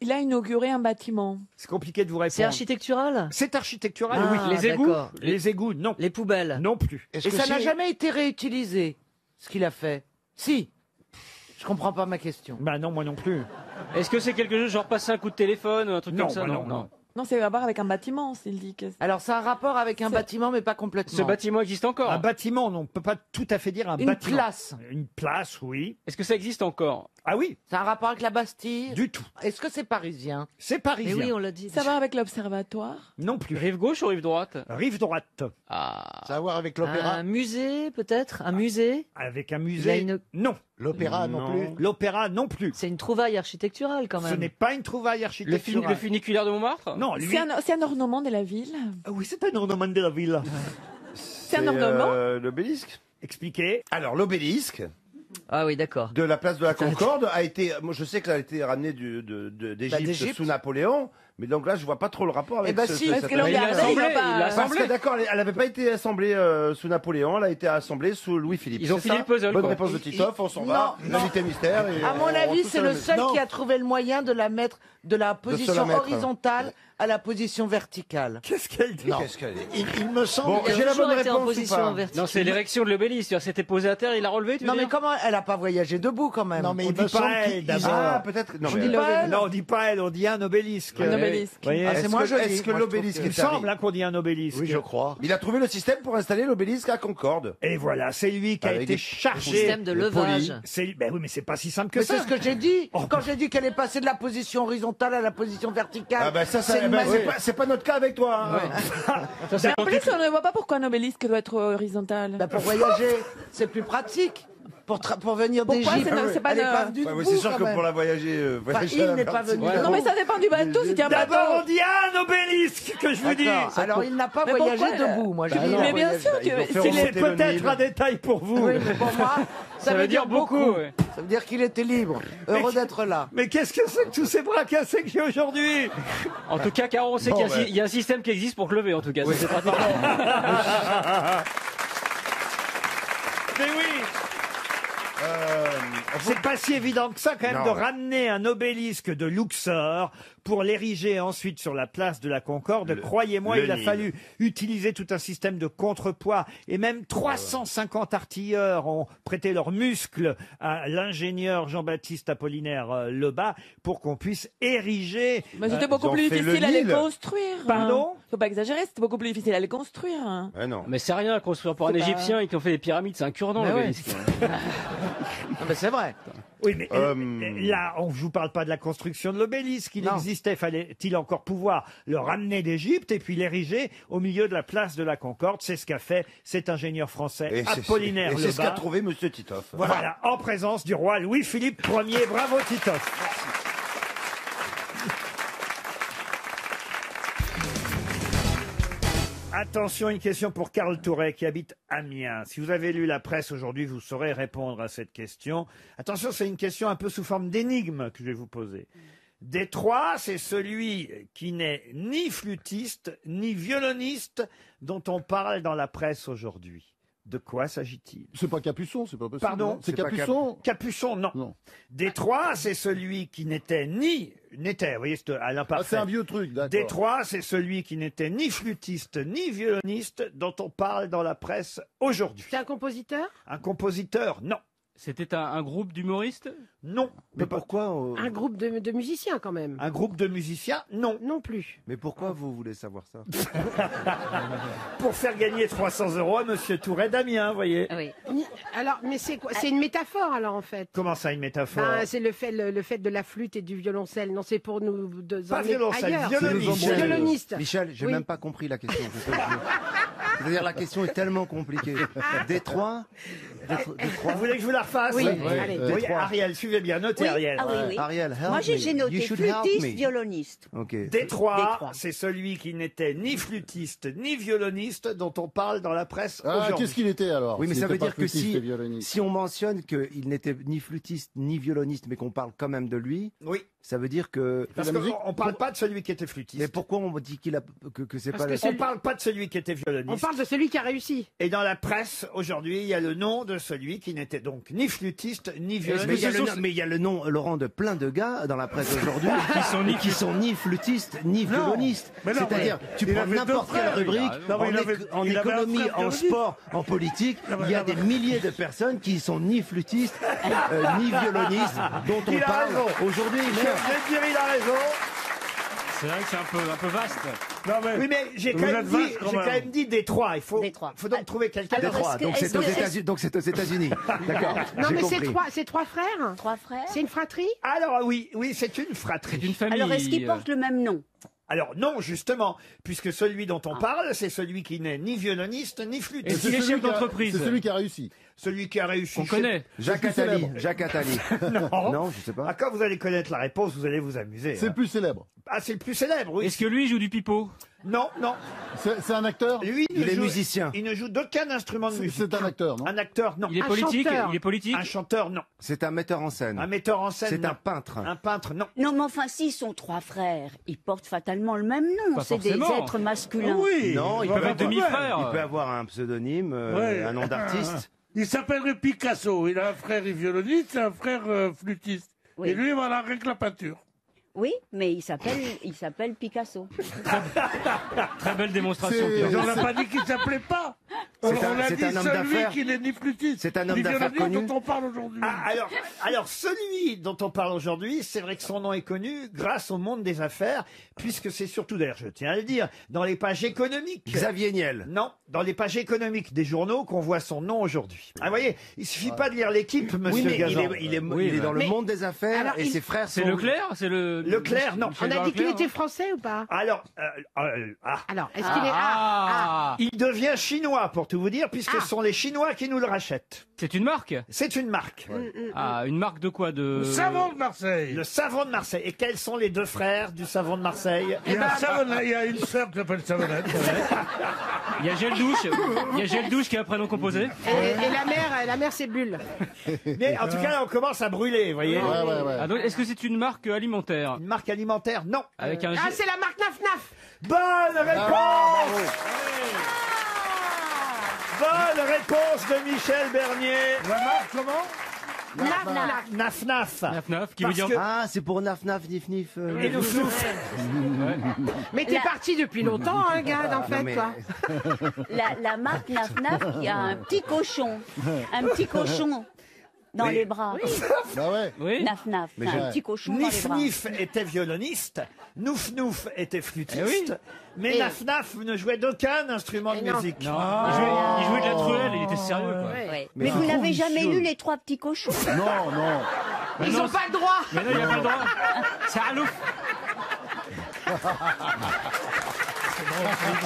il a inauguré un bâtiment. C'est compliqué de vous répondre. C'est architectural? C'est architectural, Ah, oui. Les égouts d'accord. Les égouts, non. Les poubelles? Non plus. Est-ce Et que ça n'a c'est- jamais été réutilisé, ce qu'il a fait? Si. Je comprends pas ma question. Bah non, moi non plus. Est-ce que c'est quelque chose genre passer un coup de téléphone ou un truc Non, comme ça bah non. Non, c'est à voir avec un bâtiment, s'il dit que. Alors ça a un rapport avec un C'est- bâtiment, mais pas complètement. Ce bâtiment existe encore. Un bâtiment, on ne peut pas tout à fait dire un Une bâtiment. place. Une place, oui. Est-ce que ça existe encore? Ah oui, Ça a un rapport avec la Bastille? du tout. Est-ce que c'est parisien? C'est Mais parisien. oui, on l'a dit. Ça va avec l'observatoire? Non plus. Rive gauche ou rive droite? Rive droite. Ah. Ça a à voir avec l'opéra? Un musée, peut-être? Un musée? Avec un Il a musée. une- Non. L'opéra non plus? L'opéra non plus. C'est une trouvaille architecturale, quand Ce même. n'est pas une trouvaille Le architecturale. funiculaire de Montmartre? Non, lui. C'est un ornement de la ville? Ah oui, c'est un ornement de la ville. C'est un ornement? L'obélisque. Expliquez. Alors, l'obélisque Ah oui, d'accord. de la place de la Concorde a été. Moi, je sais qu'elle a été ramenée d'Égypte d'Égypte. sous Napoléon, mais donc là, je vois pas trop le rapport avec Eh ben ce- si, ce- parce cette- que là, Mais il y a il l'a un- assemblé, il y a pas- il l'a Parce assemblé. que d'accord, elle n'avait pas été assemblée sous Napoléon, elle a été assemblée sous Louis-Philippe. Ils ont c'est fini ça le puzzle, Bonne quoi. réponse de Titoff, on s'en va. Non, L'invité mystère. Et À mon on avis, retrouve c'est ça le le- seul Non. qui a trouvé le moyen de la mettre de la position la mettre. horizontale à la position verticale. Qu'est-ce qu'elle dit? Qu'est-ce qu'elle est Il me semble Bon, que- Il j'ai a la toujours bonne été en réponse ou position pas verticale. Non, c'est l'érection de l'obélisque. C'est-à-dire, c'était posé à terre, il a relevé, tu veux Non, mais dire comment elle a pas voyagé debout quand même? Non, mais On il dit me pas semble elle, qu'ils d'abord. Ah, peut-être. Non, Je mais. dis pas elle. Non, on dit pas elle, on dit un obélisque. Un obélisque. Vous voyez, Ah, c'est Est-ce moins que- joli. Est-ce que Moi, je l'obélisque il me est arrivé semble hein, qu'on dit un obélisque. Oui, je crois. Il a trouvé le système pour installer l'obélisque à Concorde. Et voilà, c'est lui qui a Avec été des- chargé. Système de levage. Ben oui, mais c'est pas si simple que Mais ça. c'est ce que j'ai dit. Oh. Quand j'ai dit qu'elle est passée de la position horizontale à la position verticale. Ah, bah ça, c'est une bah, manie- c'est pas notre cas avec toi. hein. Ça, c'est En plus, on ne voit pas pourquoi un obélisque doit être horizontal. Bah, pour voyager, c'est plus pratique. Pour venir Pourquoi d'Égypte, c'est pas elle n'est de- pas venue Ouais, mais debout, c'est sûr quand que même. pour la voyager. Enfin, voyager il à la n'est pas verticale. venu Non, mais ça dépend du bateau, si tu as un bateau. D'abord, on dit un obélisque que je vous dis. D'accord. Alors, il n'a pas Mais voyagé pourquoi- debout, moi. je Bah dis, non. il a Mais bien voyagé. sûr Ils ont fait que C'est remonter le peut-être Nil. un détail pour vous. Oui, mais pour moi, ça veut dire beaucoup. ouais. Ça veut dire qu'il était libre. Heureux d'être là. Mais qu'est-ce que c'est que tous ces bras cassés que j'ai aujourd'hui? En tout cas, Caro, on sait Bon, qu'il y a- ouais. il y a un système qui existe pour te lever, en tout cas. Ça, c'est pratique. Mais oui. C'est pas si évident que ça quand même Non. de ramener un obélisque de Luxor pour l'ériger ensuite sur la place de la Concorde. Croyez-moi, le il a Nil. fallu utiliser tout un système de contrepoids et même 350 artilleurs ont prêté leurs muscles à l'ingénieur Jean-Baptiste Apollinaire Lebas pour qu'on puisse ériger. Mais c'était beaucoup ils ont plus fait le difficile à les Nil. construire. Pardon Faut pas exagérer, c'était beaucoup plus difficile à les construire. hein. Ouais, non. Mais c'est rien à construire pour un C'est pas- Égyptien et qui ont fait des pyramides, c'est un cure-dent, Mais ouais. l'obélisque. Non, mais c'est vrai. Oui, mais Euh, là, on ne vous parle pas de la construction de l'obélisque. Il Non. existait, fallait-il encore pouvoir le ramener d'Égypte et puis l'ériger au milieu de la place de la Concorde. C'est ce qu'a fait cet ingénieur français Et c'est- Apollinaire et c'est ce qu'a Lebas. trouvé Monsieur Titoff. Voilà, en présence du roi Louis-Philippe Ier. Bravo Titoff. Attention, une question pour Karl Touret qui habite Amiens. Si vous avez lu la presse aujourd'hui, vous saurez répondre à cette question. Attention, c'est une question un peu sous forme d'énigme que je vais vous poser. Des trois, c'est celui qui n'est ni flûtiste ni violoniste dont on parle dans la presse aujourd'hui. De quoi s'agit-il? C'est pas Capuçon, c'est pas possible. Pardon? C'est Capuçon. Capuçon, non. Détroit, c'est celui qui n'était vous voyez, c'est à l'imparfait. C'est un vieux truc, d'accord. Détroit, c'est celui qui n'était ni flûtiste ni violoniste dont on parle dans la presse aujourd'hui. C'est un compositeur? Un compositeur, non. C'était un groupe d'humoristes? Non. Mais pourquoi Un groupe de musiciens quand même. Un groupe de musiciens? Non. Non plus. Mais pourquoi vous voulez savoir ça? Pour faire gagner 300 € à Monsieur Touret Damien, vous voyez. Alors, mais c'est quoi? C'est une métaphore alors en fait. Comment ça, une métaphore? C'est le fait de la flûte et du violoncelle. Non, c'est pour nous Pas emmener violoncelle, ailleurs. violoniste. Violoniste. Michel, j'ai Oui. même pas compris la question. C'est-à-dire la question est tellement compliquée. Détroit. Vous voulez que je vous la refasse? Oui, allez. Oui, Détroit. Ariel, suivez bien, notez Ariel. Ah oui, oui. Ariel, help Moi, j'ai me. noté You should help flûtiste, me. violoniste. Ok. Détroit, c'est celui qui n'était ni flûtiste ni violoniste dont on parle dans la presse aujourd'hui. Qu'est-ce qu'il était alors? Oui, mais s'il ça veut était pas dire que flûtiste et violoniste. si on mentionne qu'il n'était ni flûtiste ni violoniste, mais qu'on parle quand même de lui, oui. Ça veut dire que... Parce qu'on ne parle pas de celui qui était flûtiste. Mais pourquoi on dit que c'est pas... On ne parle pas de celui qui était violoniste. On parle de celui qui a réussi. Et dans la presse, aujourd'hui, il y a le nom de celui qui n'était donc ni flûtiste, ni violoniste. Mais il y a le nom, Laurent, de plein de gars dans la presse aujourd'hui qui sont ni flûtistes, ni violonistes. C'est-à-dire, tu prends n'importe quelle rubrique, en économie, en sport, en politique, il y a des milliers de personnes qui sont ni flûtistes, ni violonistes, dont on parle aujourd'hui. Je vais dire, il a raison. C'est vrai que c'est un peu vaste. Non, mais... Oui, mais j'ai quand même dit Détroit. Il faut donc trouver quelqu'un. Détroit, donc c'est aux États-Unis. D'accord. Non, mais c'est trois frères. Trois frères. C'est une fratrie. Alors oui, c'est une fratrie. C'est une famille. Alors, est-ce qu'ils portent le même nom? Alors non, justement, puisque celui dont on parle, c'est celui qui n'est ni violoniste ni flûtiste. Et c'est chef d'entreprise. C'est celui qui a réussi. Celui qui a réussi. On connaît. Jacques Attali. Jacques Attali. Non, je sais pas. Ah, quand vous allez connaître la réponse, vous allez vous amuser. C'est le plus célèbre. Ah, c'est le plus célèbre, oui. Est-ce que lui joue du pipeau? Non, non. C'est un acteur? Lui, il est musicien. Il ne joue d'aucun instrument de musique. C'est un acteur, non? Un acteur, non. Il est politique? Il est politique? Un chanteur, non. C'est un metteur en scène. Un metteur en scène, C'est non. un peintre. Un peintre, non. Non, mais enfin, s'ils sont trois frères, ils portent fatalement le même nom. Pas C'est des forcément. êtres masculins. Oui. Non, il peuvent peut être demi-frères. Il peut avoir un pseudonyme, Ouais. un nom d'artiste. Il s'appellerait Picasso. Il a un frère violoniste et un frère flûtiste. Oui. Et lui, voilà, rien que la peinture. Oui, mais il s'appelle Picasso. Très belle démonstration, Pierre. On n'a pas dit qu'il s'appelait pas. On a dit un homme celui d'affaires. qui n'est ni flûtiste, C'est un homme ni d'affaires violoniste connu. dont on parle aujourd'hui. Ah, alors, celui dont on parle aujourd'hui, c'est vrai que son nom est connu grâce au monde des affaires, puisque c'est surtout, d'ailleurs, je tiens à le dire, dans les pages économiques. Xavier Niel. Non, dans les pages économiques des journaux qu'on voit son nom aujourd'hui. Ah, vous voyez, il suffit pas de lire l'équipe, monsieur Oui, mais Gazan. il est dans le monde des affaires Alors, et il- ses frères C'est sont... Leclerc? C'est Leclerc, non. On a dit qu'il Leclerc, était français ou pas? Alors, Alors, est-ce qu'il est... il devient chinois, pour tout vous dire, puisque ce sont les Chinois qui nous le rachètent. C'est une marque? C'est une marque. Ah, une marque de quoi? Le savon de Marseille. Le savon de Marseille. Et quels sont les deux frères du savon de Marseille? Il y a une sœur qui s'appelle Savonnette. Il y a Gel Douche. Il y a Gel Douche qui a un prénom composé. Et la mère, c'est Bulle. Mais en tout cas, là, on commence à brûler, vous voyez. Ah, donc, est-ce que c'est une marque alimentaire? Une marque alimentaire? Non. Avec un Ah, c'est la marque Naf Naf. Bonne réponse! Bonne réponse de Michel Bernier. La marque comment? Naf Naf. Naf Naf. Naf Naf, qui veut Parce dire... que- Ah, c'est pour Naf Naf, Nif Nif. Et nous souffle. Mais t'es parti depuis longtemps, hein, Gad, en fait, mais- toi. La marque Naf Naf, il y a un petit cochon. Un petit cochon dans les bras. Bah ouais. Oui. Naf Naf, Mais un j'ai- petit cochon dans les Nif bras. Nif était violoniste, Nouf Nouf était flûtiste, mais Et- Naf Naf ne jouait d'aucun instrument de Et non. musique. Non, il jouait de la truelle, il était sérieux, quoi. Ouais. Mais Mais vous c'est n'avez trop jamais vicieux. lu Les Trois Petits Cochons? Non, non. Mais Ils non, ont pas le droit. Mais non, il n'y a pas le droit. C'est un loup.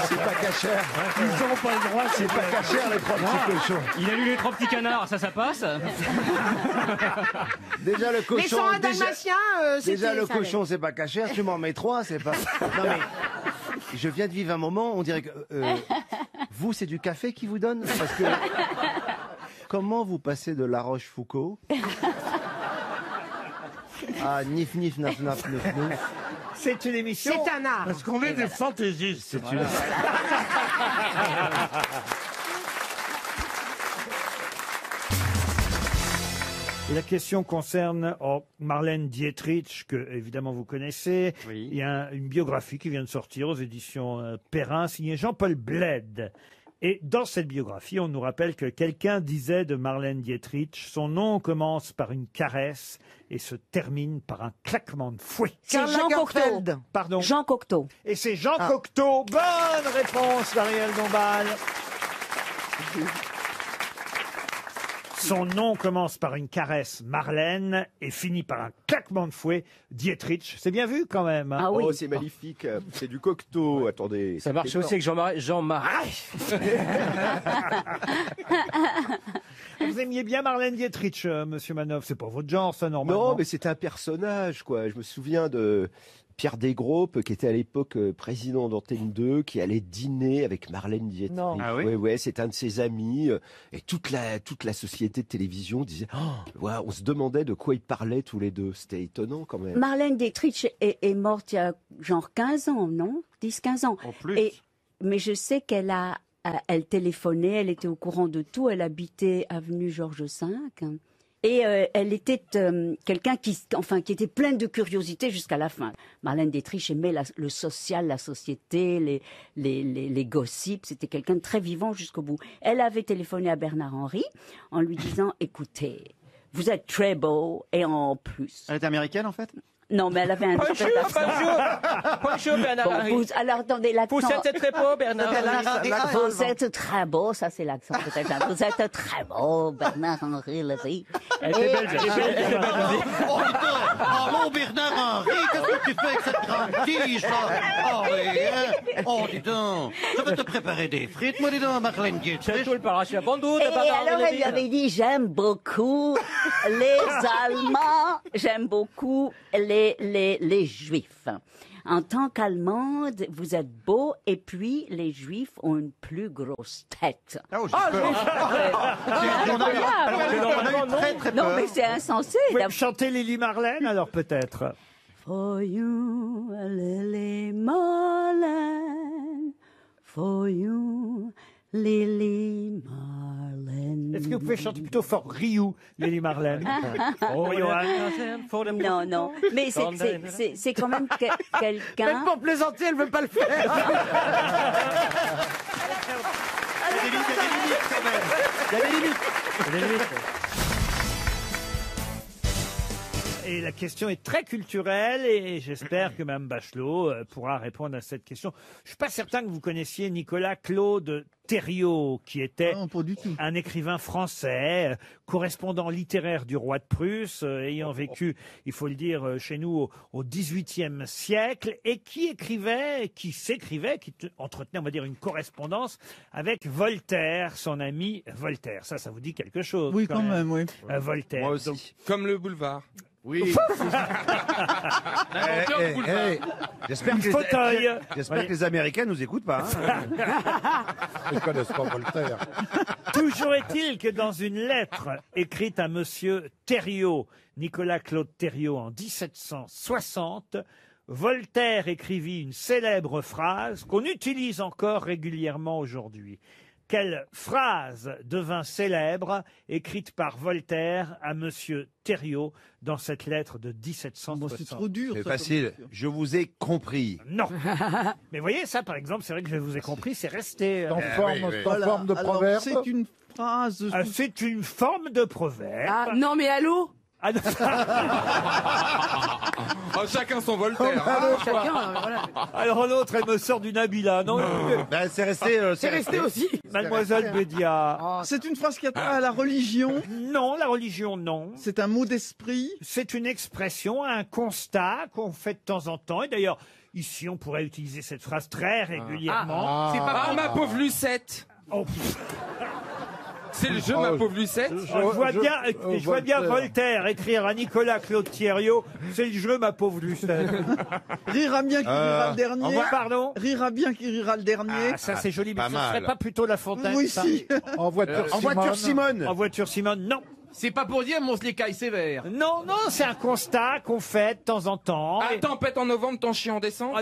C'est pas cachère. Ils n'ont pas le droit, C'est pas cachère, les trois petits cochons. Il a lu Les Trois Petits Canards, ça passe. Déjà, le Mais cochon... sans un déjà- dalmatien, c'était... Déjà, le ça allait. cochon, c'est pas cachère, tu m'en mets trois, c'est pas... Non, mais je viens de vivre un moment, on dirait que... vous, c'est du café qui vous donne? Parce que... Comment vous passez de La Rochefoucauld à Nif Nif Naf Naf Nuf Nuf? C'est une émission. C'est un art. Parce qu'on est des fantaisistes. C'est une... Et la question concerne Marlène Dietrich, que évidemment vous connaissez. Il y a une biographie qui vient de sortir aux éditions Perrin, signée Jean-Paul Bled. Et dans cette biographie, on nous rappelle que quelqu'un disait de Marlène Dietrich, son nom commence par une caresse et se termine par un claquement de fouet. C'est Jean Cocteau. Pardon. Jean Cocteau. Et c'est Jean Cocteau. Bonne réponse d'Ariel Dombal. Son nom commence par une caresse, Marlène, et finit par un claquement de fouet, Dietrich. C'est bien vu quand même. Hein. Oh, c'est magnifique. C'est du Cocteau. Attendez. Ça marche aussi avec Jean-Marie. Vous aimiez bien Marlène Dietrich, monsieur Manoff. C'est pas votre genre, ça, normalement. Non, mais c'était un personnage, quoi. Je me souviens de Pierre Desgroupes, qui était à l'époque président d'Antenne 2, qui allait dîner avec Marlène Dietrich. Non. Ah oui ouais, c'est un de ses amis. Et toute la société de télévision disait, ouais, on se demandait de quoi ils parlaient tous les deux. C'était étonnant quand même. Marlène Dietrich est morte il y a genre 15 ans, non 10-15 ans. En plus. Mais je sais elle téléphonait, elle était au courant de tout, elle habitait avenue Georges V. Et elle était quelqu'un qui était pleine de curiosité jusqu'à la fin. Marlène Dietrich aimait le social, la société, les gossips. C'était quelqu'un de très vivant jusqu'au bout. Elle avait téléphoné à Bernard Henry en lui disant « Écoutez, vous êtes très beau et en plus... » Elle était américaine, en fait? Non, mais elle avait un Bonjour, Bernard Henry. Alors, attendez, l'accent... Vous êtes très beau, Bernard Henry. Vous êtes très beau, ça c'est l'accent peut-être. Vous êtes très beau, Bernard Henry Lévy. Elle était belge, Oh putain! Oh mon Bernard Henry, qu'est-ce que tu fais avec cette grande tige, là? Oh oui, hein? Oh dis donc, je vais te préparer des frites, moi dis donc, Marlène Dietrich. Tout le paracha bandou de Et alors elle lui avait dit, j'aime beaucoup les Allemands, j'aime beaucoup les Juifs. En tant qu'Allemande, vous êtes beau et puis les Juifs ont une plus grosse tête. Non, mais c'est insensé. Vous pouvez chanter Lily Marlène, alors peut-être. For you, Lily Marlène, for you, Lily Marlène. Est-ce que vous pouvez chanter plutôt fort Ryu, Lily Marlène? Oh, Johan. Non, mais c'est quand même quelqu'un... Même pour plaisanter, elle veut pas le faire. Il y a des limites quand même. Il y a des limites. Et la question est très culturelle et j'espère que Mme Bachelot pourra répondre à cette question. Je suis pas certain que vous connaissiez Nicolas Claude Thériault, qui était un écrivain français, correspondant littéraire du roi de Prusse, ayant vécu, il faut le dire, chez nous au XVIIIe siècle, et qui s'écrivait, qui entretenait, on va dire, une correspondance avec Voltaire, son ami Voltaire. Ça vous dit quelque chose? Oui, quand même, oui. Voltaire. Moi aussi. Donc, Comme le boulevard. Oui. J'espère que les Américains nous écoutent pas. Ils connaissent pas Voltaire. Toujours est-il que dans une lettre écrite à monsieur Thériault, Nicolas Claude Thériault, en 1760, Voltaire écrivit une célèbre phrase qu'on utilise encore régulièrement aujourd'hui. Quelle phrase devint célèbre, écrite par Voltaire à monsieur Thériault dans cette lettre de 1760? C'est trop dur. C'est facile. Je vous ai compris. Non. Mais voyez, ça, par exemple, c'est vrai que je vous ai compris, c'est resté... En forme de proverbe. C'est une phrase. C'est une forme de proverbe. Ah, non, mais allô? Ah, non. Chacun son Voltaire. Alors l'autre, elle me sort du Nabila, non? C'est resté aussi. Mademoiselle Bédia. C'est une phrase qui a trait à la religion. Non, la religion, non. C'est un mot d'esprit. C'est une expression, un constat qu'on fait de temps en temps. Et d'ailleurs, ici, on pourrait utiliser cette phrase très régulièrement. C'est pas ma pauvre Lucette. Oh, c'est le jeu, ma pauvre Lucette. je vois bien Voltaire écrire à Nicolas Claude Thériault, c'est le jeu, ma pauvre Lucette. Rira bien qui rira le dernier. Pardon? Rira bien qui rira le dernier. Ah, ça c'est joli, mais ce serait pas plutôt La Fontaine? Oui, ça si. En voiture Simone. En voiture Simone, non. C'est pas pour dire, mais on se les caille sévère. Non, c'est un constat qu'on fait de temps en temps. Tempête en novembre, ton chien en décembre.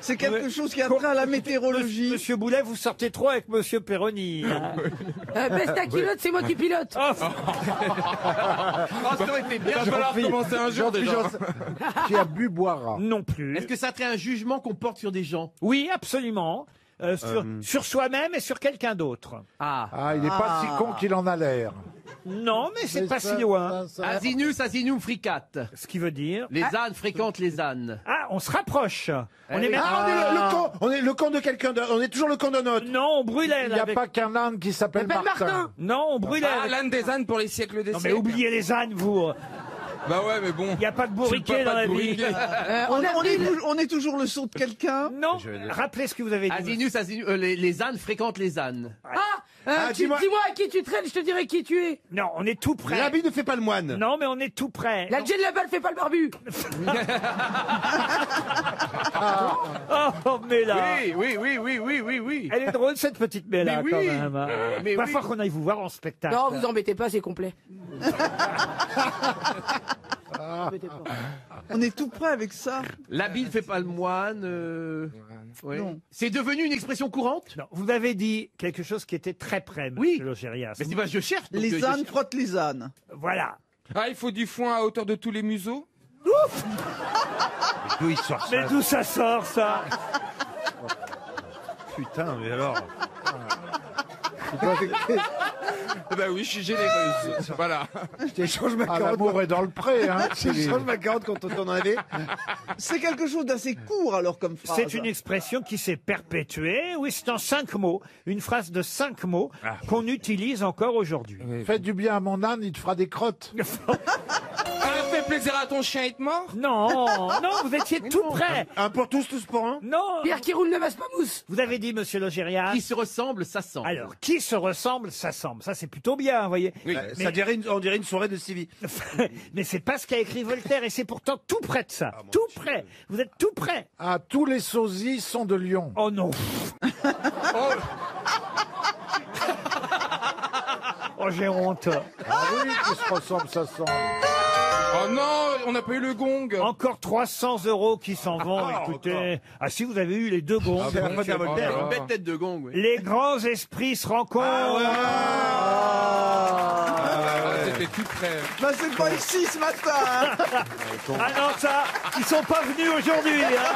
C'est quelque chose qui a trait à la météorologie. Monsieur Boulet, vous sortez trop avec Monsieur Perroni. Baisse ta culotte, c'est moi qui pilote. Ça aurait été bien. Il va falloir commencer un jour déjà. Qui a bu boira. Non plus. Est-ce que ça a trait à un jugement qu'on porte sur des gens? Oui, absolument. Sur soi-même et sur quelqu'un d'autre. Ah, il n'est pas si con qu'il en a l'air. Non, mais c'est pas si loin. Asinus, asinum fricat. Ce qui veut dire... Les ânes fréquentent les ânes. Ah, on se rapproche. On est même... On est le camp de quelqu'un d'autre. On est toujours le camp d'un autre. Non, on brûlait. Il n'y a pas qu'un âne qui s'appelle Martin. Non, on brûlait. Ah, l'âne des ânes pour les siècles des Non, siècles. mais oubliez les ânes, vous. Bah ouais, mais bon. Il n'y a pas de bourriquet dans la vie. On est toujours le saut de quelqu'un. Non, rappelez ce que vous avez dit. Asinus, asinus, les ânes fréquentent les ânes. Dis-moi à qui tu traînes, je te dirai qui tu es. Non, on est tout près. L'habit ne fait pas le moine. Non, mais on est tout près. La Jane Laballe fait pas le barbu. Oh, Mela. Oui. Elle est drôle, cette petite Mela, Mais quand oui. même. Mais Va oui. falloir qu'on aille vous voir en spectacle. Non, vous embêtez pas, c'est complet. On est tout près avec ça. L'habit ne fait pas le moine. Ouais. Non. C'est devenu une expression courante. Non, vous avez dit quelque chose qui était très près, monsieur Logérias. Mais c'est pas je cherche. donc, Les je ânes cherche. frottent les ânes. Voilà. Ah, il faut du foin à hauteur de tous les museaux. D'où il sort Mais ça d'où ça sort, ça? Putain, mais alors. Bah oui, je suis généreux. Voilà. Je t'échange ma Ah, carotte. l'amour est dans le pré, hein. Je t'échange ma carotte quand on t'en avait. C'est quelque chose d'assez court alors comme phrase. C'est une expression qui s'est perpétuée. Oui, c'est en 5 mots. Une phrase de 5 mots qu'on utilise encore aujourd'hui. Fais du bien à mon âne, il te fera des crottes. Fais plaisir à ton chien, est mort. Non, non, vous étiez tout près. Un pour tous, tous pour un. Non. Pierre qui roule ne masse pas mousse. Vous avez dit, monsieur Logérias. Qui se ressemble, ça sent. Alors, qui se ressemble, ça semble. Ça, c'est plutôt bien, vous voyez. Oui, ça dirait on dirait une soirée de Civi. Mais c'est pas ce qu'a écrit Voltaire et c'est pourtant tout près de ça. Tout près. Vous êtes tout près. Ah, tous les sosies sont de Lyon. Oh non. Oh, j'ai honte. Ah oui, qui se ressemble, ça semble. Oh non, on n'a pas eu le gong. Encore 300 € qui s'en vont, écoutez. Ah si, vous avez eu les deux gongs. C'est la faute à Voltaire. Une bête tête de gong. Oui. Les grands esprits se rencontrent. C'était tout près. Bah, c'est pas ici ce matin. Hein. Ah non, ça, ils sont pas venus aujourd'hui. Hein.